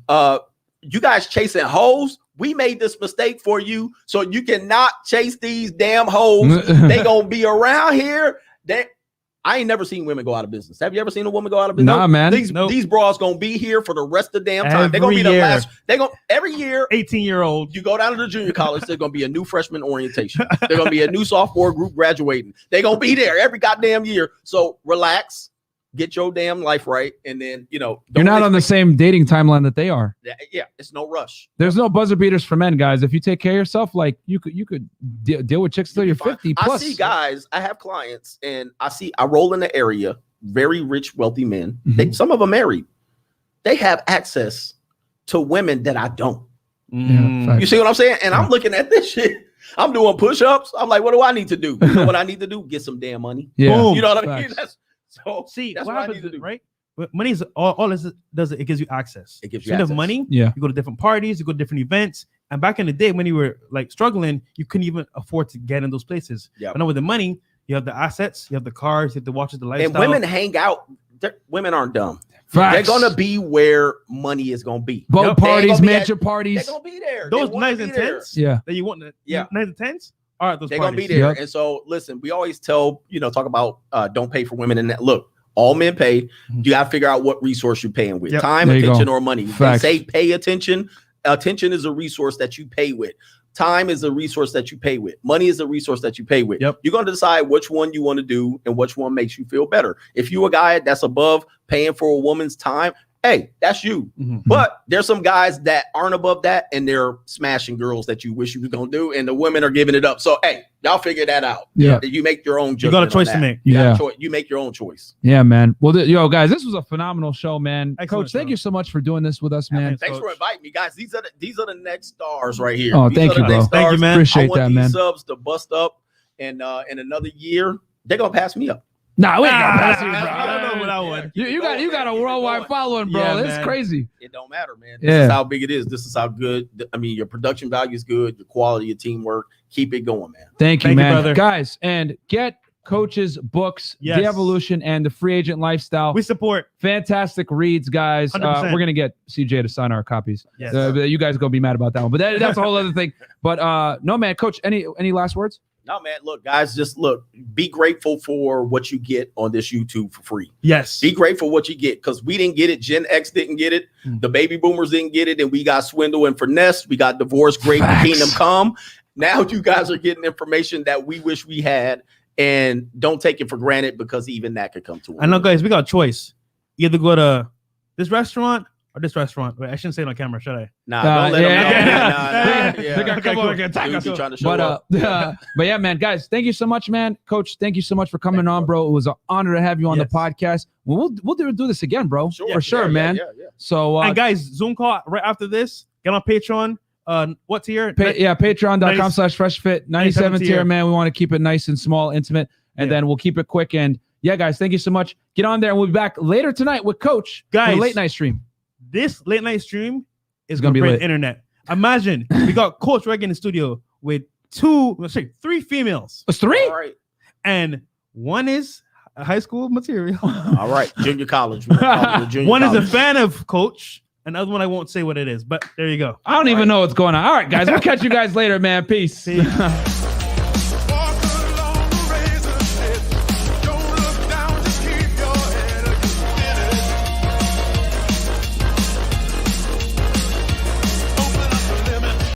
You guys chasing hoes. We made this mistake for you, so you cannot chase these damn hoes. They gonna be around here. I ain't never seen women go out of business. Have you ever seen a woman go out of business? Nah, man. These bras gonna be here for the rest of the damn time. They're gonna be the last. Every year. 18-year-old. You go down to the junior college. There's gonna be a new freshman orientation. There's gonna be a new sophomore group graduating. They're gonna be there every goddamn year. So relax. get your damn life right, and then you're not on the same dating timeline that they are. Yeah, it's no rush. There's no buzzer beaters for men, guys. If you take care of yourself, like you could deal with chicks till you're 50 plus. I see guys. I have clients, and I roll in the area. Very rich, wealthy men. Some of them married. They have access to women that I don't. You see what I'm saying? And I'm looking at this shit. I'm doing push-ups. I'm like, what do I need to do? You know what I need to do? Get some damn money. Yeah. Boom. You know what I mean? That's what what happens, right? But money is all it does. It gives you access. It gives you access. Money. Yeah. You go to different parties. You go to different events. And back in the day, when you were like struggling, you couldn't even afford to get in those places. Yeah. But now with the money, you have the assets, you have the cars, you have the watches, the lifestyle. And women hang out. Women aren't dumb. Facts. They're gonna be where money is gonna be. Boat parties, mansion parties. They're gonna be there. Those nice and tense. Yeah. That you want. Yeah. Nice and tense. All right, those they're parties. gonna be there. And so, listen, we always talk about don't pay for women. And that look, all men pay. You gotta figure out what resource you're paying with: time, attention, or money. They say pay attention. Attention is a resource that you pay with. Time is a resource that you pay with. Money is a resource that you pay with. Yep. You're going to decide which one you want to do and which one makes you feel better. If you're a guy that's above paying for a woman's time, hey, that's you. But there's some guys that aren't above that, and they're smashing girls that you wish you was going to do, and the women are giving it up. So, hey, y'all figure that out. Yeah. You make your own judgment. You got a choice to make. You make your own choice. Yeah, man. Well, guys, this was a phenomenal show, man. Excellent Coach, thank you so much for doing this with us, man. Thanks for inviting me, guys. These are the next stars right here. Oh, thank you, bro. Thank you, man. Appreciate I want that, these man. subs to bust up, and in another year, they're gonna pass me up. Nah, we ain't gonna pass you, bro. I don't know what I want. You got a worldwide following, bro. Yeah, This man. is crazy. It don't matter, man. This is how big it is. This is how good. I mean, your production value is good. Your quality of teamwork. Keep it going, man. Thank you, Thank you, man. brother. Guys, and get Coach's books, Yes. The Evolution and the Free Agent Lifestyle. We support. Fantastic reads, guys. 100%. We're gonna get CJ to sign our copies. Yes. You guys go be mad about that one, but that's a whole other thing. But no, man, Coach. Any last words? No, man. Look, guys, just look. Be grateful for what you get on this YouTube for free. Yes. Be grateful what you get, because we didn't get it. Gen X didn't get it. The baby boomers didn't get it, and we got swindle and finesse. We got divorce, great kingdom come. Now you guys are getting information that we wish we had, and don't take it for granted, because even that could come to. I know, guys. We got a choice. Either go to this restaurant or this restaurant. Wait, I shouldn't say it on camera, should I? Nah, don't let them know. They're gonna come over and attack us. Trying to show up. But yeah, man, guys, thank you so much, man. Coach, thank you so much for coming on, bro. It was an honor to have you on the podcast. We'll do this again, bro. For sure, man. Yeah. So, and guys, Zoom call right after this. Get on Patreon. What tier? Patreon.com/Freshfit. 97 tier, man. We want to keep it nice and small, intimate, and then we'll keep it quick. And yeah, guys, thank you so much. Get on there, and we'll be back later tonight with Coach. Guys, late night stream. This late night stream is gonna be break lit. internet. Imagine we got Coach Reg in the studio with three females. It's three? All right. And one is high school material. All right. Junior college. One is a fan of Coach. Another one, I won't say what it is, but there you go. I don't even know what's going on. All right, guys, we'll catch you guys later, man. Peace.